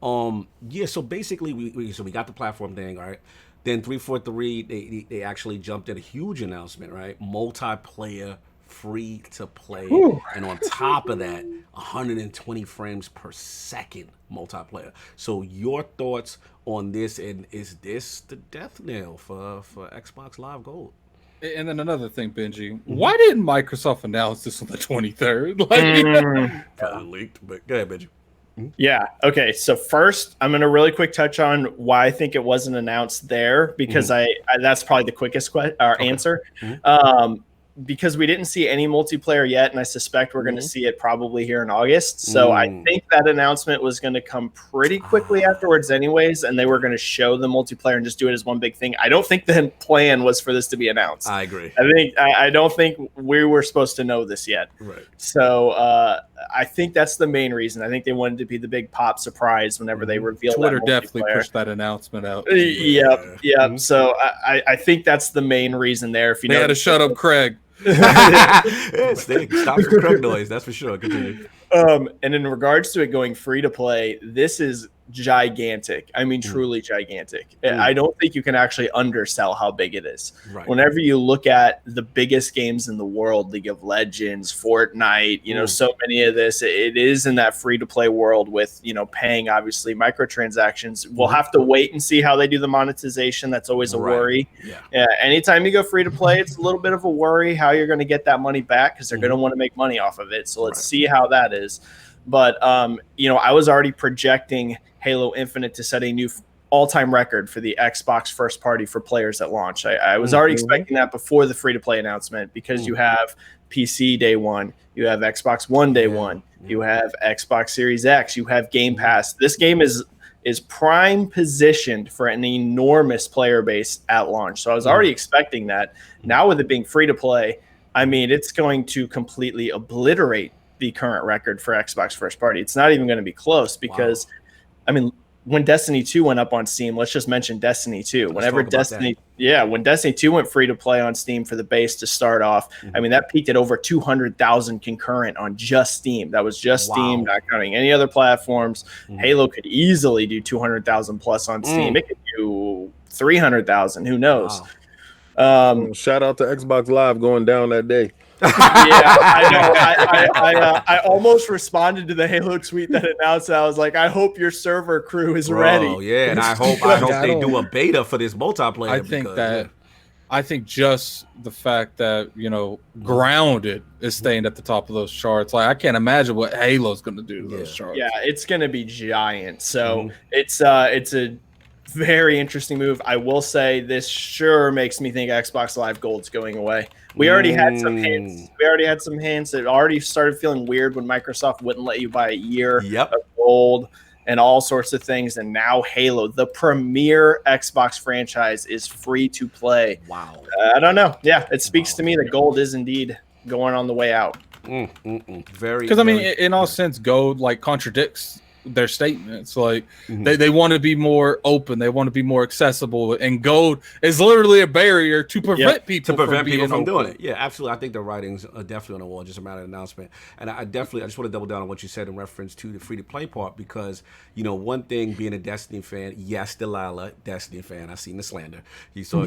So basically, we got the platform thing, all right? Then 343, they actually jumped at a huge announcement, right? Multiplayer, free to play, and on top of that, 120 frames per second multiplayer. So your thoughts on this, and is this the death knell for Xbox Live Gold? And then another thing, Benji, why didn't Microsoft announce this on the 23rd? Probably leaked, but go ahead, Benji. Yeah. Okay. So first, I'm going to really quick touch on why I think it wasn't announced there, because that's probably the quickest answer. because we didn't see any multiplayer yet, and I suspect we're going to see it probably here in August. So I think that announcement was going to come pretty quickly afterwards anyways, and they were going to show the multiplayer and just do it as one big thing. I don't think the plan was for this to be announced. I agree. I don't think we were supposed to know this yet. Right. So I think that's the main reason. I think they wanted to be the big pop surprise whenever they revealed Twitter that definitely pushed that annount out. Yep. So I think that's the main reason there. If you they had to shut up Craig. Stop the Craig noise. That's for sure. Continue. And in regards to it going free to play, this is gigantic. I mean, truly gigantic. I don't think you can actually undersell how big it is. Right. Whenever you look at the biggest games in the world, League of Legends, Fortnite, you know, so many of this, it is in that free to play world with, you know, paying obviously microtransactions. We'll have to wait and see how they do the monetization. That's always a worry. Yeah. Anytime you go free to play, it's a little bit of a worry how you're going to get that money back because they're going to want to make money off of it. So let's see how that is. But, you know, I was already projecting Halo Infinite to set a new all-time record for the Xbox first party for players at launch. I was already expecting that before the free-to-play announcement because you have PC day one, you have Xbox One day one, you have Xbox Series X, you have Game Pass. This game is prime positioned for an enormous player base at launch. So I was already expecting that. Now with it being free-to-play, I mean, it's going to completely obliterate the current record for Xbox first party. It's not even going to be close because I mean, when Destiny 2 went up on Steam, let's just mention Destiny 2. Whenever Destiny 2 went free to play on Steam for the base to start off, I mean, that peaked at over 200,000 concurrent on just Steam. That was just Steam, not counting any other platforms. Halo could easily do 200,000 plus on Steam. It could do 300,000. Who knows? Shout out to Xbox Live going down that day. I know. I almost responded to the Halo tweet that announced that. I was like, I hope your server crew is ready. Oh yeah, and I hope they do a beta for this multiplayer. I think just the fact that, you know, Grounded is staying at the top of those charts. Like, I can't imagine what Halo's going to do to those charts. Yeah, it's going to be giant. So it's a very interesting move. I will say this sure makes me think Xbox Live Gold's going away. We already had some hints. It already started feeling weird when Microsoft wouldn't let you buy a year of gold and all sorts of things. And now Halo, the premier Xbox franchise, is free to play. Wow. I don't know. Yeah, it speaks to me that gold is indeed going on the way out. Very. Because I mean, in all sense, gold like contradicts their statements. Like they want to be more open, they want to be more accessible, and gold is literally a barrier to prevent people from doing it. Yeah, absolutely. I think the writings are definitely on the wall, just a matter of announcement. And I just want to double down on what you said in reference to the free to play part, because you know, one thing being a Destiny fan, yes, Delilah, Destiny fan, I seen the slander. So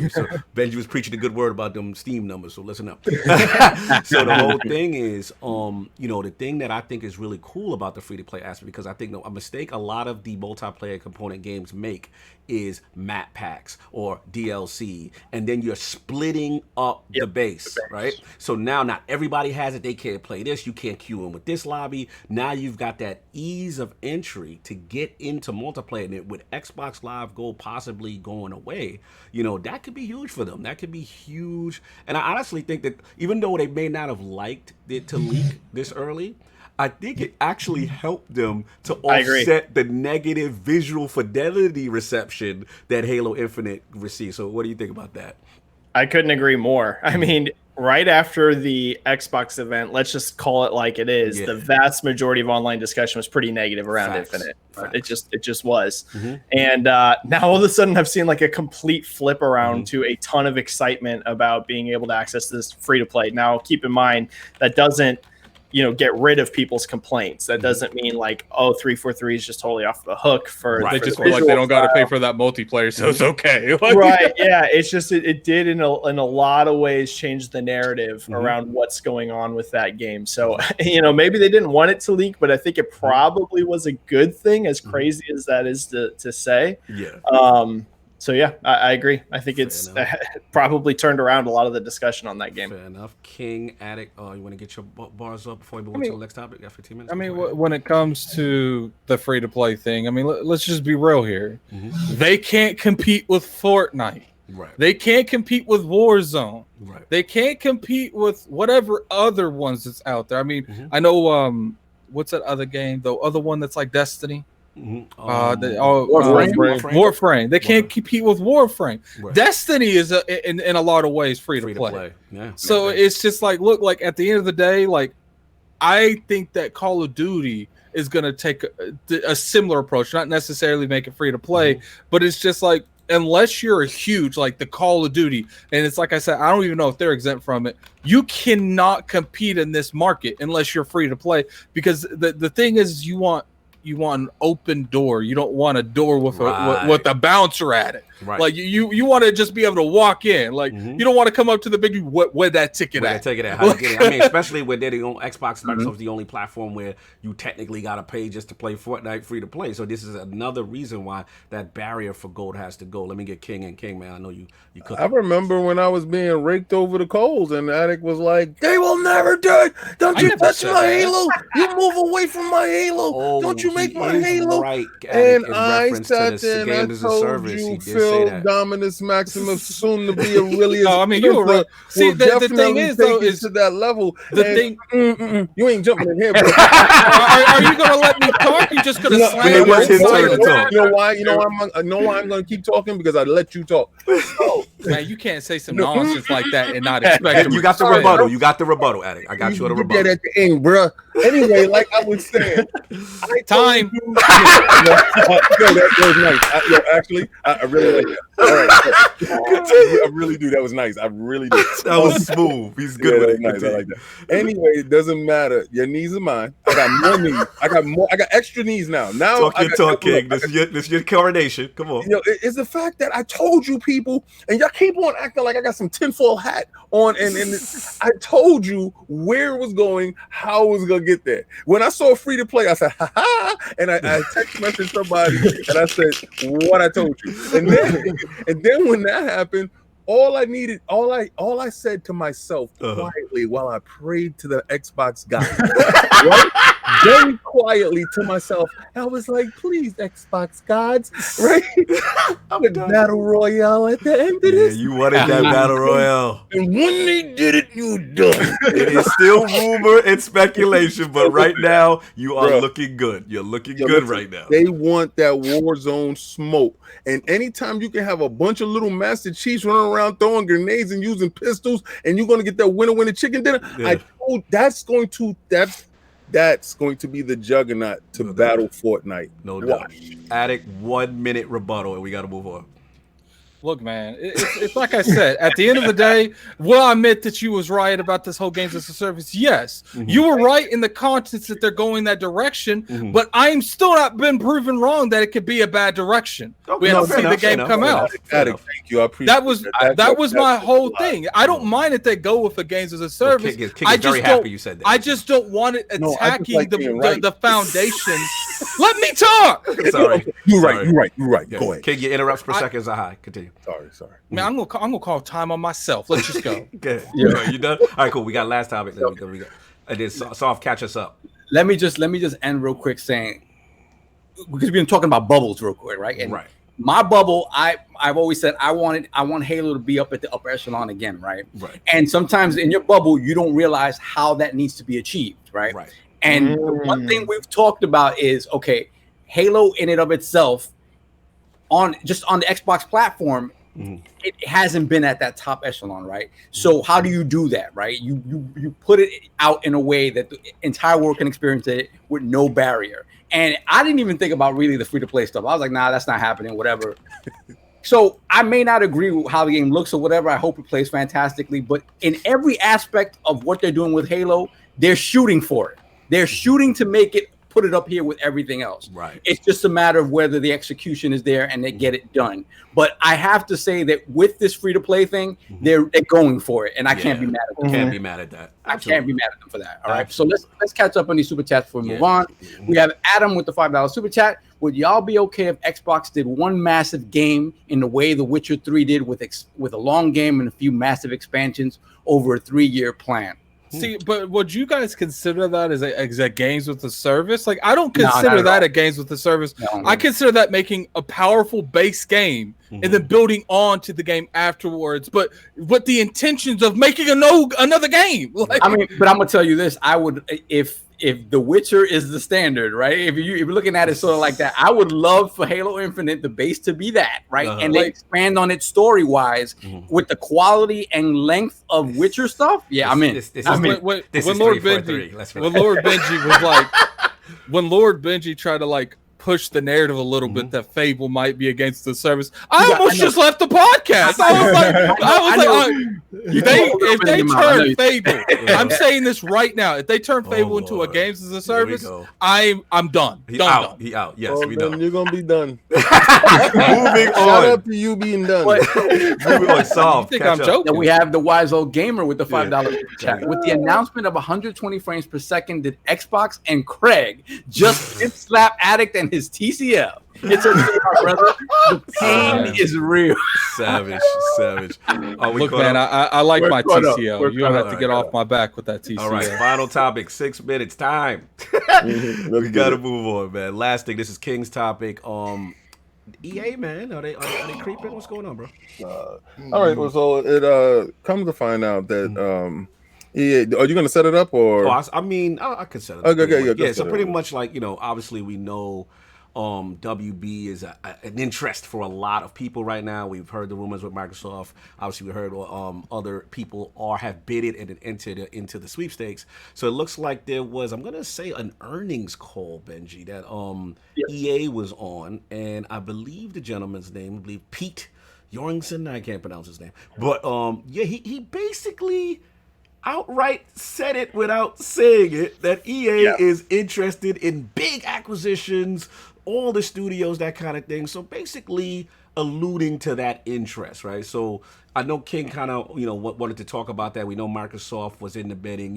Benji was preaching a good word about them Steam numbers, so listen up. So the whole thing is you know, the thing that I think is really cool about the free to play aspect, because I think a mistake a lot of the multiplayer component games make is map packs or DLC, and then you're splitting up the base, right? So now not everybody has it. They can't play this. You can't queue in with this lobby. Now you've got that ease of entry to get into multiplayer, and with Xbox Live Gold possibly going away, you know, that could be huge for them. That could be huge. And I honestly think that even though they may not have liked it to leak this early, I think it actually helped them to offset the negative visual fidelity reception that Halo Infinite received. So what do you think about that? I couldn't agree more. I mean, right after the Xbox event, let's just call it like it is, the vast majority of online discussion was pretty negative around Infinite. It just was. And now all of a sudden I've seen like a complete flip around to a ton of excitement about being able to access this free to play. Now, keep in mind, that doesn't, you know, get rid of people's complaints. That doesn't mean like, oh, 343 is just totally off the hook for. They just feel like they don't got to pay for that multiplayer, so it's okay. Right? Yeah, it's just it did in a lot of ways change the narrative around what's going on with that game. So you know, maybe they didn't want it to leak, but I think it probably was a good thing, as crazy as that is to say. Yeah. So yeah, I agree. I think it's probably turned around a lot of the discussion on that game. Fair enough. King Addict, you want to get your bars up before we move on to the next topic? Got 15 minutes. I mean, when it comes to the free to play thing, I mean, let's just be real here. They can't compete with Fortnite. Right. They can't compete with Warzone. Right. They can't compete with whatever other ones that's out there. I mean, I know what's that other game? The other one that's like Destiny. Warframe. They can't compete with Warframe. Right. Destiny is in a lot of ways free to play. Yeah. So it's just like, look, like at the end of the day, like I think that Call of Duty is going to take a similar approach, not necessarily make it free to play, but it's just like, unless you're a huge like the Call of Duty, and it's like I said, I don't even know if they're exempt from it. You cannot compete in this market unless you're free to play, because the thing is, you want an open door. You don't want a door with a bouncer at it. Right. Like you want to just be able to walk in. Like you don't want to come up to the big where that ticket at. Take it at. How to get it. I mean, especially when they're the only Xbox, Microsoft's the only platform where you technically got to pay just to play Fortnite free to play. So this is another reason why that barrier for gold has to go. Let me get King, man. I know you could. I remember when I was being raked over the coals, and the addict was like, "They will never do it. Don't you touch my Halo. You move away from my Halo. Don't you make my Halo." Right. And I sat there and I told you, Phil Dominus Maximus, soon to be a really. No, I mean, you were right. See, the thing is, though, is to that level. The thing, you ain't jumping in here, bro. Are you gonna let me talk? You just gonna slam? You know why? You know why I'm gonna keep talking, because I let you talk. Man, you can't say some nonsense like that and not expect. You got the rebuttal. You got the rebuttal, Addict. I got you at a rebuttal. That at the end, bro. Anyway, like I was saying, time. That was nice. Actually, I really like that. All right, I really do. That was nice. I really do. That was smooth. He's good with it. Nice. I like that. Anyway, it doesn't matter. Your knees are mine. I got more knees. I got extra knees now. Talk your talk, King. This is your coronation. Come on. You know, it's the fact that I told you people, and y'all keep on acting like I got some tinfoil hat on, and I told you where it was going, how it was gonna get there. When I saw free to play, I said, "Ha ha!" and I text messaged somebody, and I said, "What I told you." And then when that happened, all I said to myself quietly while I prayed to the Xbox God, right? Very quietly to myself, I was like, "Please, Xbox gods, right? I'm a battle royale at the end of this." You wanted that battle royale, and when they did it, you done. It is still rumor and speculation, but right now you are looking good. You're looking good right now. They want that Warzone smoke, and anytime you can have a bunch of little Master Chiefs running around throwing grenades and using pistols, and you're gonna get that winner chicken dinner. Yeah. I told that's going to be the juggernaut to battle Fortnite. No doubt. Addict, 1 minute rebuttal, and we got to move on. Look, man, it's like I said, at the end of the day, will I admit that you was right about this whole games as a service? Yes. You were right in the context that they're going that direction, but I'm still not been proven wrong that it could be a bad direction. We have to see the game come out. Thank you. I appreciate that was my whole thing. I don't mind if they go with the games as a service. I just happy you said that. I just don't want it attacking the foundation. Let me talk. Sorry. You're right. Go ahead. King, your interrupts per second is a high. Continue. Sorry. Man, I'm gonna call time on myself. Let's just go. Okay. Yeah. You done? All right, cool. We got last topic. We got. And then Soft, catch us up. Let me just end real quick saying, because we've been talking about bubbles real quick, right? And my bubble, I've always said I want Halo to be up at the upper echelon again, right? Right. And sometimes in your bubble, you don't realize how that needs to be achieved, right? Right. And the one thing we've talked about is, okay, Halo in and of itself, on the Xbox platform, it hasn't been at that top echelon, right? So how do you do that, right? You put it out in a way that the entire world can experience it with no barrier. And I didn't even think about really the free-to-play stuff. I was like, nah, that's not happening, whatever. So I may not agree with how the game looks or whatever. I hope it plays fantastically. But in every aspect of what they're doing with Halo, they're shooting for it. They're shooting to make it, put it up here with everything else. Right. It's just a matter of whether the execution is there and they get it done. But I have to say that with this free-to-play thing, they're going for it, and I can't be mad at them. Can't be mad at that. Absolutely. I can't be mad at them for that. All right. So let's catch up on these super chats before we move on. We have Adam with the $5 super chat. Would y'all be okay if Xbox did one massive game in the way The Witcher 3 did with a long game and a few massive expansions over a 3-year plan? See, but would you guys consider that as a games with the service? Like, I don't consider that a games with the service. No. I consider that making a powerful base game and then building on to the game afterwards, but with the intentions of making another game. Like, I mean, but I'm gonna tell you this: I would, if The Witcher is the standard, right? If you're looking at it sort of like that, I would love for Halo Infinite, the base, to be that, right? And they expand on it story wise with the quality and length of Witcher stuff. Yeah, I'm in. When Lord Benji was like, when Lord Benji tried to like push the narrative a little bit that Fable might be against the service, I almost just left the podcast. If they turn Fable, I'm saying this right now. If they turn Fable into a games as a service, I'm done. He out. Yes, we done. You're gonna be done. Moving on. Shout out to you being done. Moving on. Solve. You think I'm joking? Then we have the wise old gamer with the $5 chat. With the announcement of 120 frames per second, did Xbox and Craig just slap Addict and his TCL? It's okay, my brother. The pain is real. Savage. Look, man, I like my TCL. You don't have to get off my back with that TCL. All right, final topic. 6 minutes time. We gotta move on, man. Last thing. This is King's topic. EA, man, are they creeping? What's going on, bro? All right. Well, so it comes to find out that EA. Are you gonna set it up or? I can set it up. Okay, yeah. So pretty much like obviously we know. WB is an interest for a lot of people right now. We've heard the rumors with Microsoft. Obviously, we heard other people have bidded and entered into the sweepstakes. So it looks like there was, I'm going to say, an earnings call, Benji, that EA was on. And I believe the gentleman's name, I believe Pete Jorgensen. I can't pronounce his name. But he basically outright said it without saying it, that EA is interested in big acquisitions, all the studios, that kind of thing. So basically alluding to that interest, right? So I know King kind of, wanted to talk about that. We know Microsoft was in the bidding,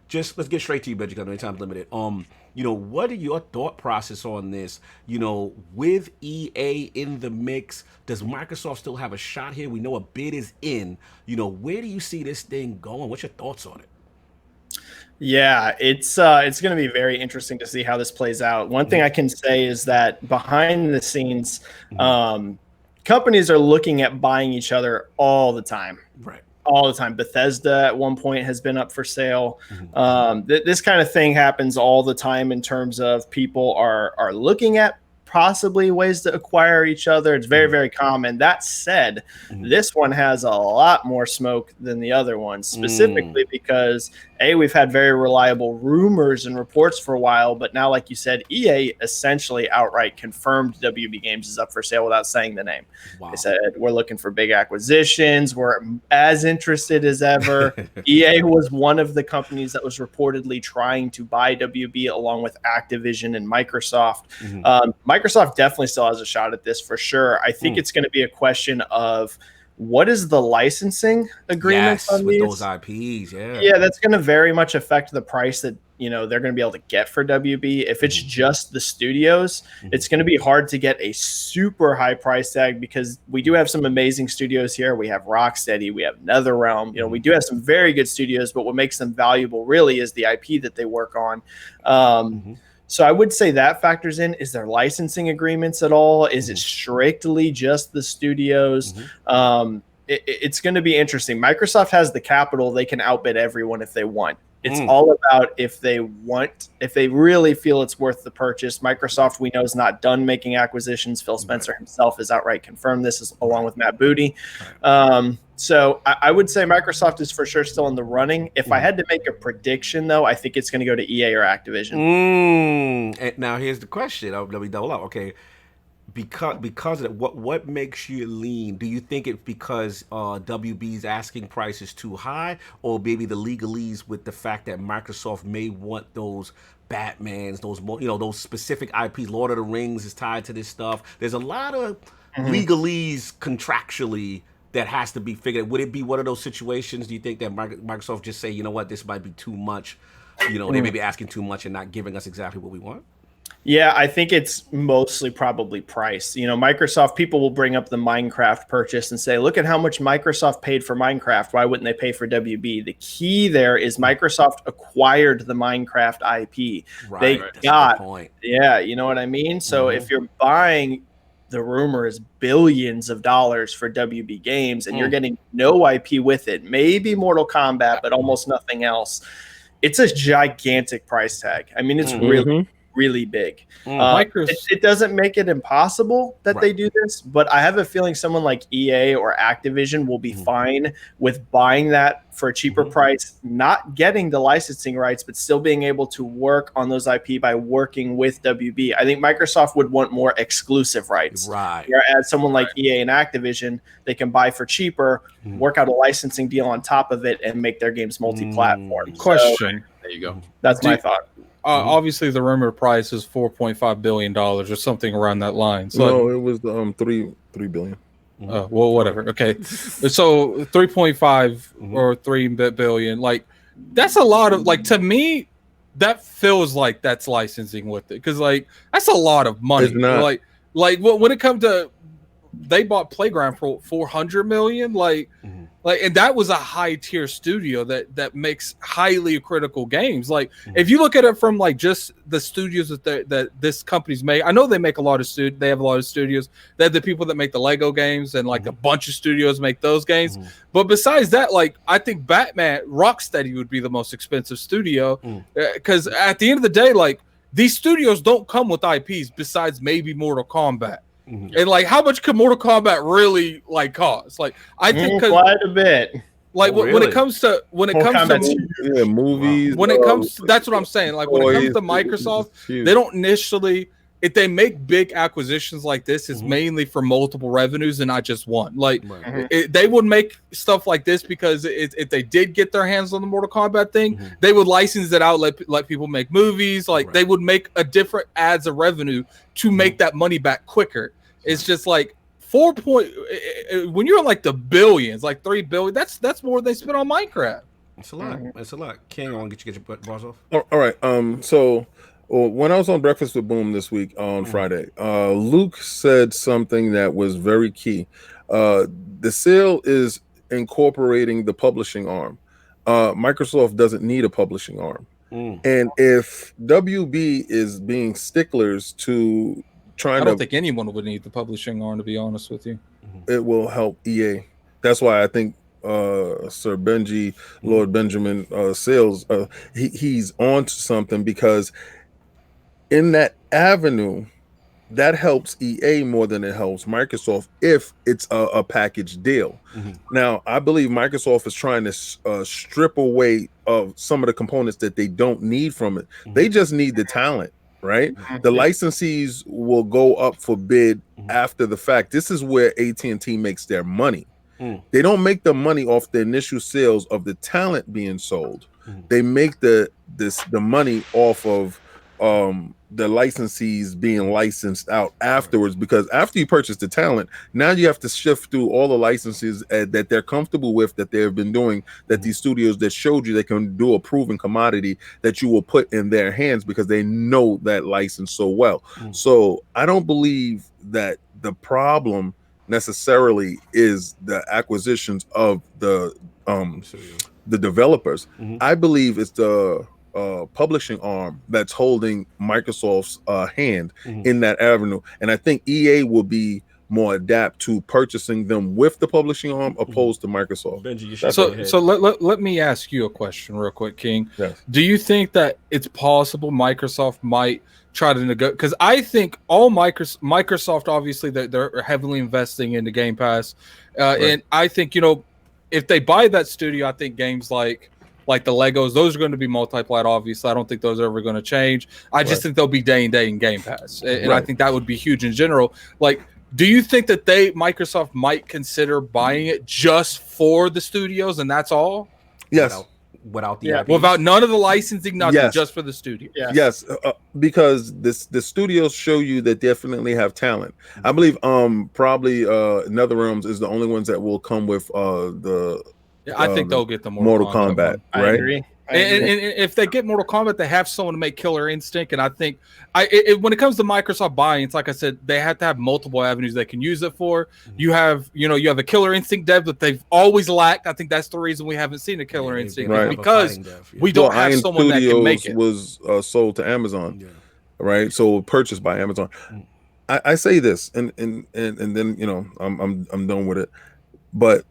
just let's get straight to you, Benji, because time's limited. What are your thought process on this? With EA in the mix, does Microsoft still have a shot here? We know a bid is in. Where do you see this thing going? What's your thoughts on it? Yeah, it's going to be very interesting to see how this plays out. One thing I can say is that behind the scenes, companies are looking at buying each other all the time. Right. All the time. Bethesda at one point has been up for sale. This kind of thing happens all the time in terms of people are looking at possibly ways to acquire each other. It's very, very common. That said, this one has a lot more smoke than the other ones, specifically because we've had very reliable rumors and reports for a while, but now, like you said, EA essentially outright confirmed WBGames is up for sale without saying the name. Wow. They said, we're looking for big acquisitions. We're as interested as ever. EA was one of the companies that was reportedly trying to buy WB along with Activision and Microsoft. Microsoft definitely still has a shot at this for sure. I think it's going to be a question of what is the licensing agreement on with these? Those IPs, yeah, that's going to very much affect the price that they're going to be able to get for WB. If it's just the studios, it's going to be hard to get a super high price tag because we do have some amazing studios here. We have Rocksteady, we have NetherRealm. We do have some very good studios, but what makes them valuable really is the IP that they work on. So I would say that factors in. Is there licensing agreements at all? Is it strictly just the studios? It's going to be interesting. Microsoft has the capital. They can outbid everyone if they want. It's all about if they really feel it's worth the purchase. Microsoft, we know, is not done making acquisitions. Phil Spencer himself has outright confirmed this, along with Matt Booty. So I would say Microsoft is for sure still in the running. If I had to make a prediction, though, I think it's going to go to EA or Activision. And now here's the question. Let me double up. Okay. Because of that, what makes you lean? Do you think it's because WB's asking price is too high, or maybe the legalese with the fact that Microsoft may want those Batmans, those specific IPs? Lord of the Rings is tied to this stuff. There's a lot of legalese contractually that has to be figured. Would it be one of those situations? Do you think that Microsoft just say, this might be too much? They may be asking too much and not giving us exactly what we want. Yeah, I think it's mostly probably price. You know, Microsoft, people will bring up the Minecraft purchase and say, look at how much Microsoft paid for Minecraft. Why wouldn't they pay for WB? The key there is Microsoft acquired the Minecraft IP. They got, yeah, you know what I mean? So if you're buying, the rumor is billions of dollars for WBGames and you're getting no IP with it, maybe Mortal Kombat, but almost nothing else. It's a gigantic price tag. I mean, it's really big. It doesn't make it impossible that they do this, but I have a feeling someone like EA or Activision will be fine with buying that for a cheaper price, not getting the licensing rights, but still being able to work on those IP by working with WB. I think Microsoft would want more exclusive rights. Right. Whereas someone like EA and Activision, they can buy for cheaper, work out a licensing deal on top of it, and make their games multi-platform. Question. So, there you go. That's my thought. Obviously, the rumored price is $4.5 billion or something around that line. So no, it was $3 billion. Well, whatever. Okay, so 3.5 or 3 billion. Like, that's a lot of, like, to me, that feels like that's licensing with it, because like that's a lot of money. It's not. Like when it comes to, they bought Playground for $400 million. Like, and that was a high tier studio that makes highly critical games. Like, if you look at it from like just the studios that this company's make, I know they make a lot of they have a lot of studios. They have the people that make the Lego games, and like a bunch of studios make those games. But besides that, like, I think Rocksteady would be the most expensive studio, because at the end of the day, like, these studios don't come with IPs besides maybe Mortal Kombat. And like, how much could Mortal Kombat really like cost? Like, I think quite a bit. Like, when it comes to movies, when it comes to, that's what I'm saying. Like, when it comes to Microsoft, they don't initially, if they make big acquisitions like this, it's mainly for multiple revenues and not just one. Like, they would make stuff like this because if they did get their hands on the Mortal Kombat thing, they would license it out, let people make movies. Like, they would make a different adds of revenue to make that money back quicker. It's just like when you're in like the billions, like $3 billion, that's more than they spent on Minecraft. It's a lot. It's a lot. King, I want to get your bars off. All right. So when I was on Breakfast with Boom this week on Friday, Luke said something that was very key. The sale is incorporating the publishing arm. Microsoft doesn't need a publishing arm. And if WB is being sticklers to I don't think anyone would need the publishing arm, to be honest with you. It will help EA. That's why I think Sir Benji, Lord Benjamin Sales, he's on to something, because in that avenue, that helps EA more than it helps Microsoft if it's a package deal. Now, I believe Microsoft is trying to strip away of some of the components that they don't need from it. They just need the talent. Right, the licensees will go up for bid after the fact. This is where AT&T makes their money. They don't make the money off the initial sales of the talent being sold. They make the money off of the licensees being licensed out afterwards, because after you purchase the talent, now you have to shift through all the licenses that they're comfortable with, that they've been doing, that these studios that showed you they can do a proven commodity that you will put in their hands because they know that license so well. So I don't believe that the problem necessarily is the acquisitions of the developers. I believe it's the publishing arm that's holding Microsoft's hand in that avenue, and I think EA will be more adapt to purchasing them with the publishing arm opposed to Microsoft. Benji, so let me ask you a question real quick, King. Yes. Do you think that it's possible Microsoft might try to negotiate? Because I think all Microsoft obviously they're heavily investing into Game Pass, and I think, if they buy that studio, I think games like the Legos, those are going to be multi-plat, obviously. I don't think those are ever going to change. I just think they'll be day and day in Game Pass. And I think that would be huge in general. Like, do you think that Microsoft might consider buying it just for the studios and that's all? Yes. Without the without none of the licensing, nothing, just for the studio. Yes, because the studios show you that definitely have talent. I believe probably NetherRealms is the only ones that will come with the I think they'll get the Mortal Kombat, right? I agree. And if they get Mortal Kombat, they have someone to make Killer Instinct. And I think when it comes to Microsoft buying, it's like I said, they have to have multiple avenues they can use it for. You have a Killer Instinct dev that they've always lacked. I think that's the reason we haven't seen a Killer Instinct, because we don't have someone that can make it. Was sold to Amazon, right? So purchased by Amazon. I say this, and then I'm done with it. But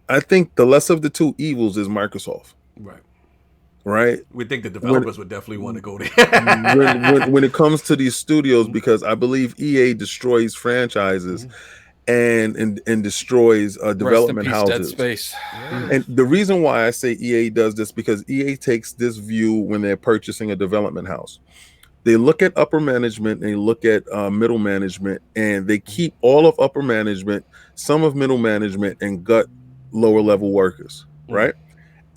I think the less of the two evils is Microsoft. Right. We think the developers would definitely want to go there. when it comes to these studios, because I believe EA destroys franchises and destroys development houses. Dead Space. And the reason why I say EA does this, because EA takes this view when they're purchasing a development house. They look at upper management, and they look at middle management, and they keep all of upper management, some of middle management, and gut lower level workers, right?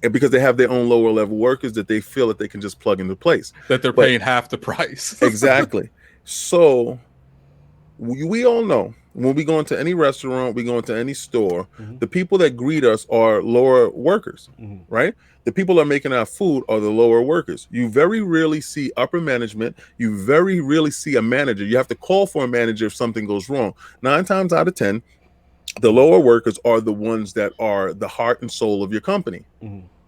And because they have their own lower level workers that they feel that they can just plug into place, that they're paying half the price. Exactly. So we all know when we go into any restaurant, we go into any store, the people that greet us are lower workers, right? The people that are making our food are the lower workers. You very rarely see upper management. You very rarely see a manager. You have to call for a manager if something goes wrong. 9 times out of 10, the lower workers are the ones that are the heart and soul of your company.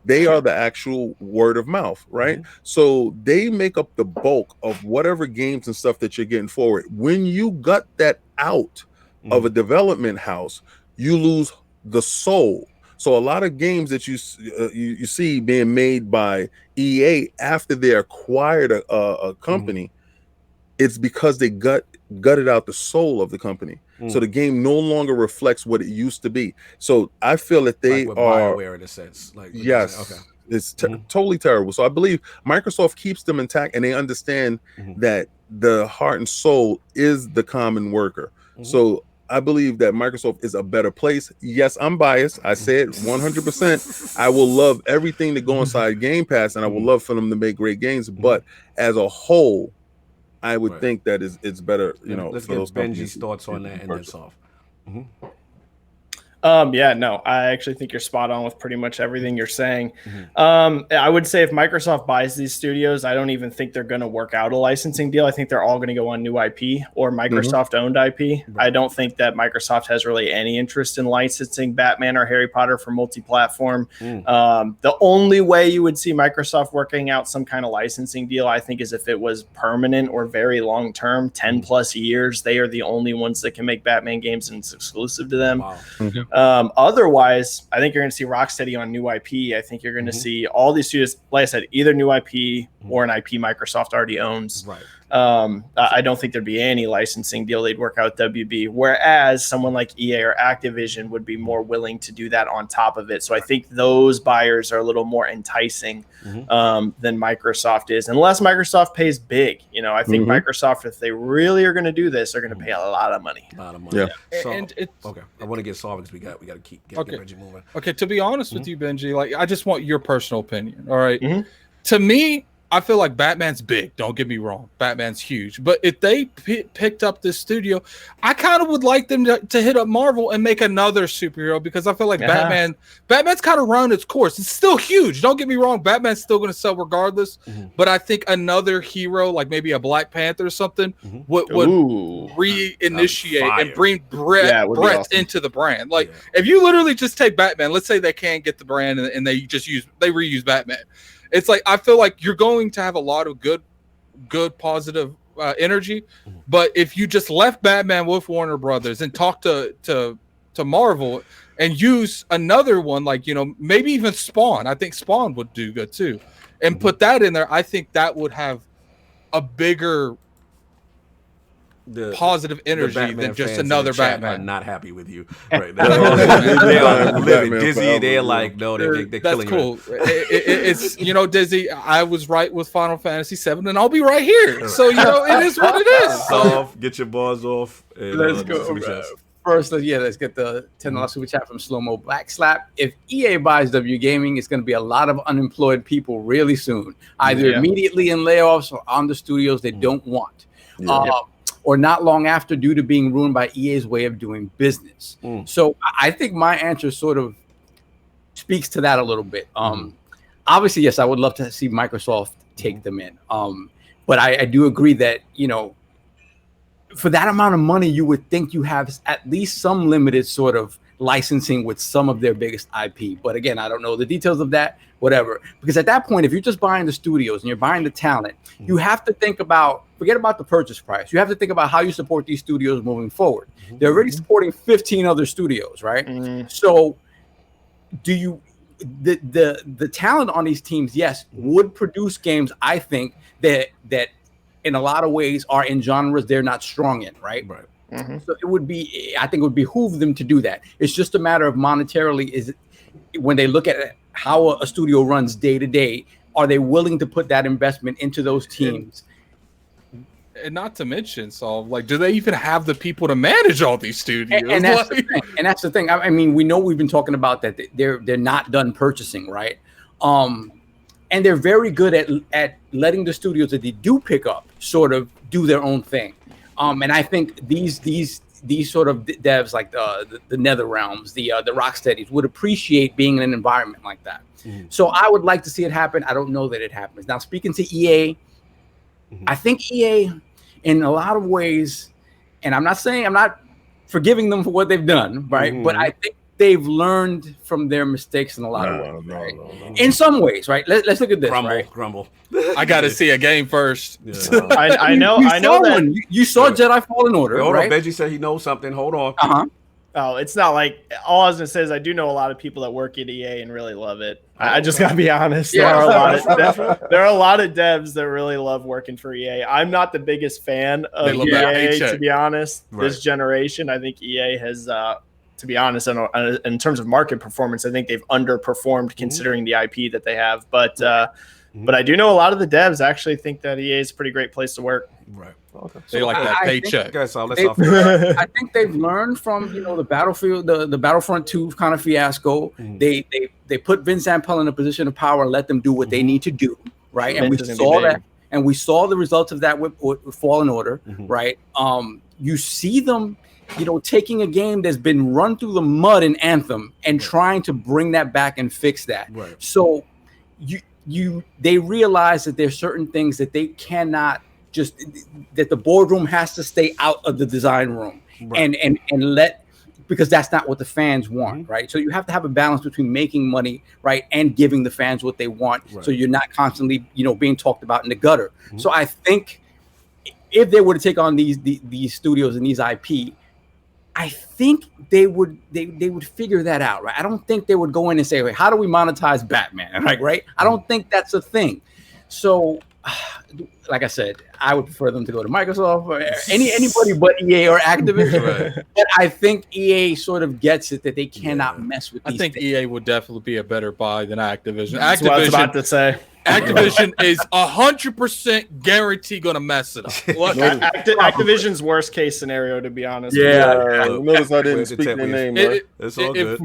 They are the actual word of mouth, right? So they make up the bulk of whatever games and stuff that you're getting forward. When you gut that out of a development house, you lose the soul. So a lot of games that you see being made by EA after they acquired a company, it's because they gutted out the soul of the company. So the game no longer reflects what it used to be. So I feel that they like are BioWare in a sense. It's totally terrible. So I believe Microsoft keeps them intact, and they understand that the heart and soul is the common worker. So I believe that Microsoft is a better place. Yes, I'm biased. I say it 100%. I will love everything that go inside Game Pass, and I would love for them to make great games. But as a whole, I would think that it's better, Let's get Benji's thoughts on that and then solve. No, I actually think you're spot on with pretty much everything you're saying. I would say if Microsoft buys these studios, I don't even think they're going to work out a licensing deal. I think they're all going to go on new IP or Microsoft-owned IP. I don't think that Microsoft has really any interest in licensing Batman or Harry Potter for multi-platform. The only way you would see Microsoft working out some kind of licensing deal, I think, is if it was permanent or very long-term, 10 plus years. They are the only ones that can make Batman games, and it's exclusive to them. Otherwise, I think you're going to see Rocksteady on new IP. I think you're going to see all these studios, like I said, either new IP or an IP Microsoft already owns. I don't think there'd be any licensing deal they'd work out with WB, whereas someone like EA or Activision would be more willing to do that on top of it. So I think those buyers are a little more enticing than Microsoft is, unless Microsoft pays big. I think Microsoft, if they really are going to do this, they're going to pay a lot of money. Yeah. So, okay, I want to get solved because we got to keep Benji moving. Okay, to be honest with you, Benji, I just want your personal opinion. All right, to me, I feel like Batman's big. Don't get me wrong. Batman's huge. But if they picked up this studio, I kind of would like them to hit up Marvel and make another superhero, because I feel like Batman's kind of run its course. It's still huge. Don't get me wrong. Batman's still going to sell regardless. But I think another hero, like maybe a Black Panther or something, would reinitiate and bring breadth into the brand. Like if you literally just take Batman, let's say they can't get the brand and they reuse Batman. It's like I feel like you're going to have a lot of good positive energy, but if you just left Batman with Warner Brothers and talk to Marvel and use another one, like maybe even Spawn. I think Spawn would do good too, and put that in there. I think that would have a bigger positive energy than just another Batman. Are not happy with you right now. They are living Dizzy. They're like, no, they're that's killing cool. It's Dizzy. I was right with Final Fantasy VII, and I'll be right here. So it is what it is. Solve, get your bars off. And, let's go. First, let's get the $10 super chat from Slow Mo Black Slap. If EA buys WBGaming, it's going to be a lot of unemployed people really soon, either immediately in layoffs or on the studios they don't want. Or not long after, due to being ruined by EA's way of doing business. So I think my answer sort of speaks to that a little bit. obviously, yes, I would love to see Microsoft take them in. But I do agree that, for that amount of money, you would think you have at least some limited sort of licensing with some of their biggest IP. But again, I don't know the details of that, whatever. Because at that point, if you're just buying the studios and you're buying the talent, you have to think about, forget about the purchase price. You have to think about how you support these studios moving forward. They're already supporting 15 other studios, right? So do you, the talent on these teams, yes, would produce games, I think, that in a lot of ways are in genres they're not strong in, right? So it would be, I think it would behoove them to do that. It's just a matter of monetarily, when they look at how a studio runs day to day, are they willing to put that investment into those teams? And not to mention, do they even have the people to manage all these studios? And that's the thing. And that's the thing. I mean, we know we've been talking about that they're not done purchasing, right? And they're very good at letting the studios that they do pick up sort of do their own thing. And I think these sort of devs like the NetherRealms, the Rocksteadies would appreciate being in an environment like that. So I would like to see it happen. I don't know that it happens. Now, speaking to EA, I think EA, in a lot of ways, and I'm not forgiving them for what they've done, right? But I think they've learned from their mistakes in a lot of ways, right? In some ways, right? Let's look at this. Grumble. I got to see a game first. Yeah. I know that you saw Jedi Fallen Order. Hold right? on, Benji said he knows something. Hold on. Oh, it's not like, all I was gonna say is I do know a lot of people that work at EA and really love it. I just gotta be honest. There are a lot of devs that really love working for EA. I'm not the biggest fan of EA, to be honest. This generation, I think EA has, to be honest, in terms of market performance, I think they've underperformed considering the IP that they have. But I do know a lot of the devs actually think that EA is a pretty great place to work. Right. Okay. They like that paycheck. I think they've learned from the Battlefield, the Battlefront 2 kind of fiasco. They put Vince Zampella in a position of power and let them do what they need to do, right? And we saw that, and we saw the results of that with Fallen Order, right? You see them, taking a game that's been run through the mud in Anthem and trying to bring that back and fix that. Right. So they realize that there's certain things that they cannot that the boardroom has to stay out of the design room and let, because that's not what the fans want, right? So you have to have a balance between making money, right, and giving the fans what they want, so you're not constantly, being talked about in the gutter. So I think if they were to take on these studios and these IP, I think they would figure that out, right? I don't think they would go in and say, "How do we monetize Batman?" Right? I don't think that's a thing. So, like I said, I would prefer them to go to Microsoft or anybody but EA or Activision. But I think EA sort of gets it that they cannot mess with these I think things. EA would definitely be a better buy than Activision. That's what I was about to say. Activision is 100% guaranteed going to mess it up. Activision's worst case scenario, to be honest. Notice I didn't speak their name. Right? It's all good.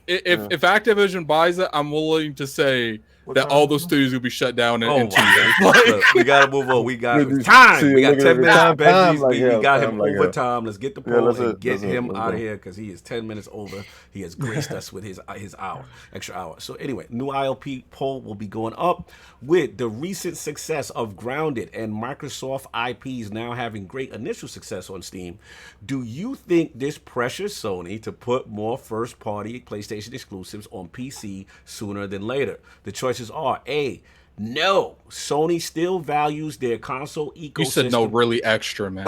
If Activision buys it, I'm willing to say that all those studios will be shut down in 2 years. Look, we gotta move on. We got time. We got 10 minutes. Benji, we got him over time. Let's get the poll and get him out of here because he is 10 minutes over. He has graced us with his extra hour. So anyway, new ILP poll will be going up with the recent success of Grounded and Microsoft IPs now having great initial success on Steam. Do you think this pressures Sony to put more first-party PlayStation exclusives on PC sooner than later? The choices are A, no, Sony still values their console ecosystem. You said no really extra, man.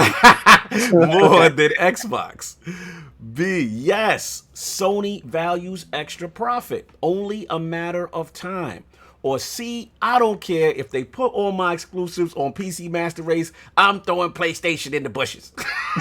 more than Xbox. B, yes, Sony values extra profit, only a matter of time. Or C, I don't care if they put all my exclusives on PC Master Race, I'm throwing PlayStation in the bushes.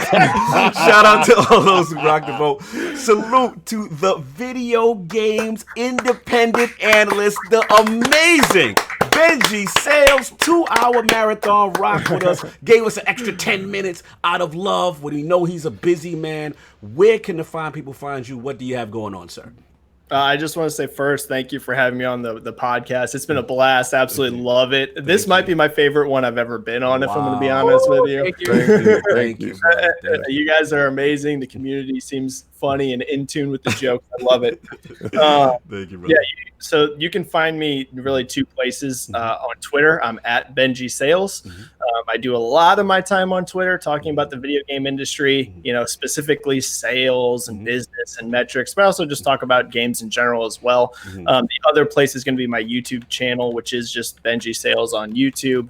Shout out to all those who rock the vote. Salute to the Video Games Independent Analyst, the amazing Benji Sales, 2-hour marathon rock with us, gave us an extra 10 minutes out of love when we know he's a busy man. Where can the fine people find you? What do you have going on, sir? I just want to say first, thank you for having me on the podcast. It's been a blast. Absolutely love it. This might be my favorite one I've ever been on, if I'm going to be honest with you. Thank you. You guys are amazing. The community seems funny and in tune with the jokes. I love it. Thank you, brother. Yeah, so you can find me really two places. On Twitter, I'm at Benji Sales. I do a lot of my time on Twitter talking about the video game industry, specifically sales and business and metrics, but I also just talk about games in general as well. The other place is going to be my YouTube channel, which is just Benji Sales on YouTube.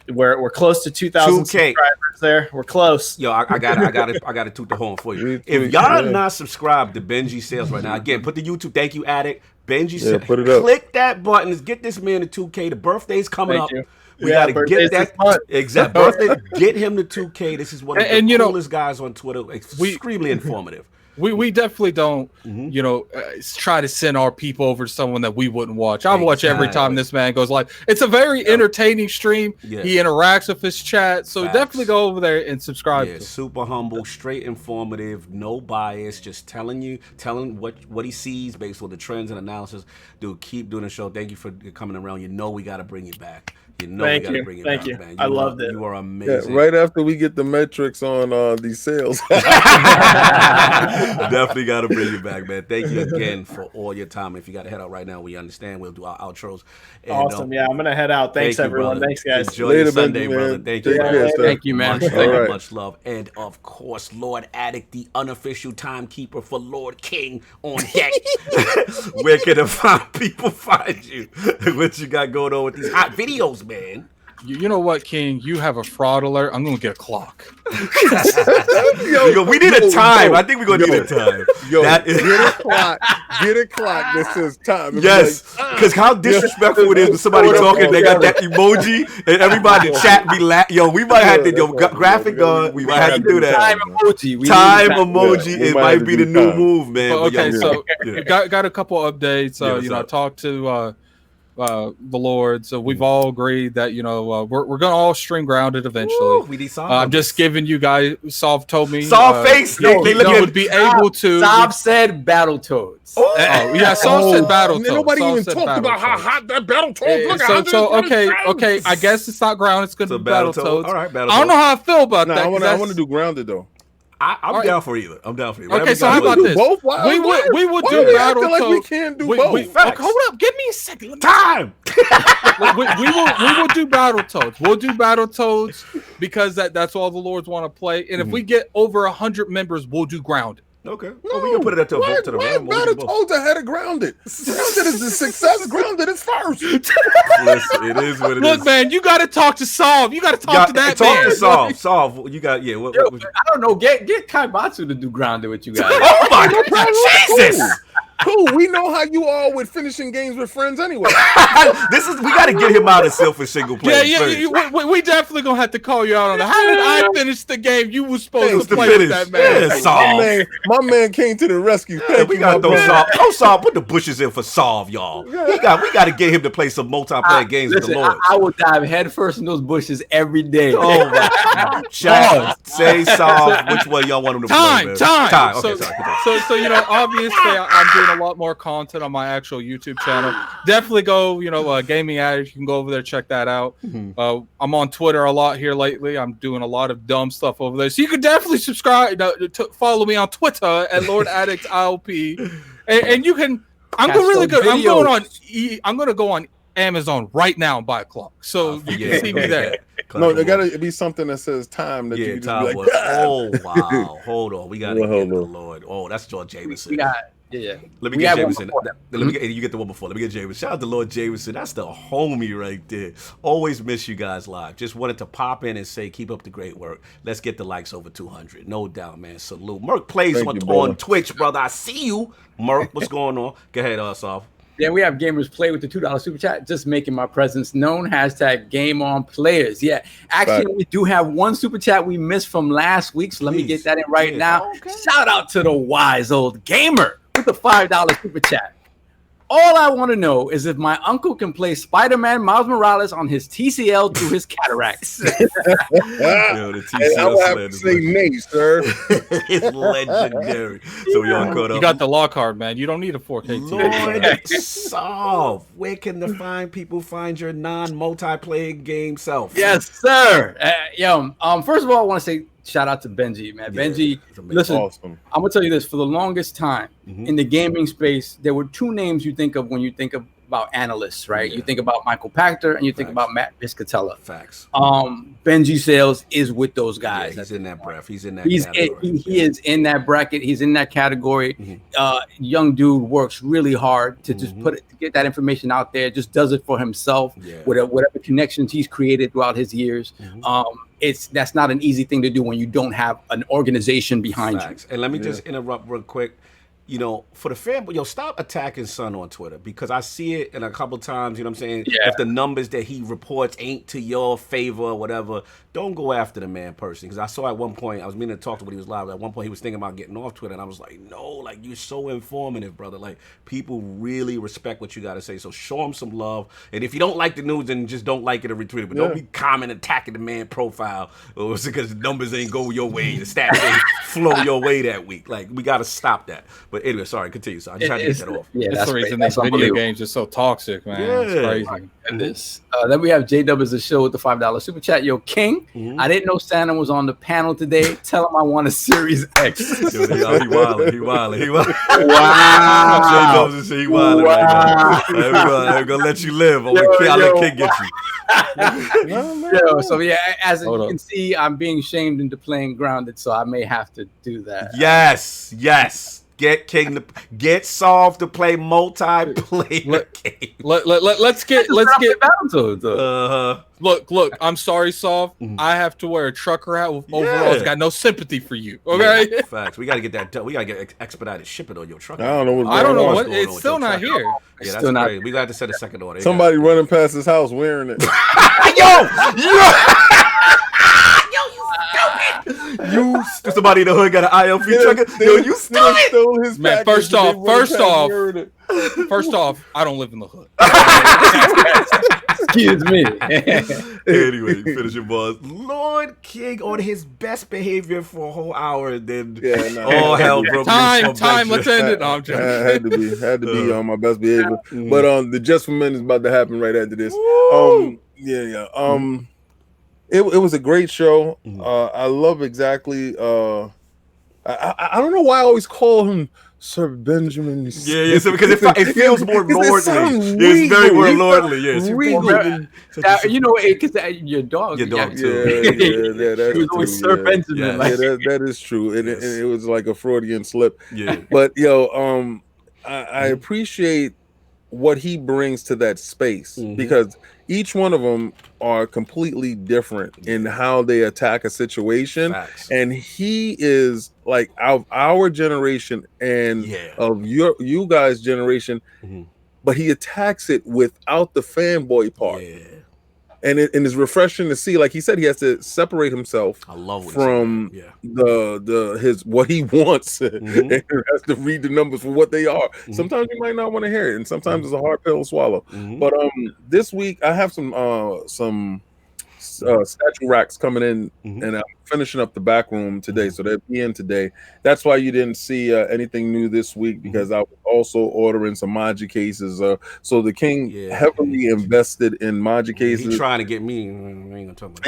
We're close to 2,000 subscribers there. We're close. Yo, I gotta toot the horn for you. If y'all are not subscribed to Benji Sales right now, again, put the YouTube. Thank you, Addict. Benji Sales. Put it up. Click that button. Let's get this man to 2K. The birthday's coming up. We Yeah, gotta get birthday's that exact birthday. Get him to 2K. This is one of the coolest guys on Twitter. Extremely informative. We definitely don't, try to send our people over to someone that we wouldn't watch. I watch every time this man goes live. It's a very entertaining stream. Yeah. He interacts with his chat, so definitely go over there and subscribe. Yeah, super humble, straight informative, no bias, just telling what he sees based on the trends and analysis. Dude, keep doing the show. Thank you for coming around. We got to bring you back. Thank you. Man. I loved it. You are amazing. Yeah, right after we get the metrics on these sales. Definitely got to bring you back, man. Thank you again for all your time. If you got to head out right now, we understand. We'll do our outros. And, awesome. Yeah, I'm going to head out. Thanks, everyone. Brother. Thanks, guys. Enjoy your Sunday, brother. Thank you. Thank you, man. Much love. And, of course, Lord Addict, the unofficial timekeeper for Lord King on deck. Where can people find you? What you got going on with these hot videos, man? You know what, King? You have a fraud alert. I'm going to get a clock. We need a time. I think we're going to need a time. Get a clock. Get a clock that says time. Yes. Because how disrespectful it is when somebody talking, they got that emoji, and everybody in the chat be laughing. We might have to, graphic on. We might have to do that. Time emoji. Time emoji. It might be the new move, man. Okay, so got a couple updates. I talked to the Lord, so we've all agreed that we're gonna all stream Grounded eventually. We need Solve. I'm just giving you guys. Solve told me. Solve face. They would be able to. Solve said Battletoads. Solve said Battletoads. Nobody even talked about how hot that Battletoads. Okay. I guess it's not Grounded. It's gonna be Battletoads. All right, Battletoads. I don't know how I feel about that. I want to do Grounded though. I'm down for either. Okay, so how about this? Both? We would do Battletoads. Like we can't do both. Hold up, give me a second. Time. we will do Battletoads. We'll do Battletoads because that's all the Lords want to play. And if we get over 100 members, we'll do Grounded. Okay. Well, we can put it up to a vote to the round. Battletoads ahead of Grounded. Grounded is the success. Grounded is first. Listen, it is what it is. Look, man, you got to talk to Solve. You got to talk to that man. Talk to Solve. You got, What, I don't know. Get Kaibatsu to do Grounded with you guys. Oh, my Jesus. Cool. We know how you are with finishing games with friends anyway. We got to get him out of selfish single player. We definitely gonna have to call you out on that. How did I finish the game? You was supposed to play with that man. My man came to the rescue. We got those Solve. Don't Solve. Put the bushes in for Solve, y'all. We got to get him to play some multiplayer games with the Lord. I will dive headfirst in those bushes every day. Oh my God. Say Solve. Which one y'all want him to play? Time. Okay, so obviously I'm doing a lot more content on my actual YouTube channel. Definitely go, Gaming Addict. You can go over there, check that out. I'm on Twitter a lot here lately. I'm doing a lot of dumb stuff over there. So you can definitely subscribe to follow me on Twitter at LordAddictILP. And you can I'm going to go on Amazon right now and buy a clock. So you can see me there. No, there gotta be something that says time that you can just be like, oh wow, hold on, we gotta get the Lord. Oh, that's George Jameson. We got Yeah. Let me get Jameson. You get the one before. Let me get Jameson. Shout out to Lord Jameson. That's the homie right there. Always miss you guys live. Just wanted to pop in and say, keep up the great work. Let's get the likes over 200. No doubt, man. Salute. Merc plays on Twitch, brother. I see you. Merc, what's going on? Go ahead, Asaf. Yeah, we have gamers play with the $2 super chat, just making my presence known. # Game On Players. Yeah, actually, we do have one super chat we missed from last week, so let me get that in right now. Okay. Shout out to the wise old gamer with the $5 super chat. All I want to know is if my uncle can play Spider-Man Miles Morales on his TCL through his cataracts. Yo, the TCL I would have to say nay, sir. It's legendary. So we all caught up. You got the law card, man. You don't need a 4K TV. Lord, solve. Where can the fine people find your non-multiplayer game self? Yes, sir. First of all, I want to say shout out to Benji, man. Yeah, Benji, amazing. listen, Awesome. I'm gonna tell you this: for the longest time in the gaming space, there were two names you think of when you think about analysts, right? Yeah. You think about Michael Pachter and you think Facts. about Matt Piscatella. Facts. Benji Sales is with those guys. Yeah, he's in that breath. He's in that He is in that bracket. He's in that category. Young dude works really hard to just to get that information out there. Just does it for himself. Yeah. Whatever connections he's created throughout his years. That's not an easy thing to do when you don't have an organization behind you. And let me just interrupt real quick. You know, for the fan, stop attacking Son on Twitter, because I see it in a couple times, you know what I'm saying? Yeah. If the numbers that he reports ain't to your favor or whatever, don't go after the man personally. Because I saw at one point, I was meaning to talk to when he was live. At one point, he was thinking about getting off Twitter, and I was like, no, like, you're so informative, brother. Like, people really respect what you got to say. So show him some love. And if you don't like the news, then just don't like it or retweet it. But don't be commenting, attacking the man profile because the numbers ain't go your way, the stats ain't flow your way that week. Like, we got to stop that. But anyway, sorry, continue. So I just had to get that off. Yeah, That's the reason these video games are so toxic, man. Yeah. It's crazy. Then we have J-Dub as a show with the $5 super chat. Yo, King, I didn't know Santa was on the panel today. Tell him I want a Series X. Yo, he wildin'. Wow. J-Dubs he wildin' right now. I'm gonna let you live. I'll let King get you. So yeah, as you can see, I'm being shamed into playing Grounded, so I may have to do that. Yes. Get Solve to play multiplayer game. Let's get. Battletoads. Look. I'm sorry, Solve. I have to wear a trucker hat with overalls. Got no sympathy for you. Okay. Yeah, facts. We gotta get that done. We gotta get expedited shipping on your truck. I don't know what's I don't know going on. what. It's still not here. Yeah, that's Still not- great. We got to set a second order. Somebody running past his house wearing it. You somebody in the hood got an ILP trucker. Yo, you stole it. Stole his Man, package first and they off, running past wearing it. First off, I don't live in the hood. Excuse me. Anyway, finish your boss. Lord King on his best behavior for a whole hour, and then all hell broke loose. Time. Let's end it. No, I'm joking. Had to be on my best behavior. But the Just for Men is about to happen right after this. It was a great show. I love exactly. I don't know why I always call him Sir Benjamin. Yeah. So because it feels more lordly. It's very more lordly. Yes. You know, because your dog. Your dog too. Yeah, that's He was always Sir Benjamin. that is true. And it was like a Freudian slip. Yeah. But I appreciate what he brings to that space because each one of them are completely different in how they attack a situation. Facts. And he is like our generation and of you guys' generation, but he attacks it without the fanboy part. And it's refreshing to see. Like he said, he has to separate himself from his what he wants, and has to read the numbers for what they are. Sometimes you might not want to hear it, and sometimes it's a hard pill to swallow. But this week I have some statue racks coming in, and I'm finishing up the back room today, so they'll be in today. That's why you didn't see anything new this week, because I was also ordering some Maji cases. So the King heavily invested in Maji cases. He's trying to get me. I ain't gonna talk about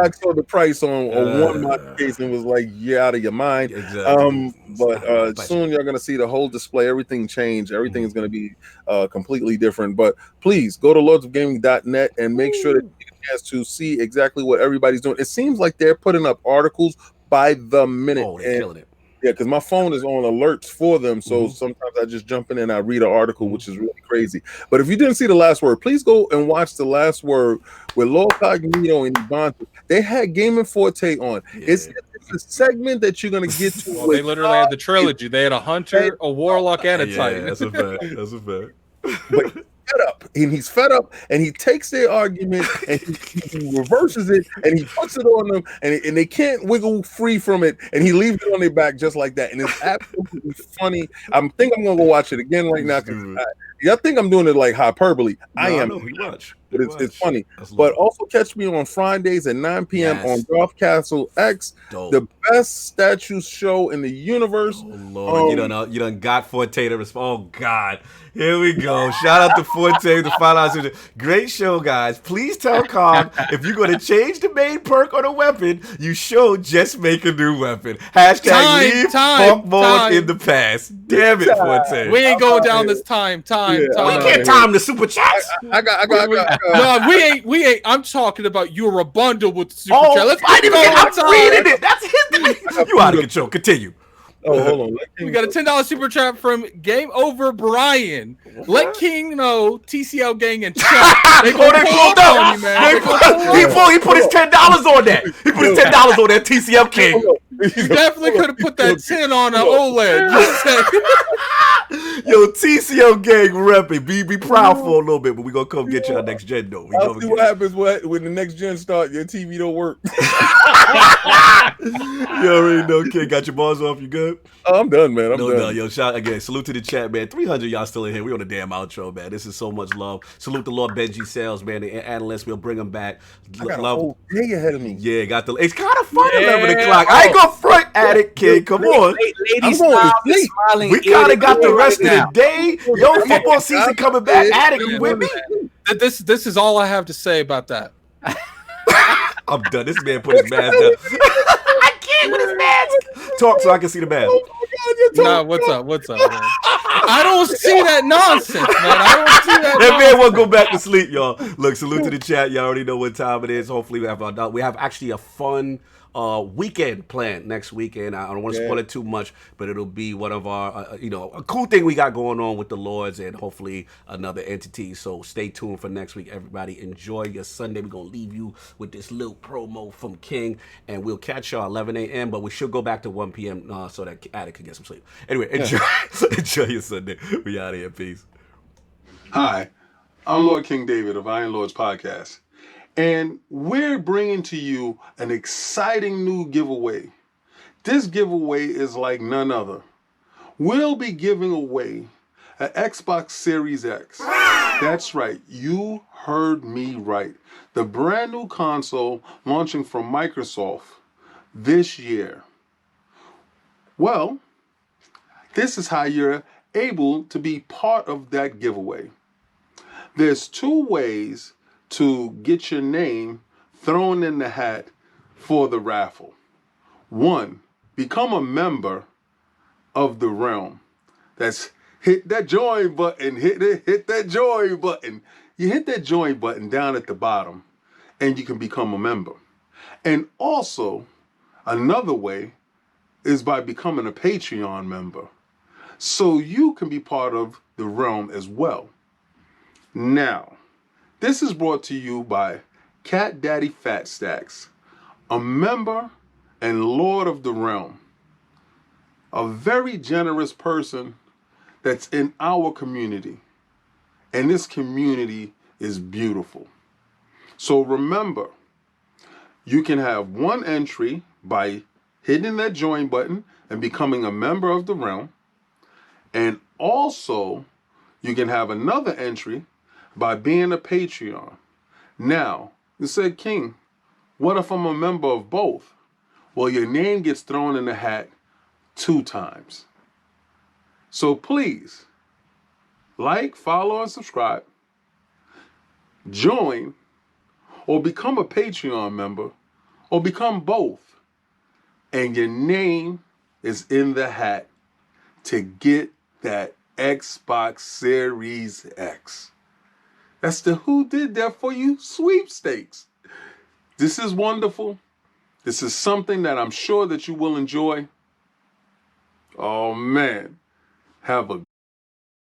I saw the price on one Maji case and was like, "You're out of your mind." Exactly. But soon you're gonna see the whole display. Everything change. Everything is gonna be completely different. But please go to lordsofgaming.net and make sure that you get a chance to see exactly what everybody's doing. It seems like they're putting up articles by the minute. Oh, they're killing it. Yeah, because my phone is on alerts for them. So sometimes I just jump in and I read an article, which is really crazy. But if you didn't see The Last Word, please go and watch The Last Word with LordCognito and Ibonte. They had Gaming Forte on. It's a segment that you're going to get to. Well, they literally had the trilogy. They had a hunter, a warlock, and a titan. That's a fact. But he's fed up, and he takes their argument and he reverses it and he puts it on them, and they can't wiggle free from it, and he leaves it on their back just like that. And it's absolutely funny. I think I'm gonna go watch it again right now, because y'all think I'm doing it like hyperbole. I am. Watch. but it's funny. But also catch me on Fridays at 9 p.m. on Golf Castle X, the best statue show in the universe. Oh Lord, you done got Forte to respond. Oh God, here we go. Shout out to Forte, the finalizer. Great show, guys. Please tell Cog if you're gonna change the main perk on a weapon, you should just make a new weapon. Hashtag leave pump mode in the past. Damn it, Forte. We ain't going down this time. We can't time the super chats. No, we ain't. I'm talking about you're a bundle with the super chat. Let's I'm reading it. That's his. You out of control. Continue. Oh, hold on. We got a $10 super chat from Game Over Brian. Let King know TCL gang and chat. They pulled up on you, man. He put his $10 on that. He put his $10 on that TCL King. You definitely could have put that 10 on an OLED. Yo, TCL gang repping. Be proud for a little bit, but we gonna come get y'all next gen though. I'll see what happens when the next gen start. Your TV don't work. You already know, kid. Got your balls off. You good? Oh, I'm done, man. I'm done. No, yo, shout again. Salute to the chat, man. 300 y'all still in here. We on the damn outro, man. This is so much love. Salute to Lord Benji Sales, man. The analyst, we'll bring him back. I got a whole day ahead of me. Yeah, got the. It's kind of fun at 11 o'clock. I ain't gonna front at it, kid. Come on. Ladies, smiling. We kind of got the rest of the day. Yo, football season coming back. Attic, you with me? This is all I have to say about that. I'm done. This man put his mask down. I can't with his mask. Talk so I can see the mask. Nah, what's up, man? I don't see that nonsense, man. I don't see that. That man won't go back to sleep, y'all. Look, salute to the chat. Y'all already know what time it is. Hopefully, we have actually a fun weekend planned next weekend. I don't want to spoil it too much, but it'll be one of our, a cool thing we got going on with the Lords and hopefully another entity. So stay tuned for next week, everybody. Enjoy your Sunday. We're going to leave you with this little promo from King, and we'll catch y'all 11 a.m., but we should go back to 1 p.m. So that Attic can get some sleep. Anyway, enjoy your Sunday. We out of here. Peace. Hi, I'm Lord King David of Iron Lords Podcast. And we're bringing to you an exciting new giveaway. This giveaway is like none other. We'll be giving away an Xbox Series X. That's right, you heard me right. The brand new console launching from Microsoft this year. Well, this is how you're able to be part of that giveaway. There's two ways to get your name thrown in the hat for the raffle. One, become a member of the realm. That's hit that join button, hit that join button. You hit that join button down at the bottom and you can become a member. And also, another way is by becoming a Patreon member. So you can be part of the realm as well. Now, this is brought to you by Cat Daddy Fat Stacks, a member and Lord of the Realm, a very generous person that's in our community, and this community is beautiful. So remember, you can have one entry by hitting that join button and becoming a member of the realm, and also you can have another entry by being a Patreon. Now, you said, King, what if I'm a member of both? Well, your name gets thrown in the hat 2 times. So please, like, follow, and subscribe. Join, or become a Patreon member, or become both. And your name is in the hat to get that Xbox Series X. That's the Who Did That For You sweepstakes. This is wonderful. This is something that I'm sure that you will enjoy. Oh man, have a